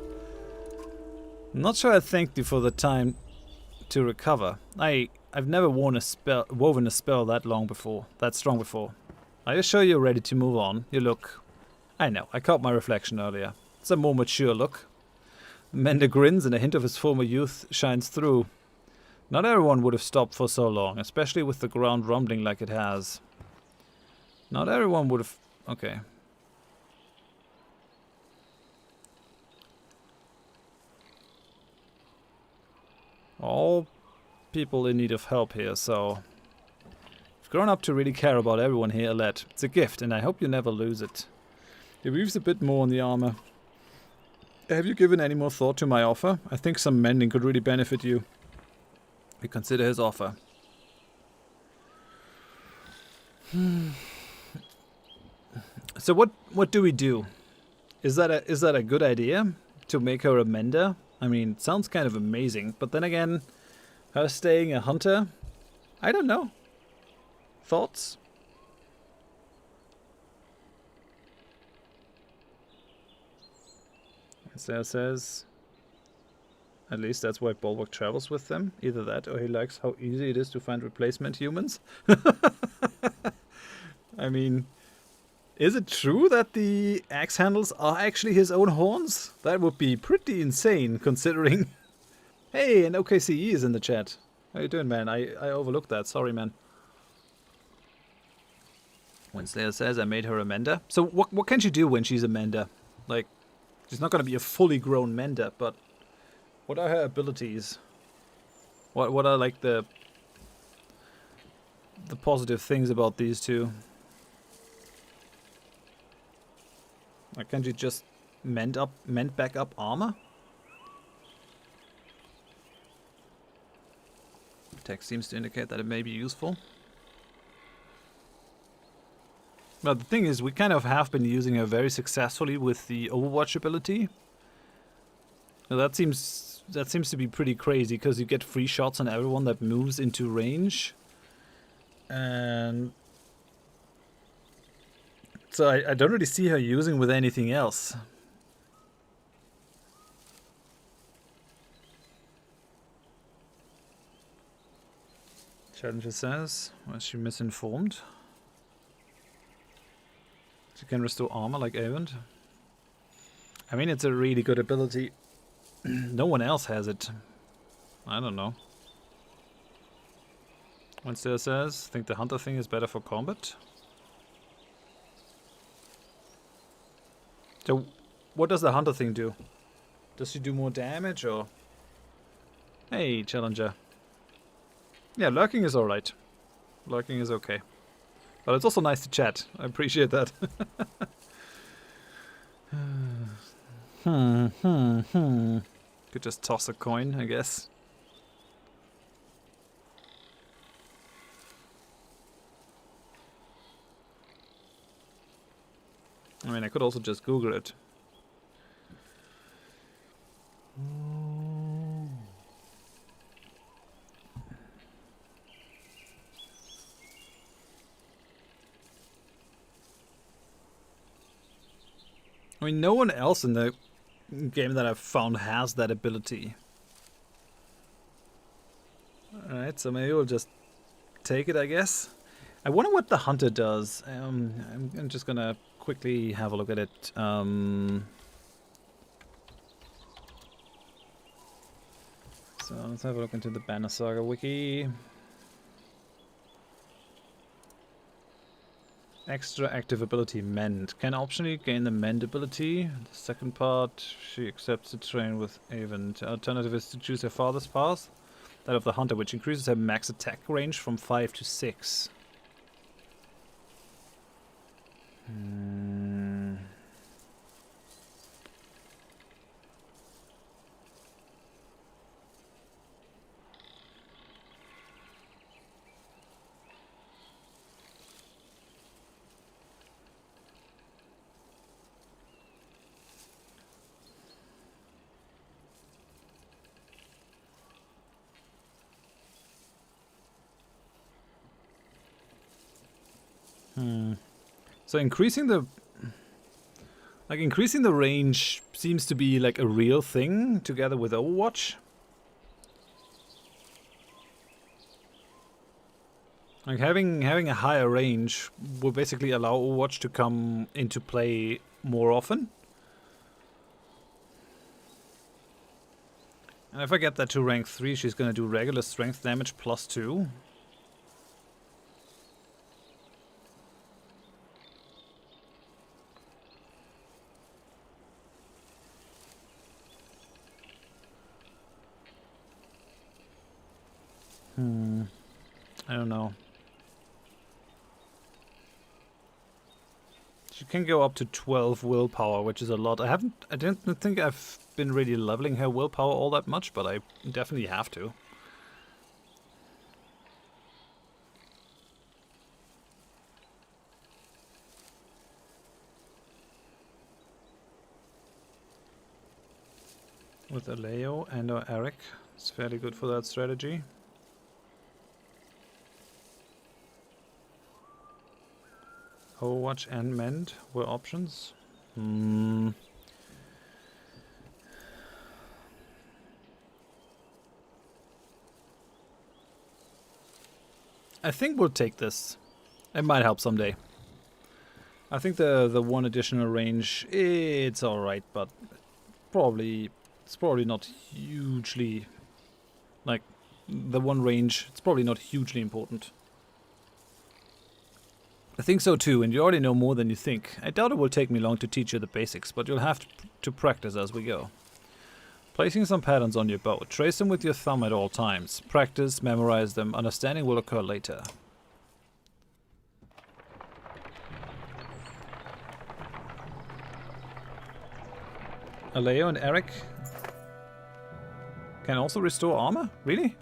I'm not sure I thanked you for the time to recover. I've never woven a spell that strong before. Are you sure you're ready to move on? You look... I know, I caught my reflection earlier. It's a more mature look. Mender grins and a hint of his former youth shines through. Not everyone would have stopped for so long, especially with the ground rumbling like it has. Not everyone would have... Okay. All people in need of help here, so... You've grown up to really care about everyone here, lad. It's a gift, and I hope you never lose it. He weaves a bit more on the armor. Have you given any more thought to my offer? I think some mending could really benefit you. We consider his offer. So what do we do? Is that a good idea? To make her a mender? I mean, it sounds kind of amazing, but then again, her staying a hunter? I don't know. Thoughts? Sarah says, at least that's why Bulwark travels with them. Either that or he likes how easy it is to find replacement humans. I mean, is it true that the axe handles are actually his own horns? That would be pretty insane, considering... Hey, and OKCE is in the chat. How you doing, man? I overlooked that. Sorry, man. Wednesday says I made her a mender. So what can she do when she's a mender? Like, she's not going to be a fully grown mender, but what are her abilities? What are like the positive things about these two? Like, can she just mend back up armor? Text seems to indicate that it may be useful. But the thing is, we kind of have been using her very successfully with the Overwatch ability. Now that seems to be pretty crazy, because you get free shots on everyone that moves into range. And so I don't really see her using with anything else. Challenger says, was she misinformed? She can restore armor like Avent. I mean, it's a really good ability. No one else has it. I don't know. Wednesday says, think the hunter thing is better for combat. So, what does the hunter thing do? Does she do more damage, or? Hey, Challenger. Yeah, lurking is alright. Lurking is okay. But it's also nice to chat. I appreciate that. Could just toss a coin, I guess. I mean, I could also just Google it. I mean, no one else in the game that I've found has that ability. Alright, so maybe we'll just take it, I guess. I wonder what the hunter does. I'm just gonna quickly have a look at it. So let's have a look into the Banner Saga wiki. Extra active ability, Mend. Can optionally gain the Mend ability. The second part, she accepts to train with Avent. The alternative is to choose her father's path, that of the hunter, which increases her max attack range from 5 to 6. So increasing the range seems to be like a real thing together with Overwatch. Like having a higher range will basically allow Overwatch to come into play more often. And if I get that to rank 3, she's gonna do regular strength damage plus 2. I don't know. She can go up to 12 willpower, which is a lot. I don't think I've been really leveling her willpower all that much, but I definitely have to. With Aleo and or Eric, it's fairly good for that strategy. Overwatch and Mend were options. I think we'll take this. It might help someday. I think the one additional range, it's alright, but it's probably not hugely, like, the one range, it's probably not hugely important. I think so too, and you already know more than you think. I doubt it will take me long to teach you the basics, but you'll have to practice as we go. Placing some patterns on your bow. Trace them with your thumb at all times. Practice, memorize them. Understanding will occur later. Aleo and Eric can also restore armor? Really?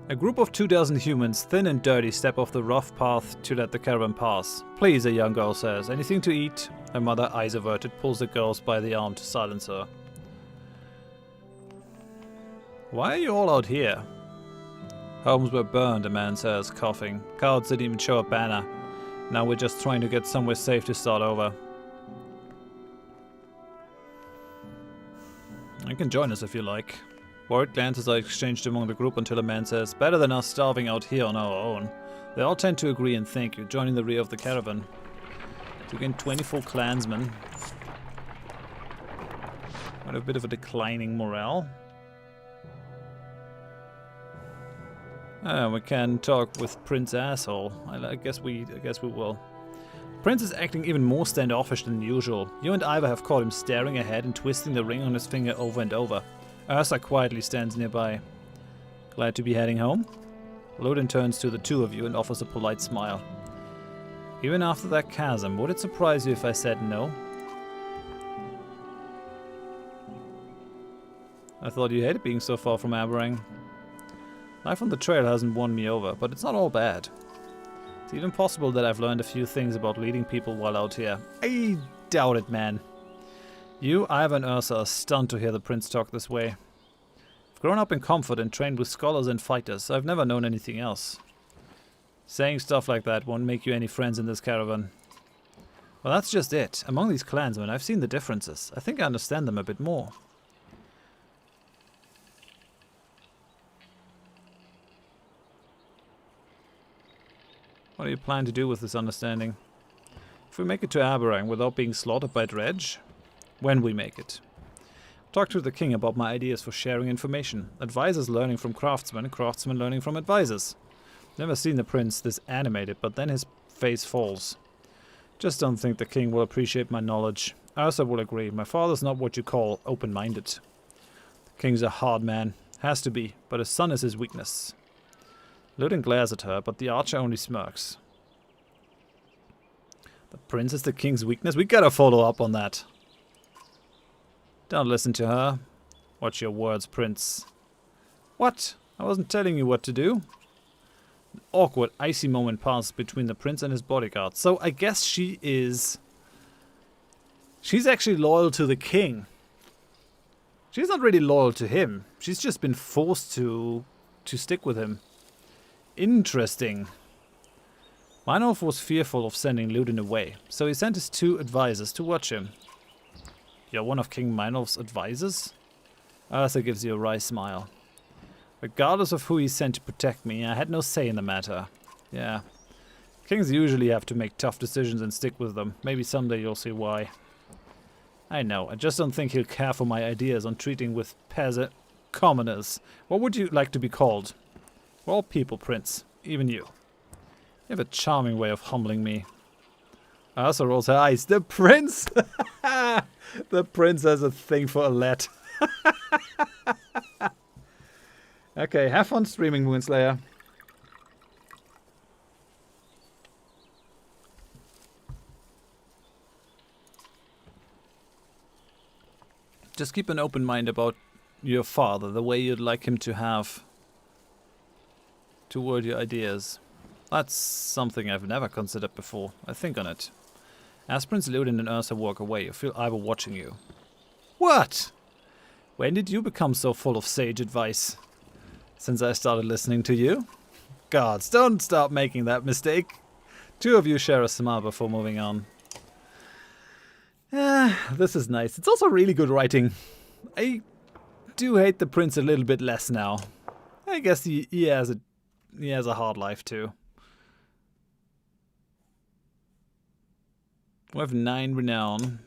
A group of 24 humans, thin and dirty, step off the rough path to let the caravan pass. Please, a young girl says. Anything to eat? Her mother, eyes averted, pulls the girls by the arm to silence her. Why are you all out here? Homes were burned, a man says, coughing. Cowards didn't even show a banner. Now we're just trying to get somewhere safe to start over. You can join us if you like. Worried glances are exchanged among the group until a man says, better than us starving out here on our own. They all tend to agree and thank you, joining the rear of the caravan. To gain 24 clansmen. Quite a bit of a declining morale. We can talk with Prince Asshole. I guess we will. Prince is acting even more standoffish than usual. You and Ivar have caught him staring ahead and twisting the ring on his finger over and over. Ursa quietly stands nearby. Glad to be heading home? Lodin turns to the two of you and offers a polite smile. Even after that chasm, would it surprise you if I said no? I thought you hated being so far from Aberang. Life on the trail hasn't won me over, but it's not all bad. It's even possible that I've learned a few things about leading people while out here. I doubt it, man. You, Ivar, and Ursa are stunned to hear the prince talk this way. I've grown up in comfort and trained with scholars and fighters. I've never known anything else. Saying stuff like that won't make you any friends in this caravan. Well, that's just it. Among these clansmen, I've seen the differences. I think I understand them a bit more. What do you plan to do with this understanding? If we make it to Aberang without being slaughtered by Dredge? When we make it. Talk to the king about my ideas for sharing information. Advisors learning from craftsmen, craftsmen learning from advisors. Never seen the prince this animated, but then his face falls. Just don't think the king will appreciate my knowledge. Ursa will agree. My father's not what you call open-minded. The king's a hard man. Has to be, but his son is his weakness. Lodin glares at her, but the archer only smirks. The prince is the king's weakness? We gotta follow up on that. Don't listen to her. Watch your words, prince. What? I wasn't telling you what to do. An awkward, icy moment passes between the prince and his bodyguard. So I guess she is... She's actually loyal to the king. She's not really loyal to him. She's just been forced to stick with him. Interesting. Meinolf was fearful of sending Lodin away, so he sent his two advisors to watch him. You're one of King Meinolf's advisors? Arthur gives you a wry smile. Regardless of who he sent to protect me, I had no say in the matter. Yeah. Kings usually have to make tough decisions and stick with them. Maybe someday you'll see why. I know, I just don't think he'll care for my ideas on treating with peasant commoners. What would you like to be called? We're all people, Prince. Even you. You have a charming way of humbling me. Arthur rolls her eyes. The prince! The prince has a thing for Alette. Okay, have fun streaming, Moonslayer. Just keep an open mind about your father, the way you'd like him to have toward your ideas. That's something I've never considered before. I think on it. As Prince Lodin and Ursa walk away, you feel Ivor watching you. What? When did you become so full of sage advice? Since I started listening to you? Gods, don't stop making that mistake. Two of you share a smile before moving on. This is nice. It's also really good writing. I do hate the prince a little bit less now. I guess he has a hard life too. We have 9 renown.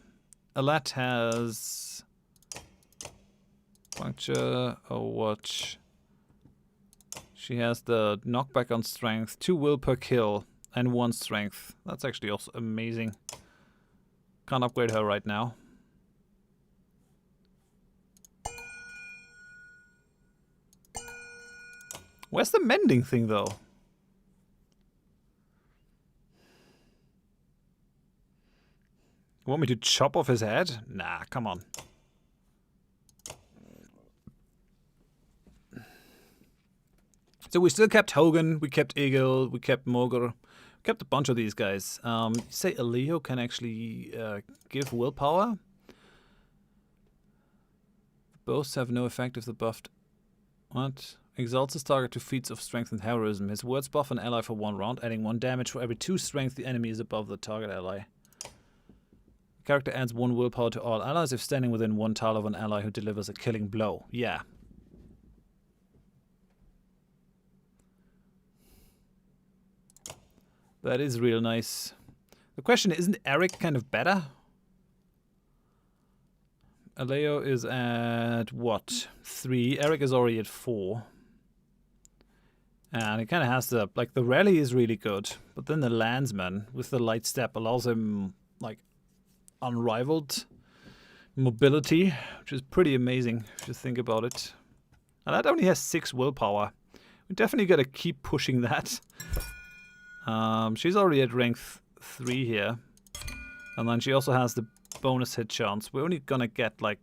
Alette has puncture, a watch. She has the knockback on strength, 2 will per kill, and 1 strength. That's actually also amazing. Can't upgrade her right now. Where's the mending thing, though? Want me to chop off his head? Nah, come on. So we still kept Hogan, we kept Egil, we kept Mogr, we kept a bunch of these guys. You say Aleo can actually give willpower? Both have no effect if the buffed... What? Exalts his target to feats of strength and heroism. His words buff an ally for 1 round, adding 1 damage for every 2 strength the enemy is above the target ally. The character adds 1 willpower to all allies if standing within 1 tile of an ally who delivers a killing blow. Yeah. That is real nice. The question is, isn't Eric kind of better? Aleo is at what? 3. Eric is already at 4. And he kind of has the... Like, the rally is really good. But then the landsman with the light step allows him, like, unrivaled mobility, which is pretty amazing if you think about it. And that only has 6 willpower. We definitely got to keep pushing that. She's already at rank 3 here. And then she also has the bonus hit chance. We're only gonna get like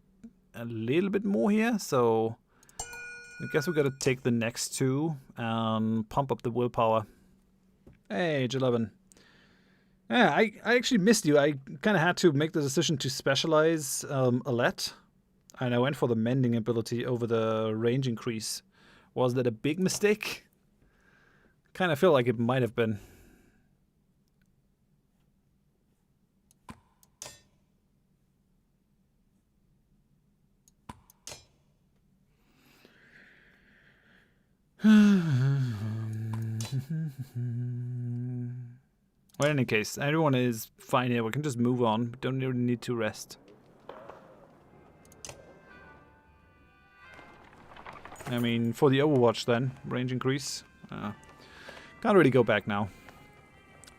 a little bit more here, so I guess we gotta take the next 2 and pump up the willpower. Hey, age 11. Yeah, I actually missed you. I kind of had to make the decision to specialize Alette. And I went for the mending ability over the range increase. Was that a big mistake? Kind of feel like it might have been. Well, in any case, everyone is fine here. We can just move on. We don't really need to rest. I mean, for the Overwatch then, range increase. Can't really go back now.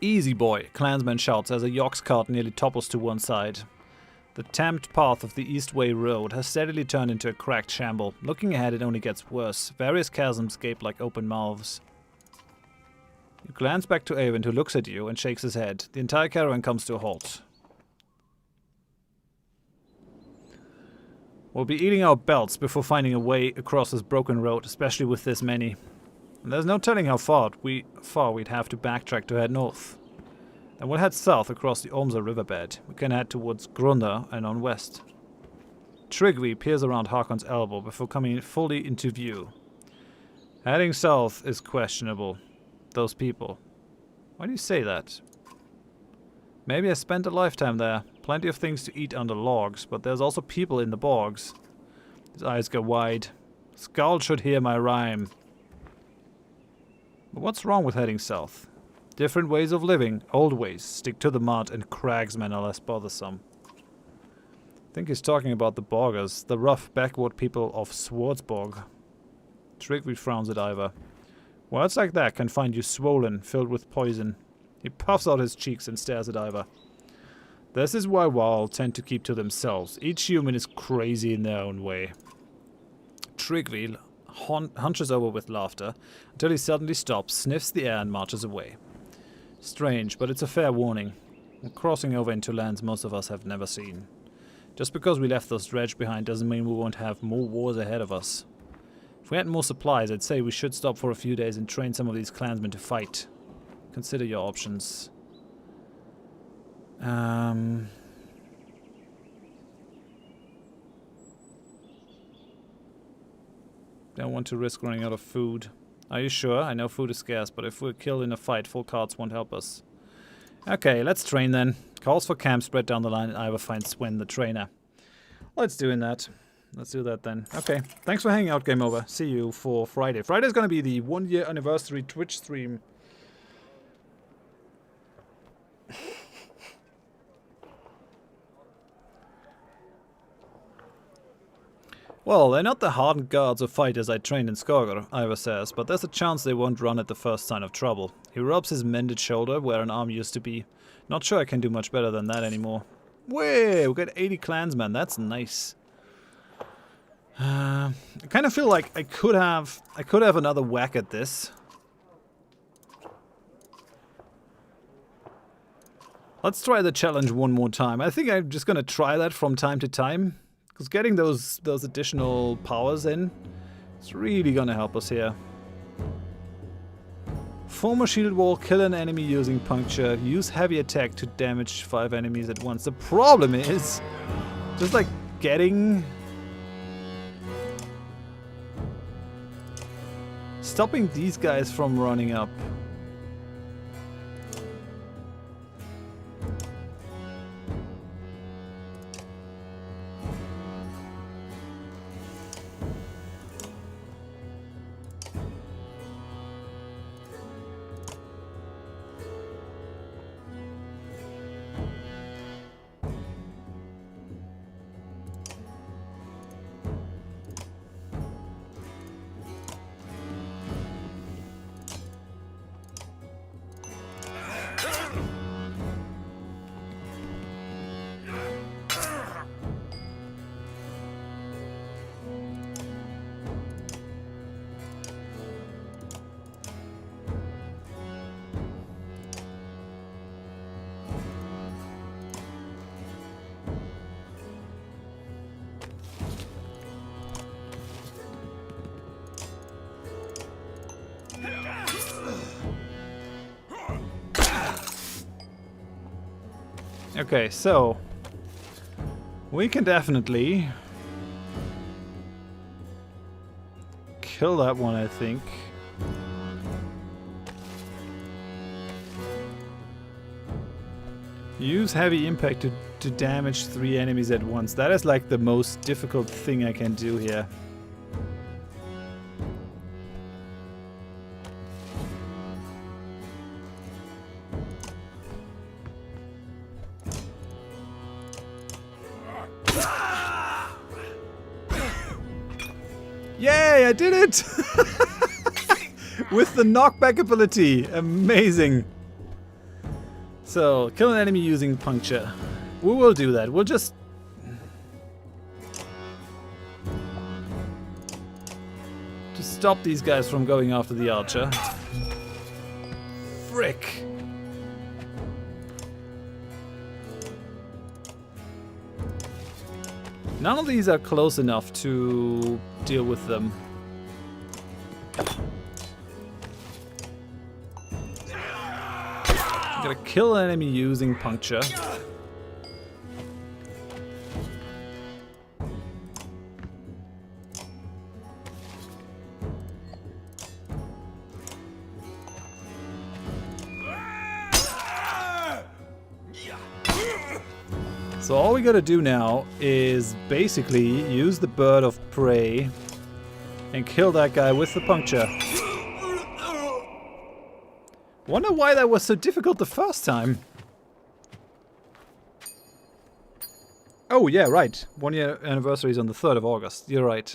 Easy boy, clansman shouts as a Yox cart nearly topples to one side. The tamped path of the Eastway Road has steadily turned into a cracked shamble. Looking ahead, it only gets worse. Various chasms gape like open mouths. You glance back to Eyvind, who looks at you and shakes his head. The entire caravan comes to a halt. We'll be eating our belts before finding a way across this broken road, especially with this many. And there's no telling how far we'd have to backtrack to head north. Then we'll head south across the Ormsa riverbed. We can head towards Grunda and on west. Tryggvi peers around Hakon's elbow before coming fully into view. Heading south is questionable. Those people. Why do you say that? Maybe I spent a lifetime there. Plenty of things to eat under logs, but there's also people in the bogs. His eyes go wide. Skull should hear my rhyme. But what's wrong with heading south? Different ways of living, old ways, stick to the mud, and cragsmen are less bothersome. I think he's talking about the Boggers, the rough backward people of Swardsborg. Tryggvi frowns at Ivar. Words like that can find you swollen, filled with poison. He puffs out his cheeks and stares at Ivar. This is why Wall tend to keep to themselves. Each human is crazy in their own way. Tryggvi hunches over with laughter, until he suddenly stops, sniffs the air and marches away. Strange, but it's a fair warning. We're crossing over into lands most of us have never seen. Just because we left those dredge behind doesn't mean we won't have more wars ahead of us. If we had more supplies, I'd say we should stop for a few days and train some of these clansmen to fight. Consider your options. Don't want to risk running out of food. Are you sure? I know food is scarce, but if we're killed in a fight, full carts won't help us. Okay, let's train then. Calls for camp spread down the line and Ivar finds Swen the trainer. Let's do that. Let's do that then. Okay, thanks for hanging out, Game Over. See you for Friday. Friday's gonna be the 1-year anniversary Twitch stream. Well, they're not the hardened guards or fighters I trained in Skogr, Ivar says, but there's a chance they won't run at the first sign of trouble. He rubs his mended shoulder where an arm used to be. Not sure I can do much better than that anymore. Way, we got 80 clansmen, that's nice. I kind of feel like I could have another whack at this. Let's try the challenge one more time. I think I'm just gonna try that from time to time. Because getting those additional powers in is really gonna help us here. Form a shield wall, kill an enemy using puncture, use heavy attack to damage 5 enemies at once. The problem is just like stopping these guys from running up. Okay, so we can definitely kill that one, I think. Use heavy impact to damage 3 enemies at once. That is like the most difficult thing I can do here. Yay, I did it! With the knockback ability. Amazing. So, kill an enemy using puncture. We will do that. We'll just... stop these guys from going after the archer. Frick. None of these are close enough to deal with them. Gotta kill an enemy using puncture. So all we gotta do now is basically use the bird of prey and kill that guy with the puncture. Wonder why that was so difficult the first time. Oh yeah, right. 1 year anniversary is on the 3rd of August. You're right.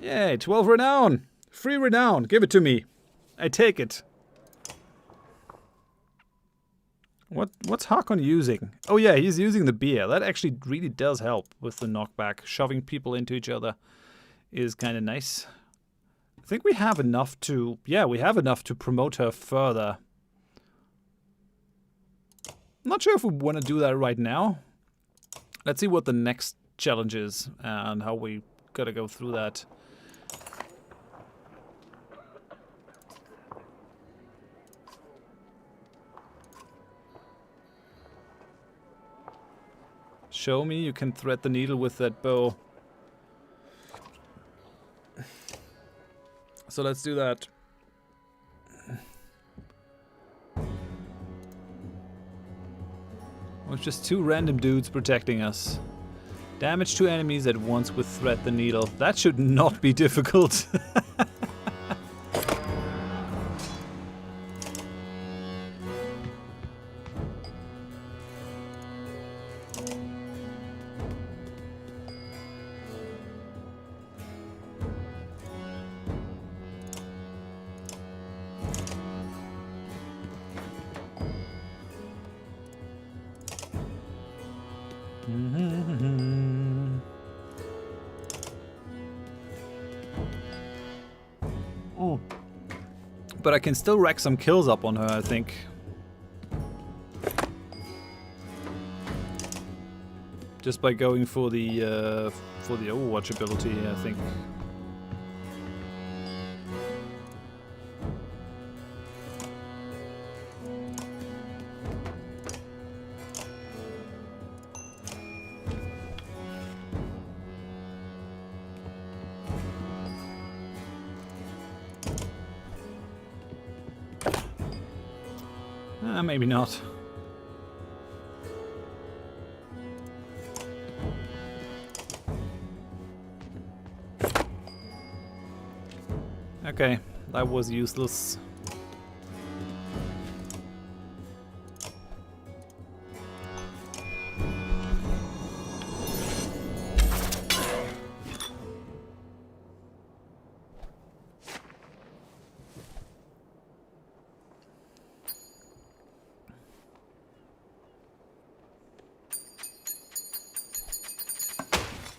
Yay, 12 renown! Free renown! Give it to me! I take it. What's Hakon using? Oh yeah, he's using the beer. That actually really does help with the knockback. Shoving people into each other is kind of nice. I think we have enough to... yeah, we have enough to promote her further. I'm not sure if we want to do that right now. Let's see what the next challenge is and how we gotta go through that. Show me you can thread the needle with that bow. So let's do that. Well, it's just 2 random dudes protecting us. Damage 2 enemies at once with thread the needle. That should not be difficult. But I can still rack some kills up on her, I think. Just by going for the Overwatch ability, I think. Maybe not. Okay, that was useless.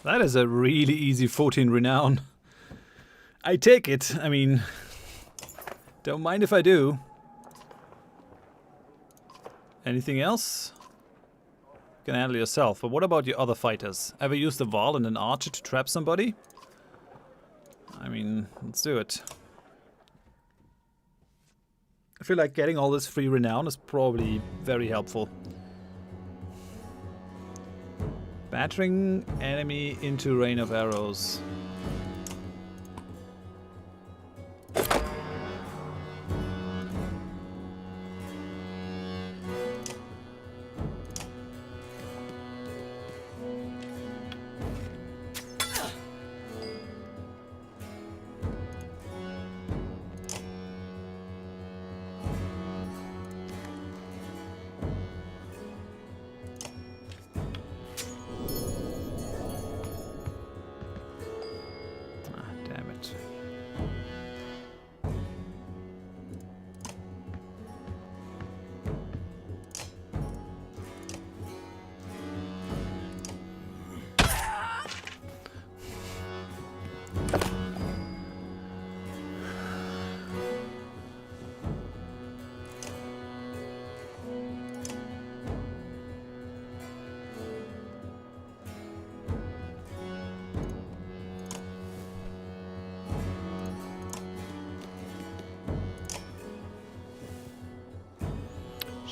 That is a really easy 14 renown. I take it. I mean, don't mind if I do. Anything else? You can handle yourself, but what about your other fighters? Ever used a Varl and an archer to trap somebody? I mean, let's do it. I feel like getting all this free renown is probably very helpful. Battering enemy into rain of arrows.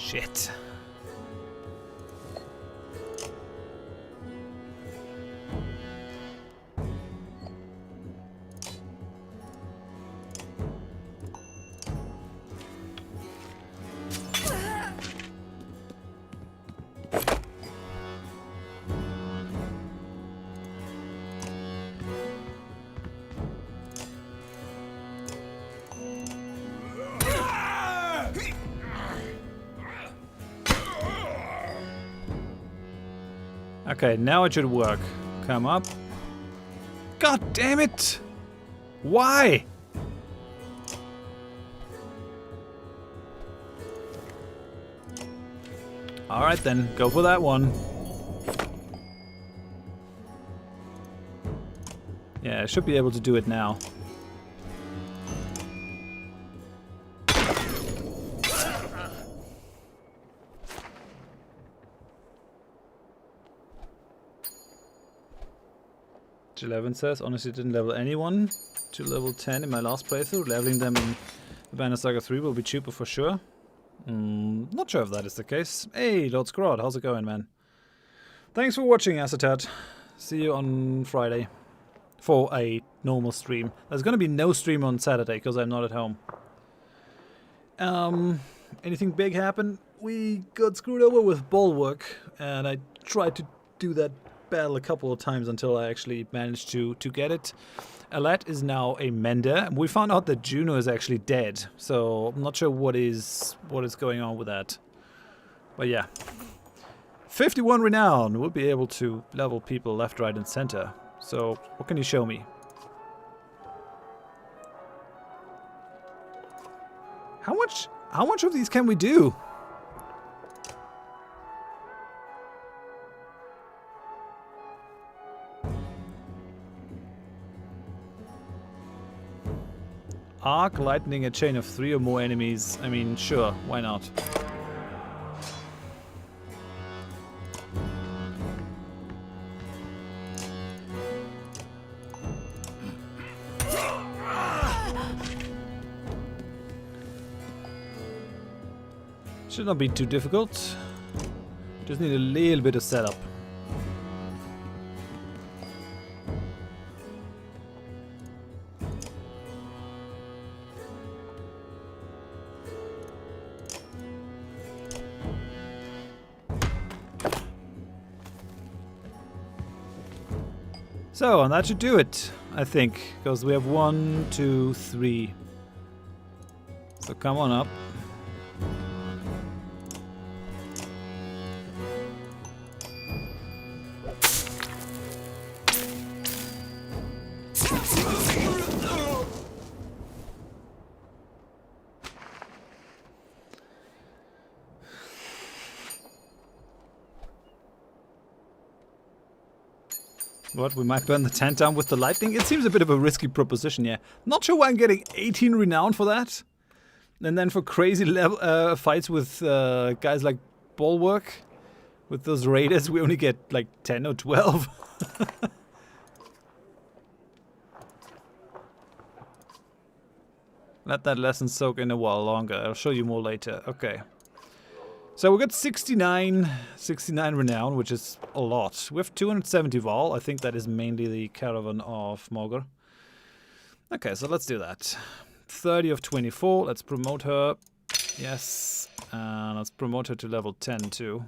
Shit. Okay, now it should work. Come up. God damn it! Why? Alright then, go for that one. Yeah, I should be able to do it now. G11 says, honestly didn't level anyone to level 10 in my last playthrough. Leveling them in the Banner Saga 3 will be cheaper for sure. Not sure if that is the case. Hey, Lord Scrod, how's it going, man? Thanks for watching, Acetat. See you on Friday for a normal stream. There's gonna be no stream on Saturday because I'm not at home. Anything big happen? We got screwed over with Bulwark, and I tried to do that battle a couple of times until I actually managed to get it. Alat is now a mender. We found out that Juno is actually dead, so I'm not sure what is going on with that. But yeah. 51 renown. We'll be able to level people left, right, and center. So, what can you show me? How much of these can we do? arc lightning a chain of 3 or more enemies. I mean, sure, why not? Should not be too difficult. Just need a little bit of setup. So, and that should do it, I think, because we have 1, 2, 3. So come on up. What, we might burn the tent down with the lightning? It seems a bit of a risky proposition, yeah. Not sure why I'm getting 18 renown for that. And then for crazy level fights with guys like Bulwark, with those raiders, we only get like 10 or 12. Let that lesson soak in a while longer. I'll show you more later. Okay. So we got 69 renown, which is a lot. We have 270 Val. I think that is mainly the caravan of Mogr. Okay, so let's do that. 30 of 24. Let's promote her. Yes. And let's promote her to level 10 too.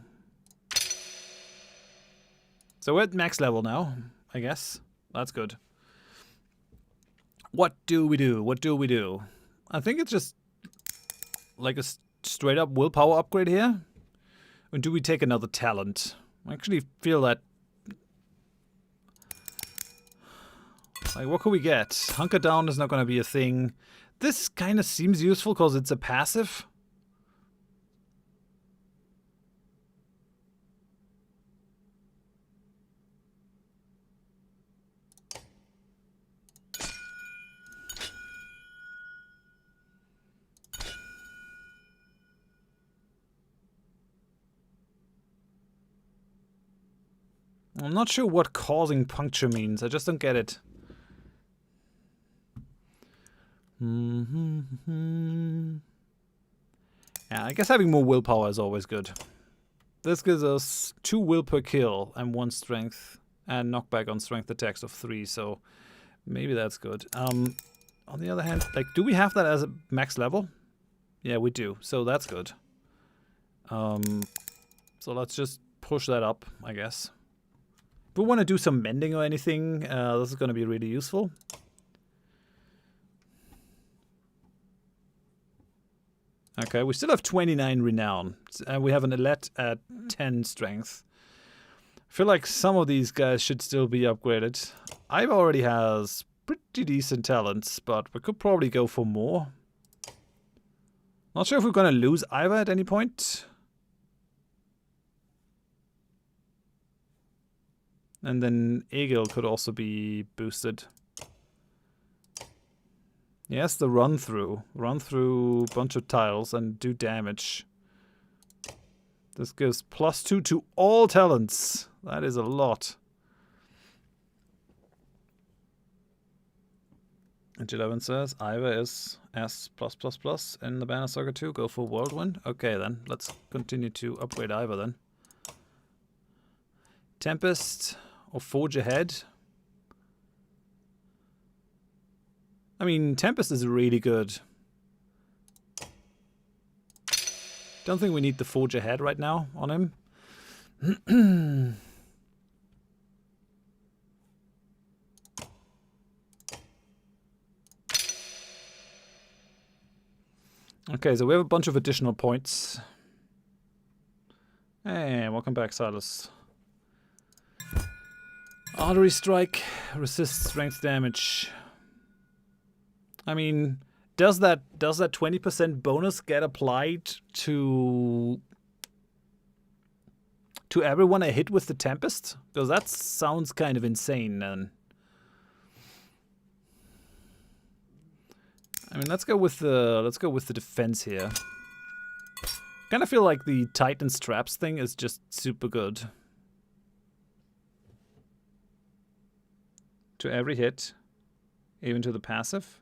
So we're at max level now, I guess. That's good. What do we do? What do we do? I think it's just like a straight up willpower upgrade here? Or do we take another talent? I actually feel that... Like, what could we get? Hunker down is not going to be a thing. This kind of seems useful because it's a passive. I'm not sure what causing puncture means. I just don't get it. Yeah, I guess having more willpower is always good. This gives us 2 will per kill and 1 strength. And knockback on strength attacks of 3, so maybe that's good. On the other hand, like, do we have that as a max level? Yeah, we do, so that's good. So let's just push that up, I guess. If we want to do some mending or anything, this is going to be really useful. Okay, we still have 29 renown, and we have an elite at 10 strength. I feel like some of these guys should still be upgraded. Iva already has pretty decent talents, but we could probably go for more. Not sure if we're going to lose Iva at any point. And then Egil could also be boosted. Yes, the run through. Run through a bunch of tiles and do damage. This gives +2 to all talents. That is a lot. And 11 says Iva is S+++ in the Banner Saga 2. Go for Whirlwind. Okay then, let's continue to upgrade Iva then. Tempest or Forge Ahead. I mean, Tempest is really good. Don't think we need the Forge Ahead right now on him. Okay, so we have a bunch of additional points. Hey, welcome back, Silas. Artery Strike, resist strength damage. I mean, does that 20% bonus get applied to everyone I hit with the Tempest? Because that sounds kind of insane then. I mean, let's go with the defense here. Kind of feel like the Titan straps thing is just super good. To every hit, even to the passive.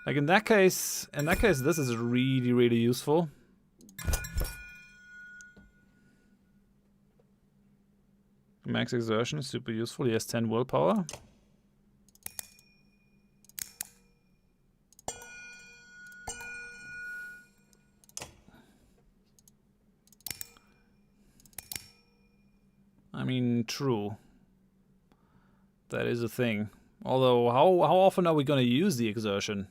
Like in that case, this is really, really useful. Max exertion is super useful. He has 10 willpower. I mean, true. That is a thing. Although, how often are we going to use the exertion?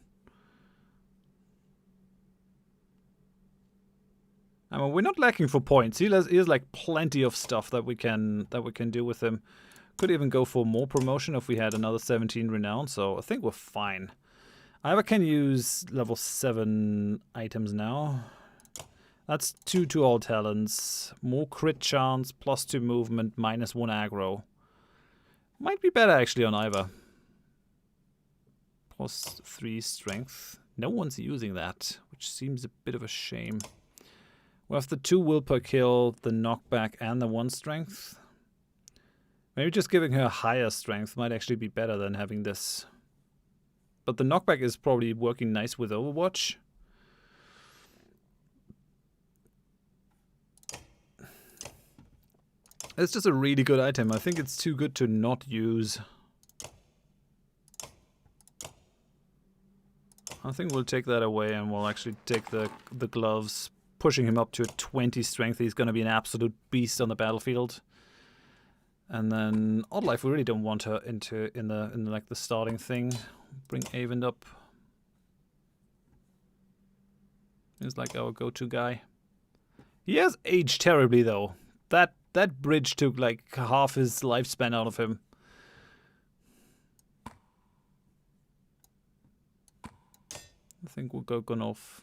I mean, we're not lacking for points. He has like plenty of stuff that we can do with him. Could even go for more promotion if we had another 17 renown. So I think we're fine. I can use level 7 items now. That's 2 to all talents, more crit chance, +2 movement, -1 aggro. Might be better actually on Iva. +3 strength. No one's using that, which seems a bit of a shame. We have the 2 will per kill, the knockback, and the 1 strength. Maybe just giving her higher strength might actually be better than having this. But the knockback is probably working nice with Overwatch. It's just a really good item. I think it's too good to not use. I think we'll take that away and we'll actually take the gloves, pushing him up to a 20 strength. He's going to be an absolute beast on the battlefield. And then Oddlife, we really don't want her in the starting thing. Bring Avon up. He's like our go-to guy. He has aged terribly though. That bridge took like half his lifespan out of him. I think we'll go Gunolf.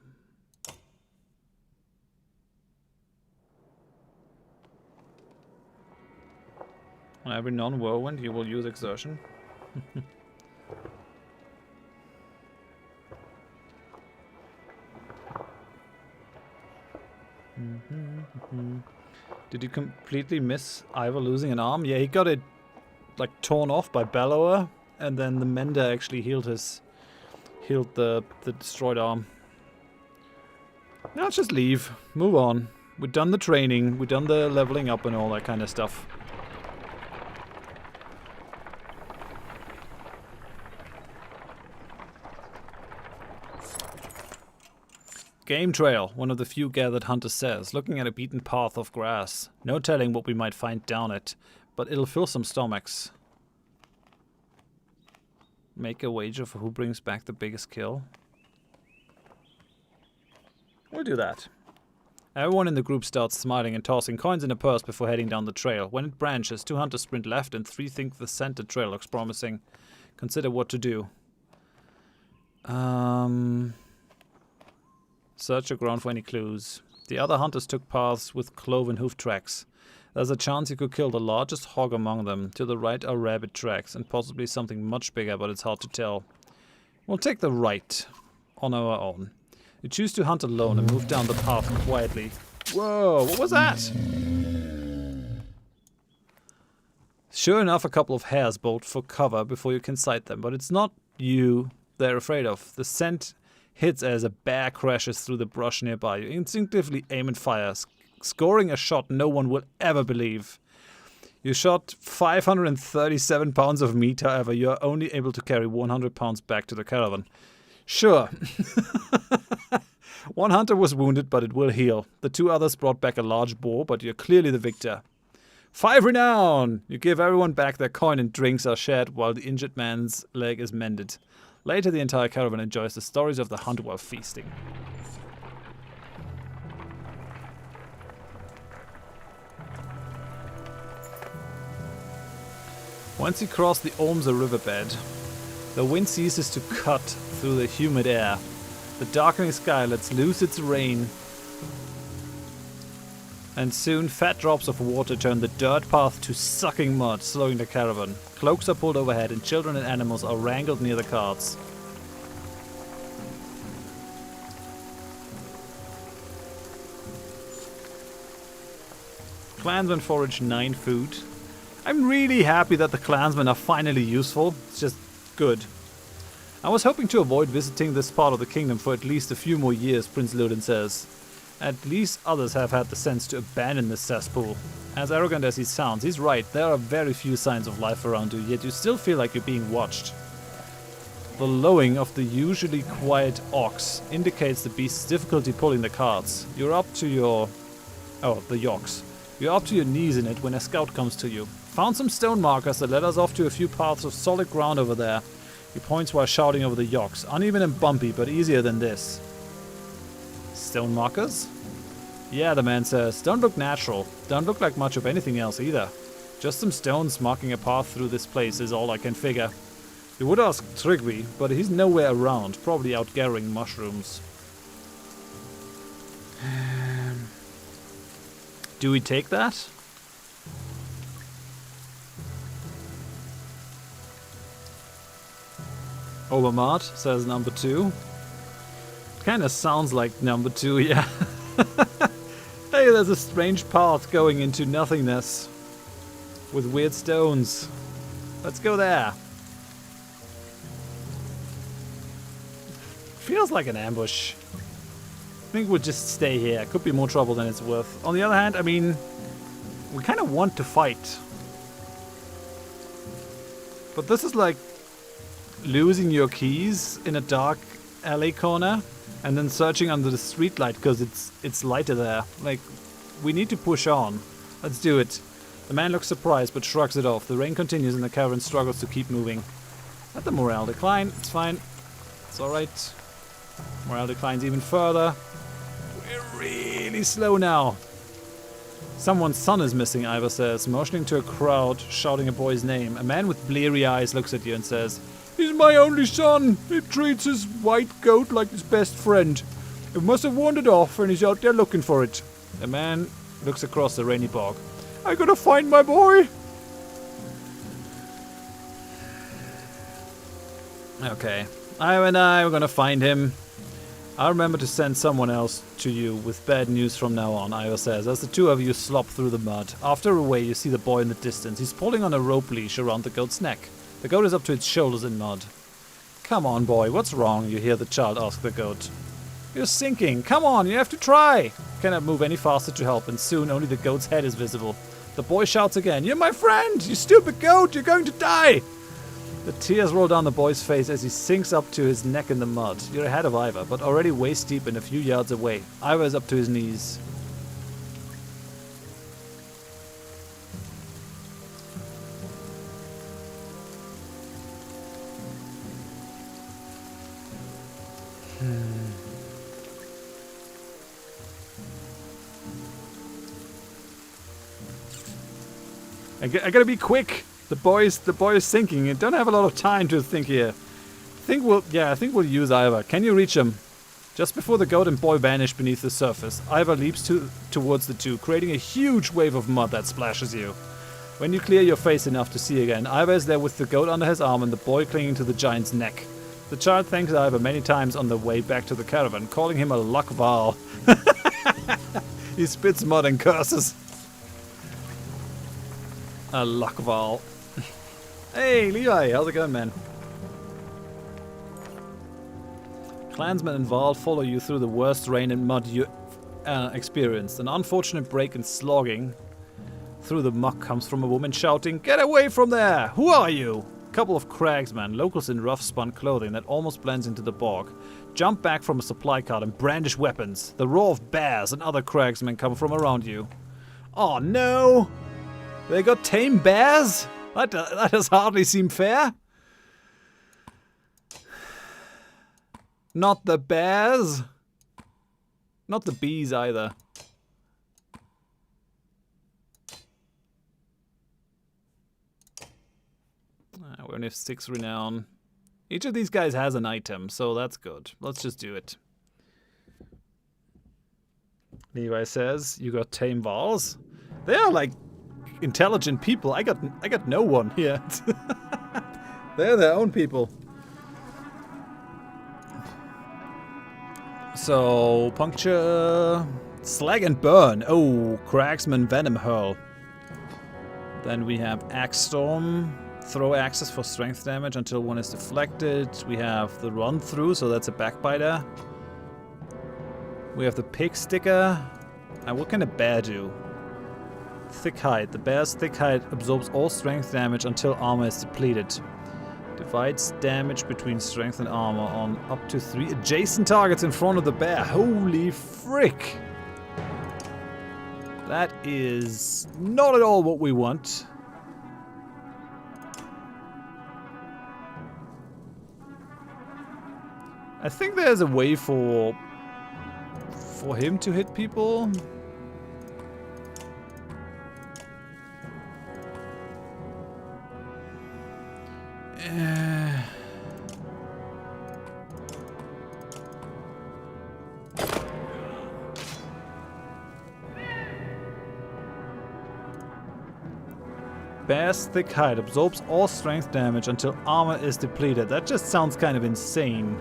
On every non-whirlwind, you will use exertion. Did you completely miss Ivor losing an arm? Yeah, he got it like torn off by Bellower, and then the Mender actually healed the destroyed arm. Now let's just leave. Move on. We've done the training, we've done the leveling up and all that kind of stuff. Game trail, one of the few gathered hunters says, looking at a beaten path of grass. No telling what we might find down it, but it'll fill some stomachs. Make a wager for who brings back the biggest kill. We'll do that. Everyone in the group starts smiling and tossing coins in a purse before heading down the trail. When it branches, 2 hunters sprint left and 3 think the scented trail looks promising. Consider what to do. Search the ground for any clues. The other hunters took paths with cloven hoof tracks. There's a chance you could kill the largest hog among them. To the right are rabbit tracks, and possibly something much bigger, but it's hard to tell. We'll take the right, on our own. You choose to hunt alone and move down the path quietly. Whoa, what was that? Sure enough, a couple of hares bolt for cover before you can sight them, but it's not you they're afraid of. The scent hits as a bear crashes through the brush nearby. You instinctively aim and fire, scoring a shot no one will ever believe. You shot 537 pounds of meat, however, you are only able to carry 100 pounds back to the caravan. Sure. 1 hunter was wounded, but it will heal. The 2 others brought back a large boar, but you're clearly the victor. 5 renown! You give everyone back their coin and drinks are shared while the injured man's leg is mended. Later, the entire caravan enjoys the stories of the hunt while feasting. Once you cross the Olmser riverbed, the wind ceases to cut through the humid air. The darkening sky lets loose its rain And soon, fat drops of water turn the dirt path to sucking mud, slowing the caravan. Cloaks are pulled overhead, and children and animals are wrangled near the carts. Clansmen forage 9 food. I'm really happy that the clansmen are finally useful. It's just good. I was hoping to avoid visiting this part of the kingdom for at least a few more years, Prince Lodin says. At least others have had the sense to abandon this cesspool. As arrogant as he sounds, he's right. There are very few signs of life around you, yet you still feel like you're being watched. The lowing of the usually quiet ox indicates the beast's difficulty pulling the carts. You're up to your... Oh, the yoks. You're up to your knees in it when a scout comes to you. Found some stone markers that led us off to a few paths of solid ground over there. He points while shouting over the yoks. Uneven and bumpy, but easier than this. Stone markers? Yeah, the man says. Don't look natural. Don't look like much of anything else either. Just some stones marking a path through this place is all I can figure. You would ask Tryggvi, but he's nowhere around. Probably out gathering mushrooms. Do we take that? Obermart says number 2. Kinda sounds like number 2, yeah. Hey, there's a strange path going into nothingness. With weird stones. Let's go there. Feels like an ambush. I think we'll just stay here. Could be more trouble than it's worth. On the other hand, I mean, we kind of want to fight. But this is like losing your keys in a dark alley corner and then searching under the streetlight because it's lighter there. Like, we need to push on. Let's do it. The man looks surprised but shrugs it off. The rain continues and the caravan struggles to keep moving. Let the morale decline. It's fine. It's alright. Morale declines even further. We're really slow now. Someone's son is missing, Ivar says, motioning to a crowd, shouting a boy's name. A man with bleary eyes looks at you and says, "He's my only son. He treats his white goat like his best friend. It must have wandered off and he's out there looking for it." The man looks across the rainy bog. "I gotta find my boy." Okay. Ivar and I are gonna find him. I'll remember to send someone else to you with bad news from now on, Ivar says, as the two of you slop through the mud. After a way, you see the boy in the distance. He's pulling on a rope leash around the goat's neck. The goat is up to its shoulders in mud. "Come on, boy, what's wrong?" you hear the child ask the goat. "You're sinking. Come on, you have to try." You cannot move any faster to help, and soon only the goat's head is visible. The boy shouts again, "You're my friend! You stupid goat! You're going to die!" The tears roll down the boy's face as he sinks up to his neck in the mud. You're ahead of Ivar, but already waist deep and a few yards away. Ivar is up to his knees. I gotta be quick. The boy is sinking. I don't have a lot of time to think here. I think we'll use Ivar. Can you reach him? Just before the goat and boy vanish beneath the surface, Ivar leaps towards the two, creating a huge wave of mud that splashes you. When you clear your face enough to see again, Ivar is there with the goat under his arm and the boy clinging to the giant's neck. The child thanks Ivar many times on the way back to the caravan, calling him a luckval. He spits mud and curses. A luckval. Hey, Levi, how's it going, man? Clansmen and Val follow you through the worst rain and mud you experienced. An unfortunate break and slogging through the muck comes from a woman shouting, "Get away from there! Who are you?" A couple of cragsmen, locals in rough spun clothing that almost blends into the bog, jump back from a supply cart and brandish weapons. The roar of bears and other cragsmen come from around you. Oh no! They got tame bears? That does hardly seem fair. Not the bears. Not the bees either. We only have 6 renown. Each of these guys has an item, so that's good. Let's just do it. Levi says, you got tame Vals? They are like intelligent people. I got no one here. They're their own people. So, puncture, slag and burn. Oh, Cragsman Venom Hurl. Then we have Axe Storm. Throw axes for strength damage until one is deflected. We have the run through, so that's a backbiter. We have the pig sticker. And what can a bear do? Thick hide. The bear's thick hide absorbs all strength damage until armor is depleted. Divides damage between strength and armor on up to 3 adjacent targets in front of the bear. Holy frick! That is not at all what we want. I think there's a way for him to hit people. Bear's thick hide absorbs all strength damage until armor is depleted. That just sounds kind of insane.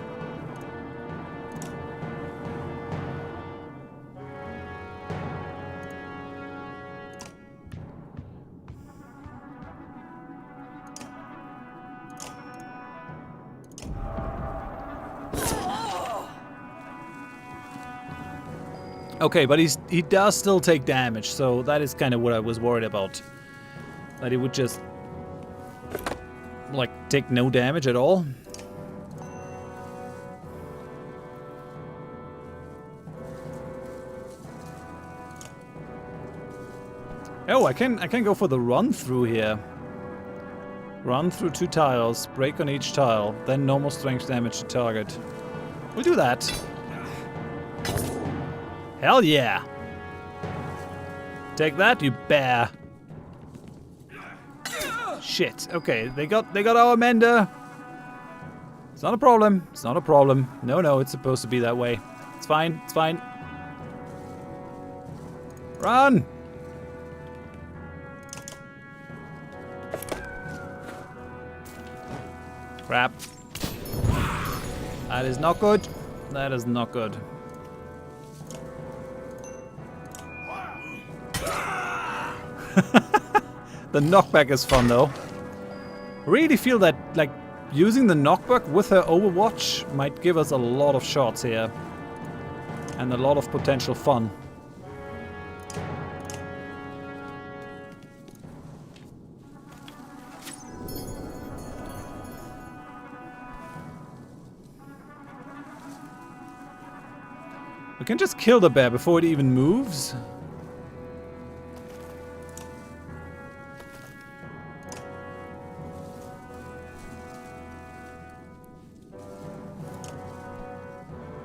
Okay, but he does still take damage, so that is kind of what I was worried about. That he would just, like, take no damage at all. Oh, I can go for the run through here. Run through 2 tiles, break on each tile, then normal strength damage to target. We'll do that. Hell yeah! Take that, you bear! Shit. Okay, they got our mender. It's not a problem. It's not a problem. No, it's supposed to be that way. It's fine. It's fine. Run! Crap. That is not good. That is not good. The knockback is fun though. Really feel that like using the knockback with her Overwatch might give us a lot of shots here. And a lot of potential fun. We can just kill the bear before it even moves.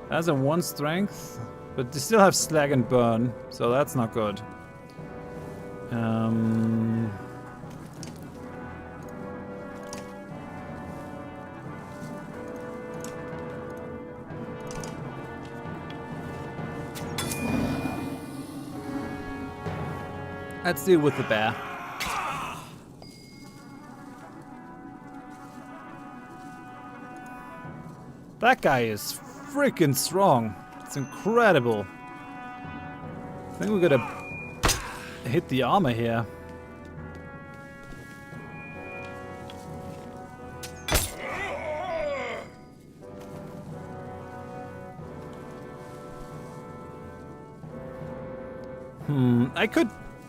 Has a 1 strength, but they still have slag and burn, so that's not good. Let's deal with the bear. That guy is freaking strong. It's incredible. I think we're gonna hit the armor here.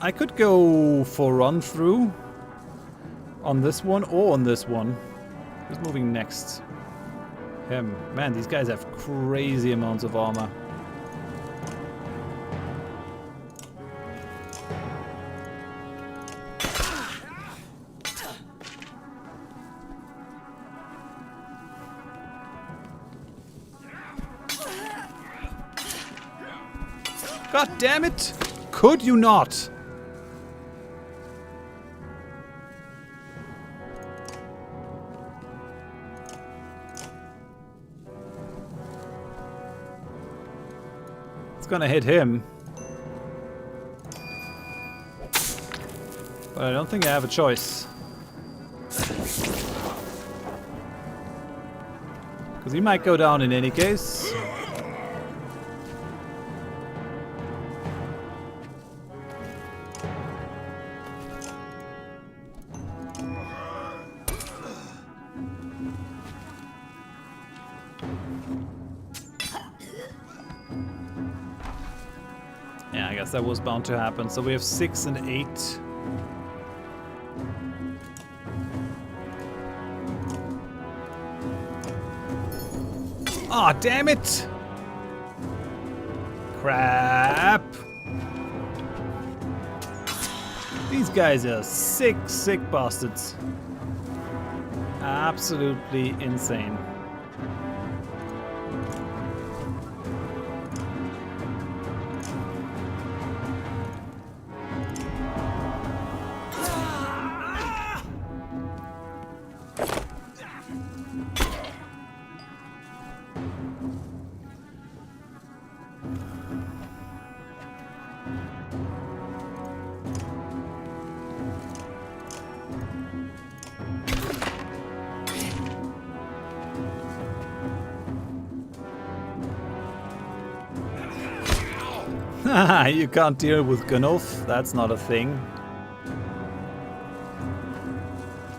I could go for run through on this one or on this one. Who's moving next? Him. Man, these guys have crazy amounts of armor. God damn it! Could you not? It's gonna hit him. But I don't think I have a choice. Because he might go down in any case. Yeah, I guess that was bound to happen. So we have 6 and 8. Aw, oh, damn it! Crap! These guys are sick, sick bastards. Absolutely insane. You can't deal with Gunolf? That's not a thing.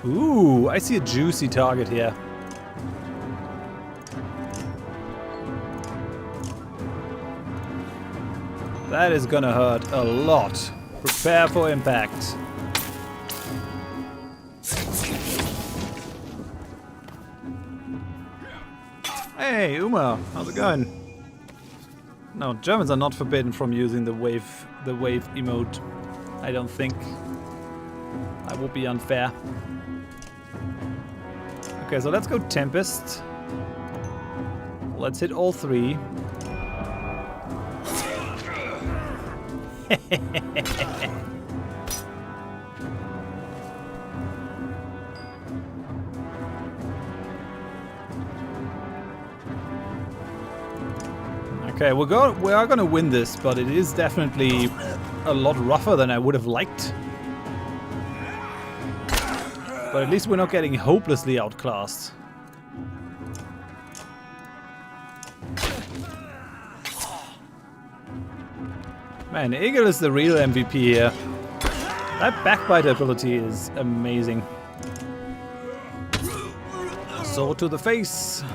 Ooh, I see a juicy target here. That is gonna hurt a lot. Prepare for impact. Hey, Uma, how's it going? No, Germans are not forbidden from using the wave emote. I don't think. That would be unfair. Okay, so let's go Tempest. Let's hit all 3. Okay, we are gonna win this, but it is definitely a lot rougher than I would have liked. But at least we're not getting hopelessly outclassed. Man, Egil is the real MVP here. That backbite ability is amazing. Sword to the face.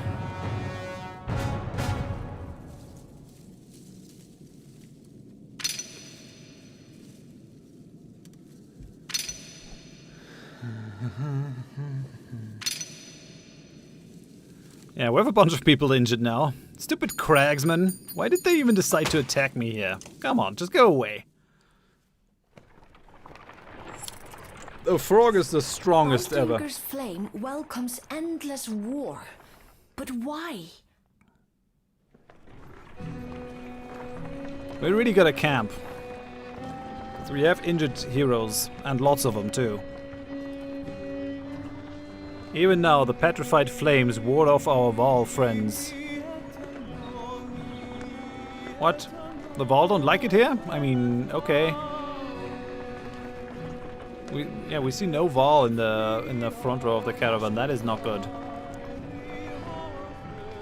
Yeah, we have a bunch of people injured now. Stupid cragsmen. Why did they even decide to attack me here? Come on, just go away. The frog is the strongest ever. Baldringer's flame welcomes endless war. But why? We really gotta camp. So we have injured heroes, and lots of them too. Even now, the petrified flames ward off our Val friends. What? The Val don't like it here? I mean, okay. We see no Val in the front row of the caravan. That is not good.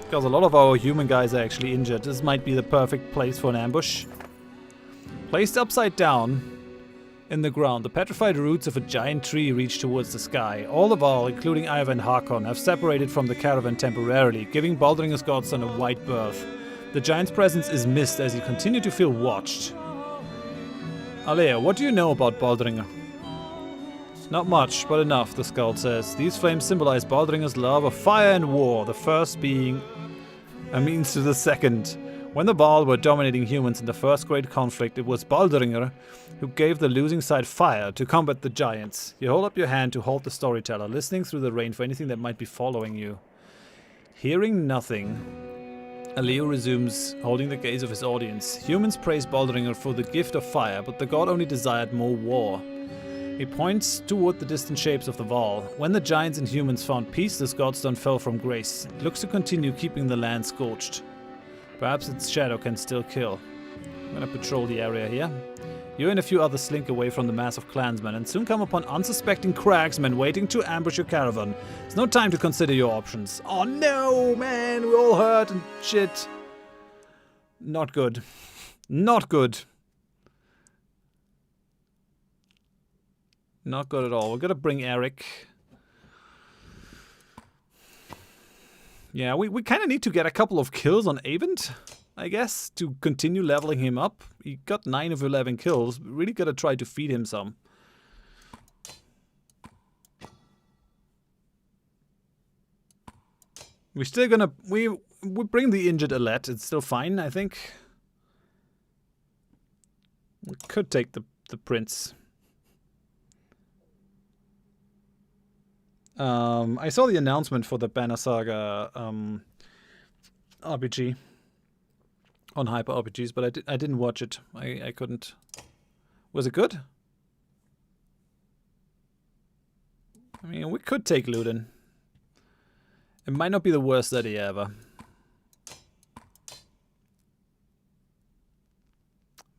Because a lot of our human guys are actually injured. This might be the perfect place for an ambush. Placed upside down in the ground, the petrified roots of a giant tree reach towards the sky. All the Val, including Ivar and Hakon, have separated from the caravan temporarily, giving Baldringer's godson a wide berth. The giant's presence is missed as you continue to feel watched. Alea, what do you know about Baldringer? Not much, but enough, the skald says. These flames symbolize Baldringer's love of fire and war, the first being a means to the second. When the Val were dominating humans in the first great conflict, it was Baldringer who gave the losing side fire to combat the giants. You hold up your hand to halt the storyteller, listening through the rain for anything that might be following you. Hearing nothing, Aleo resumes, holding the gaze of his audience. Humans praise Baldringer for the gift of fire, but the god only desired more war. He points toward the distant shapes of the Val. When the giants and humans found peace, this godstone fell from grace. It looks to continue keeping the land scorched. Perhaps its shadow can still kill. I'm gonna patrol the area here. You and a few others slink away from the mass of clansmen and soon come upon unsuspecting cragsmen waiting to ambush your caravan. It's no time to consider your options. Oh no, man, we're all hurt and shit. Not good. Not good. Not good at all. We're gonna bring Eric. Yeah, we kind of need to get a couple of kills on Avent, I guess, to continue leveling him up. He got 9 of 11 kills. We really gotta try to feed him some. We're still gonna... We bring the injured Alette. It's still fine, I think. We could take the prince. I saw the announcement for the Banner Saga RPG on Hyper RPGs, but I didn't watch it. I couldn't. Was it good? I mean, we could take Ludin. It might not be the worst idea ever.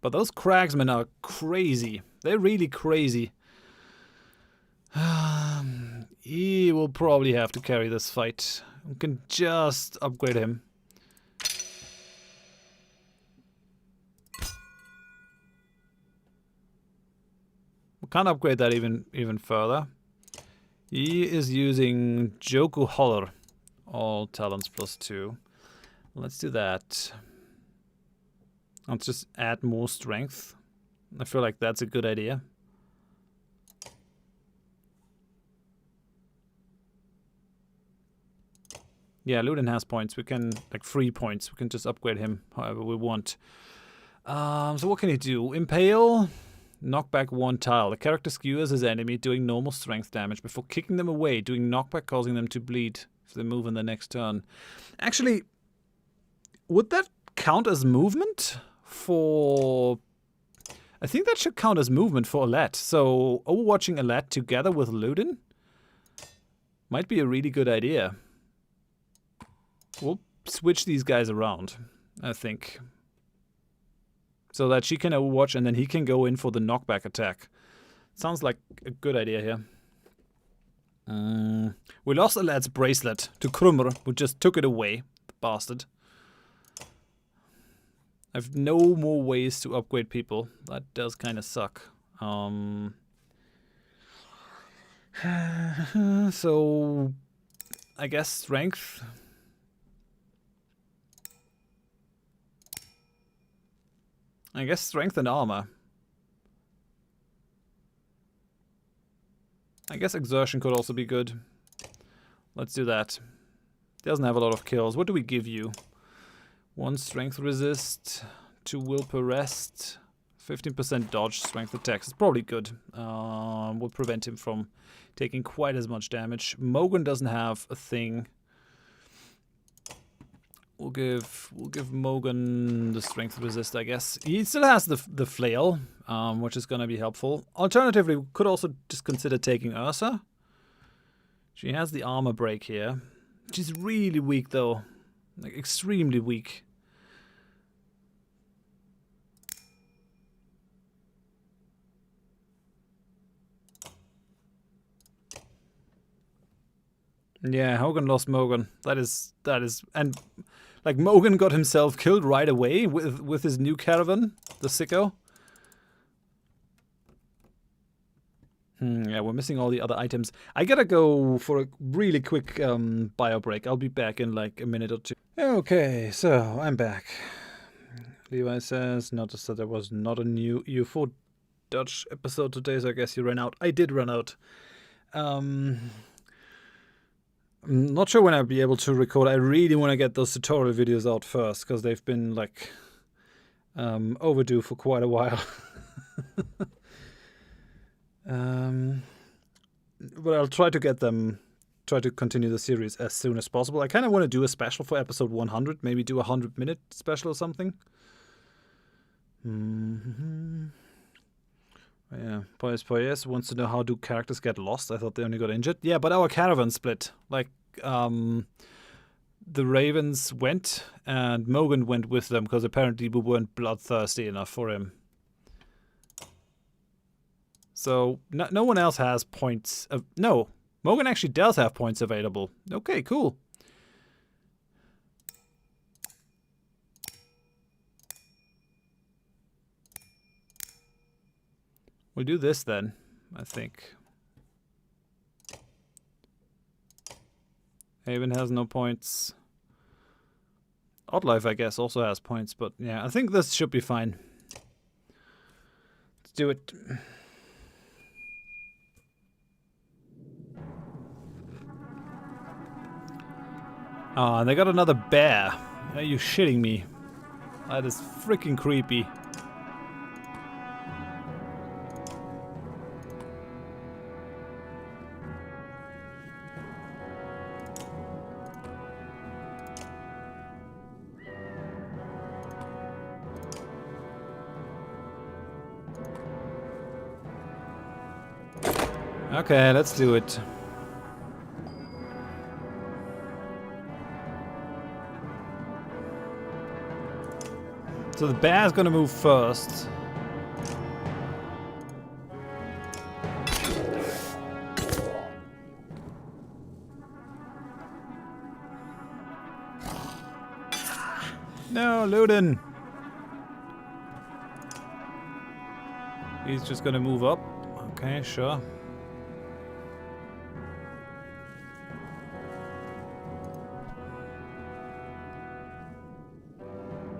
But those cragsmen are crazy. They're really crazy. He will probably have to carry this fight. We can just upgrade him. We can't upgrade that even further. He is using Joku Holler. All talents +2. Let's do that. Let's just add more strength. I feel like that's a good idea. Yeah, Ludin has points. We can, like 3 points. We can just upgrade him however we want. So what can he do? Impale. Knockback 1 tile. The character skewers his enemy, doing normal strength damage before kicking them away, doing knockback, causing them to bleed if they move in the next turn. Actually, would that count as movement for... I think that should count as movement for Alette. So overwatching Alette together with Ludin might be a really good idea. We'll switch these guys around, I think. So that she can overwatch and then he can go in for the knockback attack. Sounds like a good idea here. We lost Alette's bracelet to Krumr, who just took it away. The bastard. I have no more ways to upgrade people. That does kind of suck. So, I guess strength. I guess strength and armor. I guess exertion could also be good. Let's do that. Doesn't have a lot of kills. What do we give you? 1 strength resist, 2 will per rest, 15% dodge, strength attacks. It's probably good. Will prevent him from taking quite as much damage. Mogan doesn't have a thing. We'll give Mogan the strength resist, I guess. He still has the flail, which is gonna be helpful. Alternatively, we could also just consider taking Ursa. She has the armor break here. She's really weak though, like extremely weak. Yeah, Hogan lost Mogan. That is, and like Mogan got himself killed right away with his new caravan, the sicko. Yeah, we're missing all the other items. I gotta go for a really quick bio break. I'll be back in like a minute or two. Okay, so I'm back. Levi says, noticed that there was not a new EU4 Dutch episode today, so I guess you ran out. I did run out. I'm not sure when I'll be able to record. I really want to get those tutorial videos out first, because they've been like overdue for quite a while. But I'll try to get them, try to continue the series as soon as possible. I kind of want to do a special for episode 100, maybe do a 100-minute special or something. Yeah, Poyes wants to know, how do characters get lost? I thought they only got injured. Yeah, but our caravan split. Like, the Ravens went and Mogan went with them because apparently we weren't bloodthirsty enough for him. So no one else has points. No, Morgan actually does have points available. Okay, cool. We'll do this then, I think. Haven has no points. Oddlife, I guess, also has points, but yeah, I think this should be fine. Let's do it. Oh, and they got another bear. Are you shitting me? That is freaking creepy. Okay, let's do it. So the bear's gonna move first. No, Luden! He's just gonna move up. Okay, sure.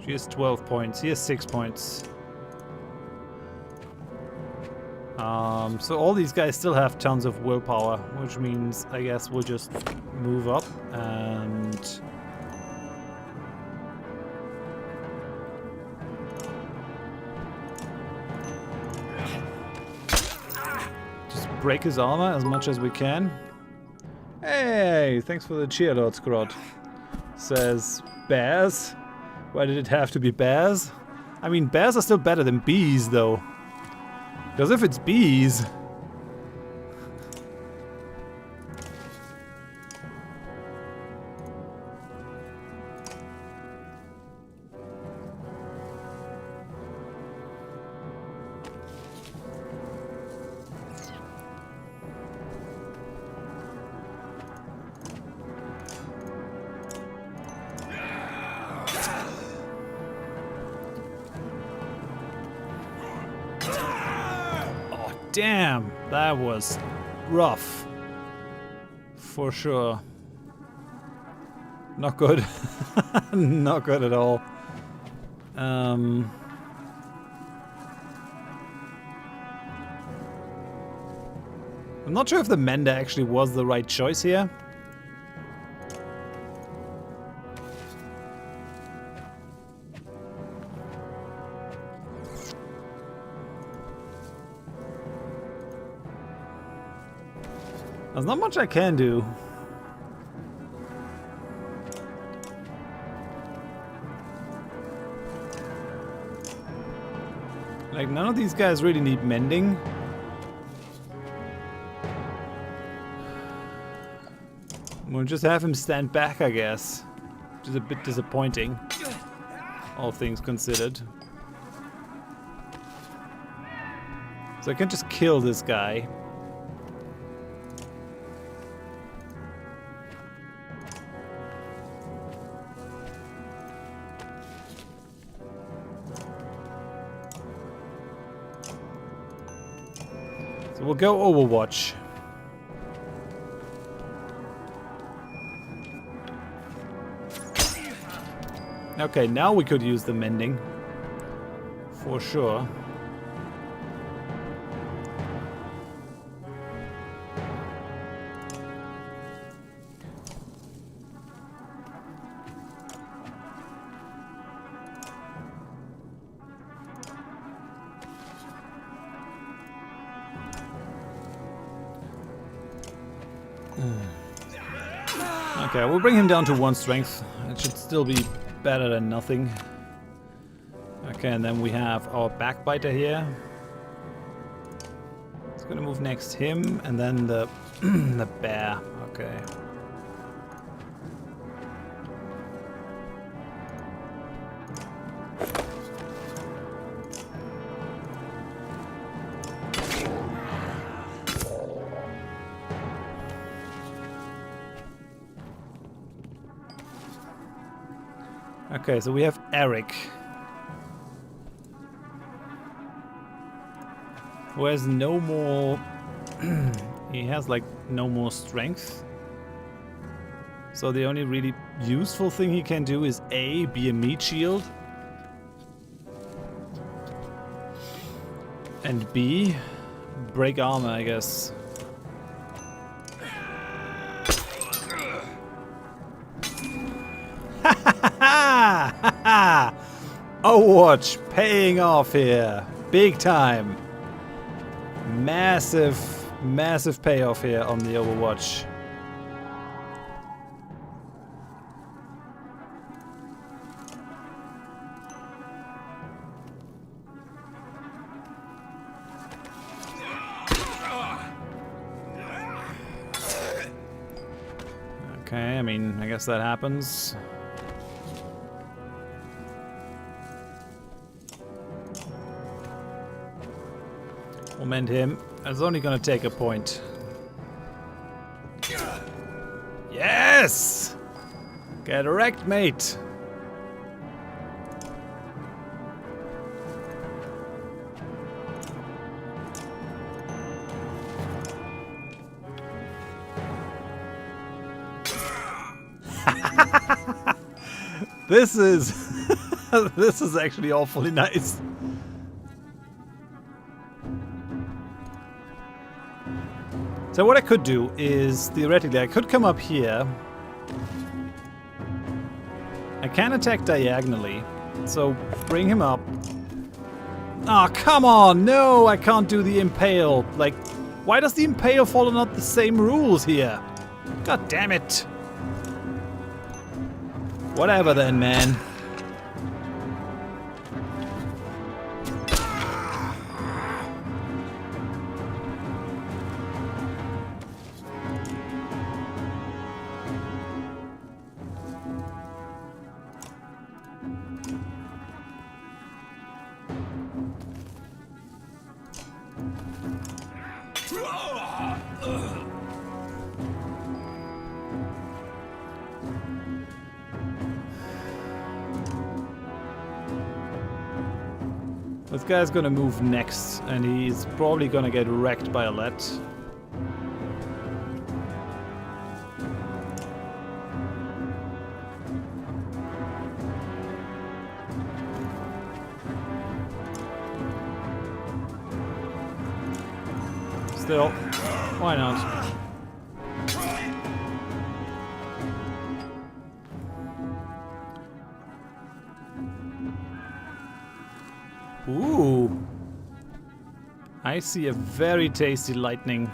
She has 12 points. He has 6 points. So all these guys still have tons of willpower, which means I guess we'll just move up and just break his armor as much as we can. Hey, thanks for the cheer, Lord Scrod. Says bears. Why did it have to be bears? I mean, bears are still better than bees, though. Because if it's bees... Damn, that was rough. For sure. Not good. Not good at all. I'm not sure if the Mender actually was the right choice here. There's not much I can do. Like, none of these guys really need mending. We'll just have him stand back, I guess. Which is a bit disappointing, all things considered. So I can just kill this guy. So we'll go Overwatch. Okay, now we could use the mending. For sure. Okay, we'll bring him down to 1 strength. It should still be better than nothing. Okay, and then we have our backbiter here. It's gonna move next him, and then the the bear. Okay. Okay, so we have Eric, who has no more... he has like no more strength. So the only really useful thing he can do is A, be a meat shield, and B, break armor, I guess. Overwatch paying off here. Big time. Massive, massive payoff here on the Overwatch. Okay, I mean, I guess that happens. We'll mend him. It's only gonna take a point. Yes! Get wrecked, mate! This is... this is actually awfully nice. So what I could do is, theoretically, I could come up here. I can attack diagonally. So bring him up. Ah, oh, come on! No, I can't do the impale. Like, why does the impale follow not the same rules here? God damn it. Whatever then, man. This guy's gonna move next, and he's probably gonna get wrecked by a let. Still, why not? Ooh. I see a very tasty lightning.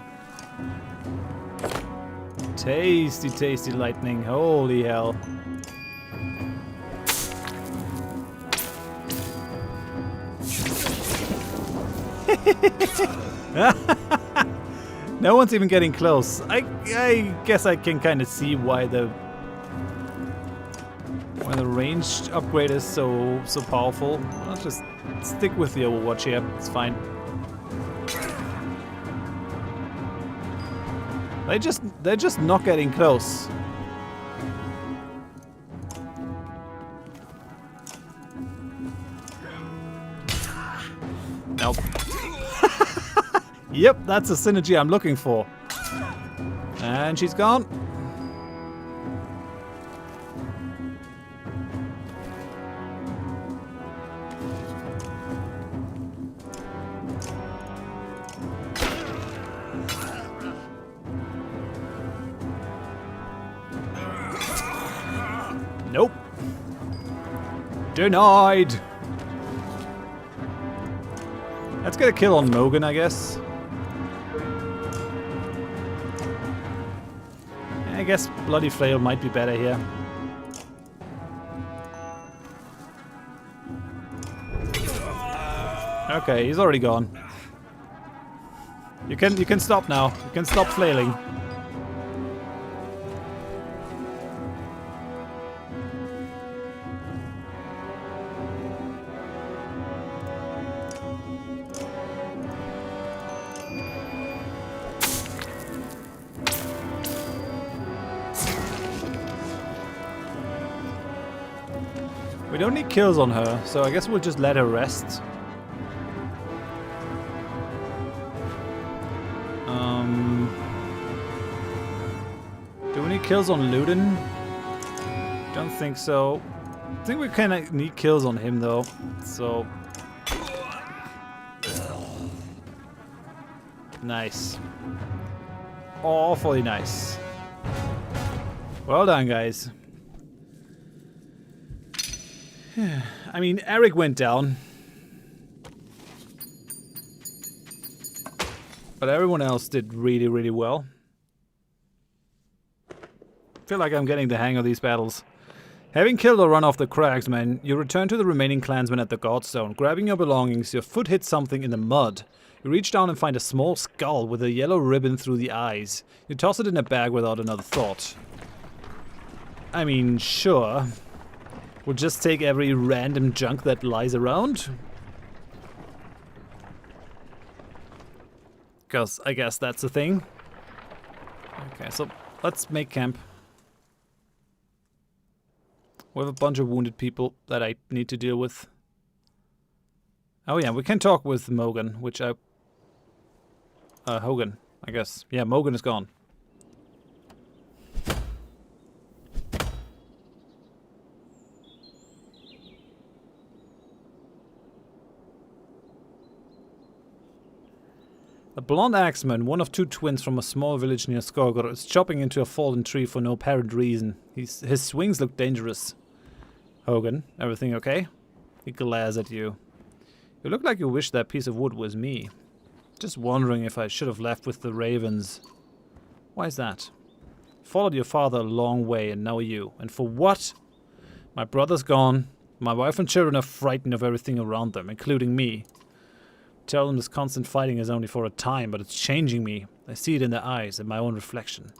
Tasty, tasty lightning. Holy hell. No one's even getting close. I guess I can kind of see why the ranged upgrade is so powerful. I'll just stick with the Overwatch here. It's fine. They're just not getting close. Nope. Yep, that's the synergy I'm looking for. And she's gone. Nope. Denied. Let's get a kill on Mogan, I guess. I guess Bloody Flail might be better here. Okay, he's already gone. You can stop now. You can stop flailing. We don't need kills on her, so I guess we'll just let her rest. Do we need kills on Luden? Don't think so. I think we kind of need kills on him though, so... Nice. Awfully nice. Well done, guys. I mean, Eric went down. But everyone else did really, really well. Feel like I'm getting the hang of these battles. Having killed or run off the cragsmen, you return to the remaining clansmen at the Godstone. Grabbing your belongings, your foot hits something in the mud. You reach down and find a small skull with a yellow ribbon through the eyes. You toss it in a bag without another thought. I mean, sure. We'll just take every random junk that lies around. Because I guess that's the thing. Okay, so let's make camp. We have a bunch of wounded people that I need to deal with. Oh yeah, we can talk with Mogan, which I... Hogan, I guess. Yeah, Mogan is gone. A blonde axeman, one of two twins from a small village near Skorgor, is chopping into a fallen tree for no apparent reason. His swings look dangerous. Hogan, everything okay? He glares at you. You look like you wish that piece of wood was me. Just wondering if I should have left with the ravens. Why is that? Followed your father a long way and now you. And for what? My brother's gone. My wife and children are frightened of everything around them, including me. Tell them this constant fighting is only for a time, but it's changing me. I see it in their eyes, in my own reflection.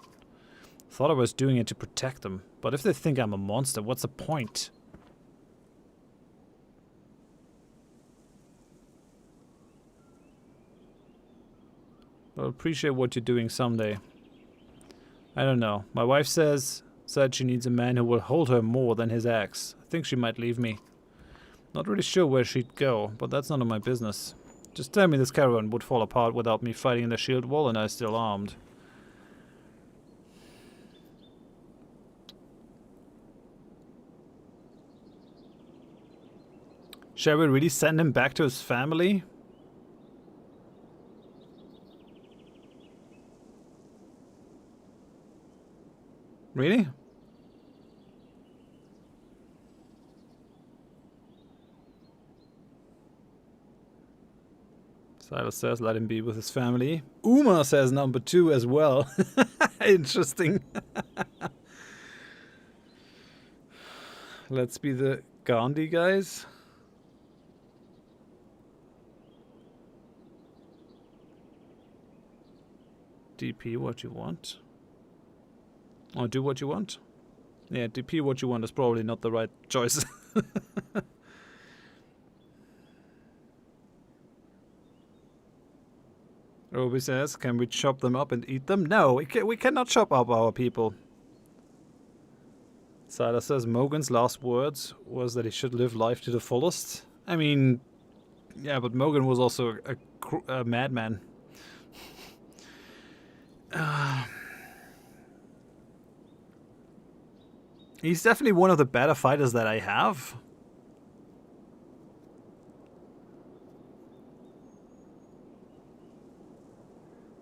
Thought I was doing it to protect them, but if they think I'm a monster, what's the point? I'll appreciate what you're doing someday. I don't know. My wife said she needs a man who will hold her more than his axe. I think she might leave me. Not really sure where she'd go, but that's none of my business. Just tell me this caravan would fall apart without me fighting in the shield wall and I'm still armed. Shall we really send him back to his family? Really? Silas says let him be with his family. Uma says number 2 as well. Interesting. Let's be the Gandhi guys. DP what you want. Or do what you want. Yeah, DP what you want is probably not the right choice. Roby says, can we chop them up and eat them? No, we cannot chop up our people. Silas says Mogan's last words was that he should live life to the fullest. I mean, yeah, but Mogan was also a madman. He's definitely one of the better fighters that I have.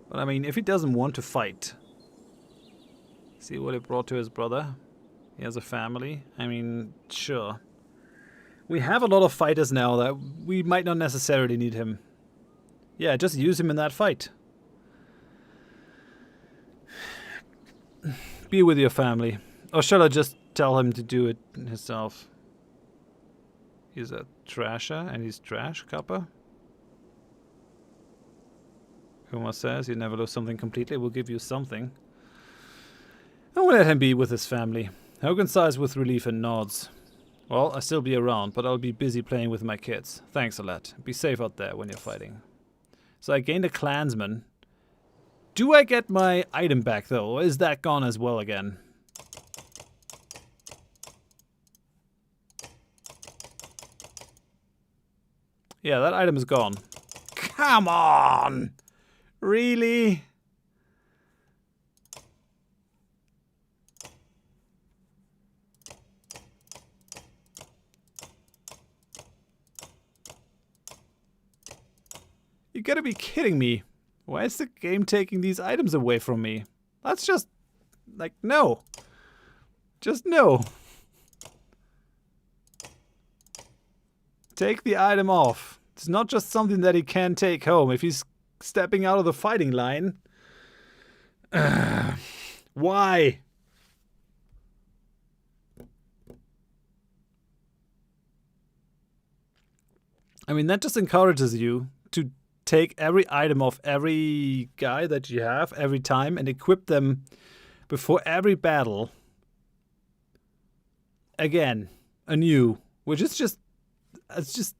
But I mean, if he doesn't want to fight, see what it brought to his brother. He has a family. I mean, sure. We have a lot of fighters now that we might not necessarily need him. Yeah, just use him in that fight. Be with your family. Or shall I just tell him to do it himself? He's a trasher and he's trash, Kappa. Kuma says you never lose something completely, we'll give you something. I will let him be with his family. Hogan sighs with relief and nods. Well, I'll still be around, but I'll be busy playing with my kids. Thanks a lot. Be safe out there when you're fighting. So I gained a clansman. Do I get my item back though, or is that gone as well again? Yeah, that item is gone. Come on! Really? You gotta be kidding me. Why is the game taking these items away from me? That's just... like, no. Just no. Take the item off. It's not just something that he can take home. If he's stepping out of the fighting line... why? I mean, that just encourages you to take every item off every guy that you have every time and equip them before every battle. Again, anew. Which is just... it's just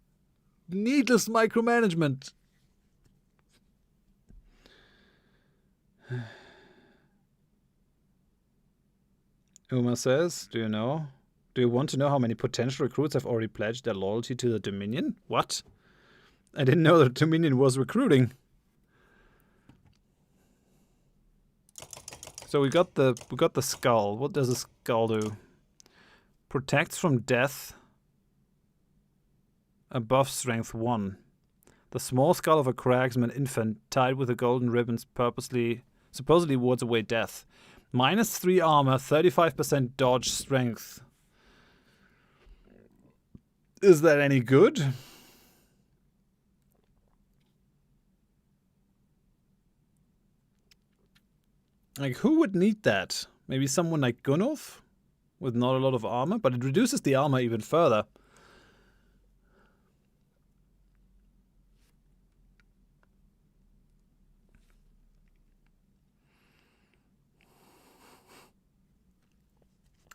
needless micromanagement. Uma says, do you know? Do you want to know how many potential recruits have already pledged their loyalty to the Dominion? What? I didn't know the Dominion was recruiting. So we got the skull. What does a skull do? Protects from death. Above strength 1. The small skull of a cragsman infant tied with a golden ribbons supposedly wards away death. -3 armor, 35% dodge strength. Is that any good? Like, who would need that? Maybe someone like Gunnulf? With not a lot of armor? But it reduces the armor even further.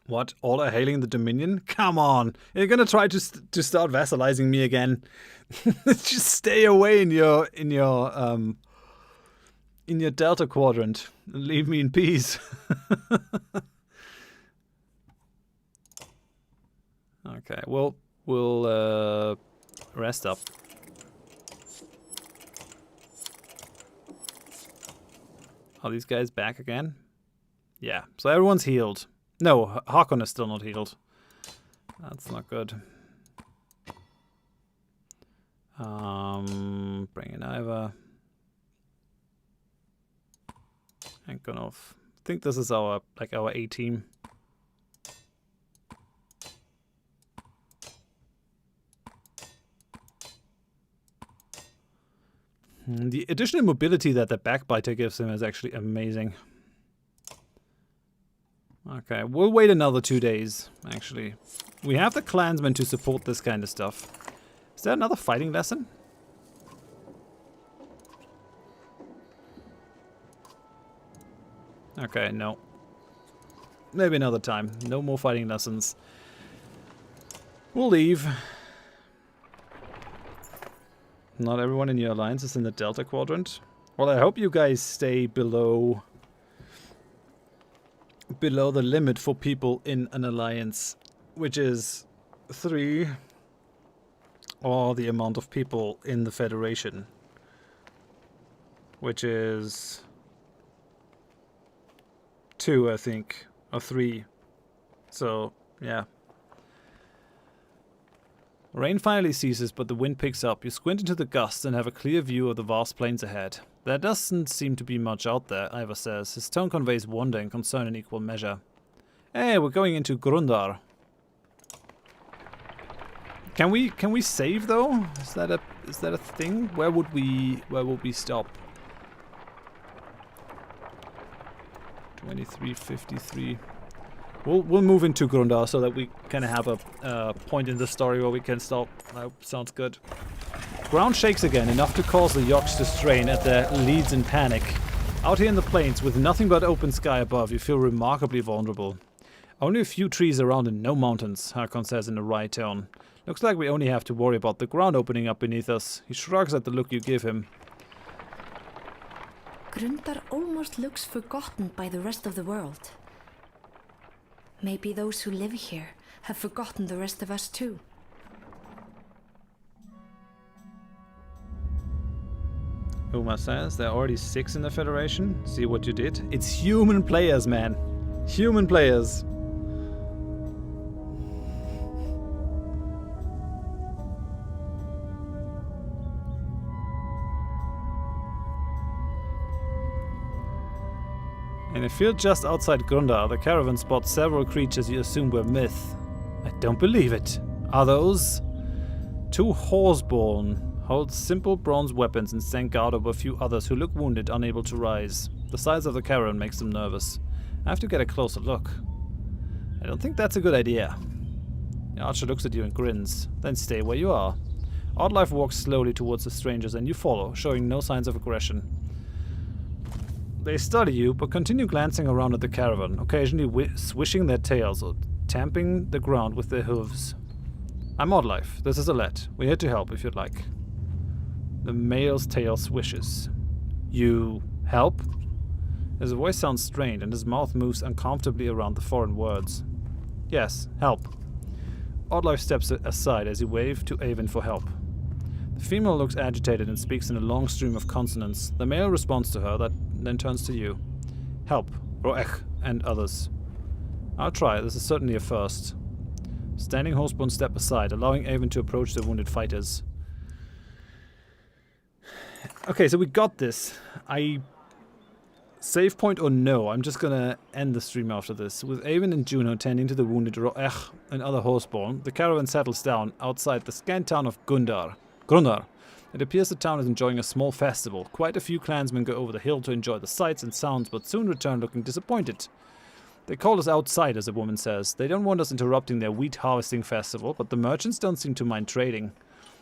What? All are hailing the Dominion? Come on! You're gonna try to start vassalizing me again. Just stay away in your Delta Quadrant and leave me in peace. Okay, we'll rest up. Are these guys back again? Yeah, so everyone's healed. No, Hakon is still not healed. That's not good. Bring in Iva. And Gunnulf. I think this is our A team. The additional mobility that the backbiter gives him is actually amazing. Okay, we'll wait another 2 days, actually. We have the clansmen to support this kind of stuff. Is there another fighting lesson? Okay, no. Maybe another time. No more fighting lessons. We'll leave. Not everyone in your alliance is in the Delta Quadrant. Well, I hope you guys stay below the limit for people in an alliance, which is 3, or the amount of people in the Federation, which is 2, I think, or 3. So, yeah. Rain finally ceases, but the wind picks up. You squint into the gusts and have a clear view of the vast plains ahead. There doesn't seem to be much out there, Ivar says. His tone conveys wonder and concern in equal measure. Hey, we're going into Grundar. Can we save though? Is that a thing? Where would we stop? 23:53. We'll move into Grundar so that we kind of have a point in the story where we can stop. That sounds good. Ground shakes again, enough to cause the yachts to strain at their leads in panic. Out here in the plains, with nothing but open sky above, you feel remarkably vulnerable. Only a few trees around and no mountains, Hakon says in a wry tone. Looks like we only have to worry about the ground opening up beneath us. He shrugs at the look you give him. Grundar almost looks forgotten by the rest of the world. Maybe those who live here have forgotten the rest of us too. Uma says there are already 6 in the Federation. See what you did? It's human players, man. Human players. In a field just outside Grundar, the caravan spots several creatures you assume were myth. I don't believe it. Are those? 2 horseborn hold simple bronze weapons and stand guard over a few others who look wounded, unable to rise. The size of the caravan makes them nervous. I have to get a closer look. I don't think that's a good idea. The archer looks at you and grins. Then stay where you are. Oddlife walks slowly towards the strangers and you follow, showing no signs of aggression. They study you, but continue glancing around at the caravan, occasionally swishing their tails or tamping the ground with their hooves. I'm Oddlife. This is Alette. We're here to help if you'd like. The male's tail swishes. You help? His voice sounds strained and his mouth moves uncomfortably around the foreign words. Yes, help. Oddlife steps aside as you wave to Avon for help. The female looks agitated and speaks in a long stream of consonants. The male responds to her, then turns to you. Help, Roech, and others. I'll try. This is certainly a first. Standing horseborn step aside, allowing Avon to approach the wounded fighters. Okay, so we got this. Save point or no, I'm just gonna end the stream after this. With Avon and Juno tending to the wounded Roech and other horseborn, the caravan settles down outside the scant town of Grundar. It appears the town is enjoying a small festival. Quite a few clansmen go over the hill to enjoy the sights and sounds, but soon return looking disappointed. They call us outsiders, a woman says. They don't want us interrupting their wheat harvesting festival, but the merchants don't seem to mind trading.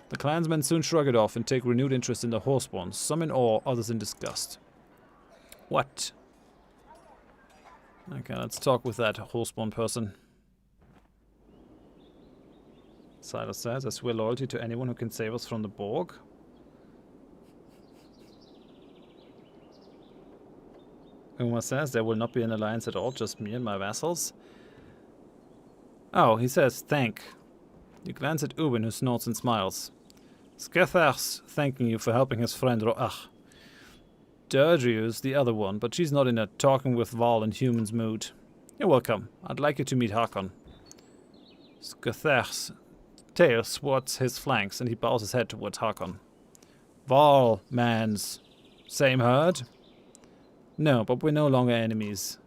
The clansmen soon shrug it off and take renewed interest in the horseborn, some in awe, others in disgust. What? Okay, let's talk with that horseborn person. Silas says, I swear loyalty to anyone who can save us from the Borg. Uma says, there will not be an alliance at all, just me and my vassals. Oh, he says, thank. You glance at Ubin, who snorts and smiles. Skethar's thanking you for helping his friend Roach. Durdriu's the other one, but she's not in a talking with Val and humans mood. You're welcome. I'd like you to meet Hakon. Skethar's tail swats his flanks, and he bows his head towards Hakon. Val, mans. Same herd? No, but we're no longer enemies.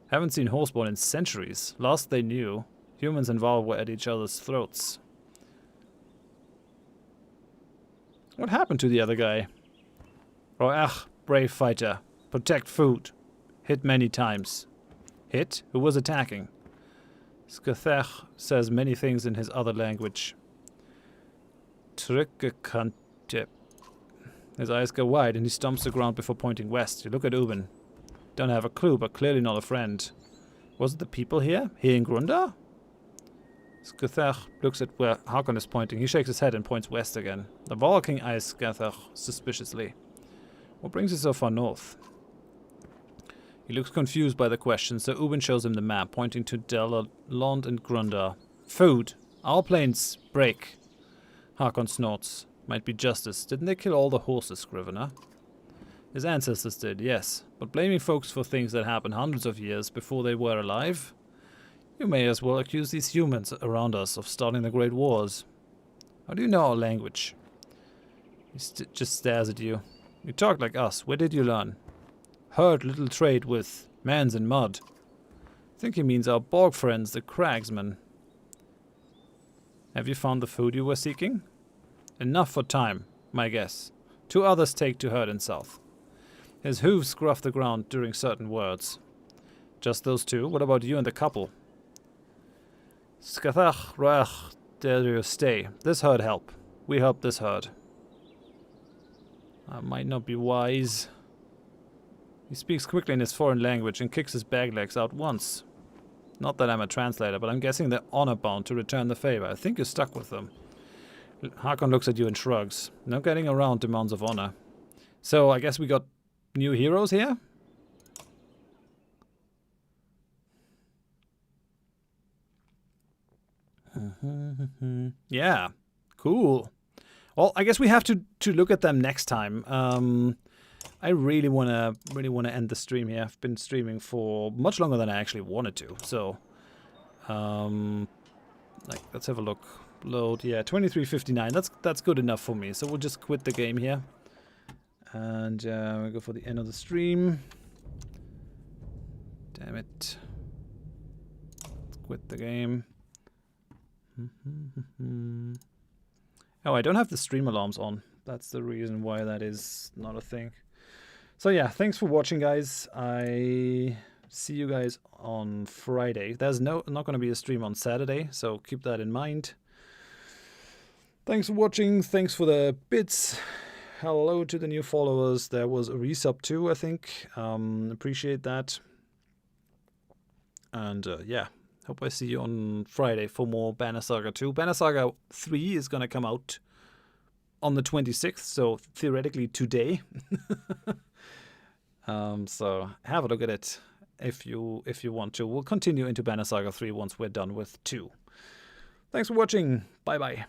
Haven't seen horseborn in centuries. Last they knew, humans and Val were at each other's throats. What happened to the other guy? Roach, brave fighter. Protect food. Hit many times. Hit? Who was attacking? Skethach says many things in his other language. Trickekante. His eyes go wide and he stomps the ground before pointing west. You look at Ubin. Don't have a clue, but clearly not a friend. Was it the people here? Here in Grundar? Skethach looks at where Hakon is pointing. He shakes his head and points west again. The Valking eyes Skethach suspiciously. What brings you so far north? He looks confused by the question, so Ubin shows him the map, pointing to Delalond and Grundar. Food. Our planes break. Hakon snorts. Might be justice. Didn't they kill all the horses, Scrivener? His ancestors did, yes. But blaming folks for things that happened hundreds of years before they were alive? You may as well accuse these humans around us of starting the Great Wars. How do you know our language? He just stares at you. You talk like us. Where did you learn? Heard little trade with mans and mud. Think he means our Borg friends, the Cragsmen. Have you found the food you were seeking? Enough for time, my guess. 2 others take to herd in south. His hooves scruff the ground during certain words. Just those 2? What about you and the couple? Skathach, Roach, Delius, stay. This herd help. We help this herd. I might not be wise. He speaks quickly in his foreign language and kicks his bag legs out once. Not that I'm a translator, but I'm guessing they're honor-bound to return the favor. I think you're stuck with them. Hakon looks at you and shrugs. No getting around demands of honor. So I guess we got new heroes here? Yeah, cool. Well, I guess we have to look at them next time. I really wanna end the stream here. I've been streaming for much longer than I actually wanted to. So, like, let's have a look. Load, yeah, 23:59. That's good enough for me. So we'll just quit the game here, and we'll go for the end of the stream. Damn it! Let's quit the game. Oh, I don't have the stream alarms on. That's the reason why that is not a thing. So yeah, thanks for watching, guys. I see you guys on Friday. There's not going to be a stream on Saturday, so keep that in mind. Thanks for watching. Thanks for the bits. Hello to the new followers. There was a resub too, I think. Appreciate that. And yeah, hope I see you on Friday for more Banner Saga 2. Banner Saga 3 is going to come out on the 26th, so theoretically today. So have a look at it if you want to. We'll continue into Banner Saga 3 once we're done with 2. Thanks for watching. Bye bye.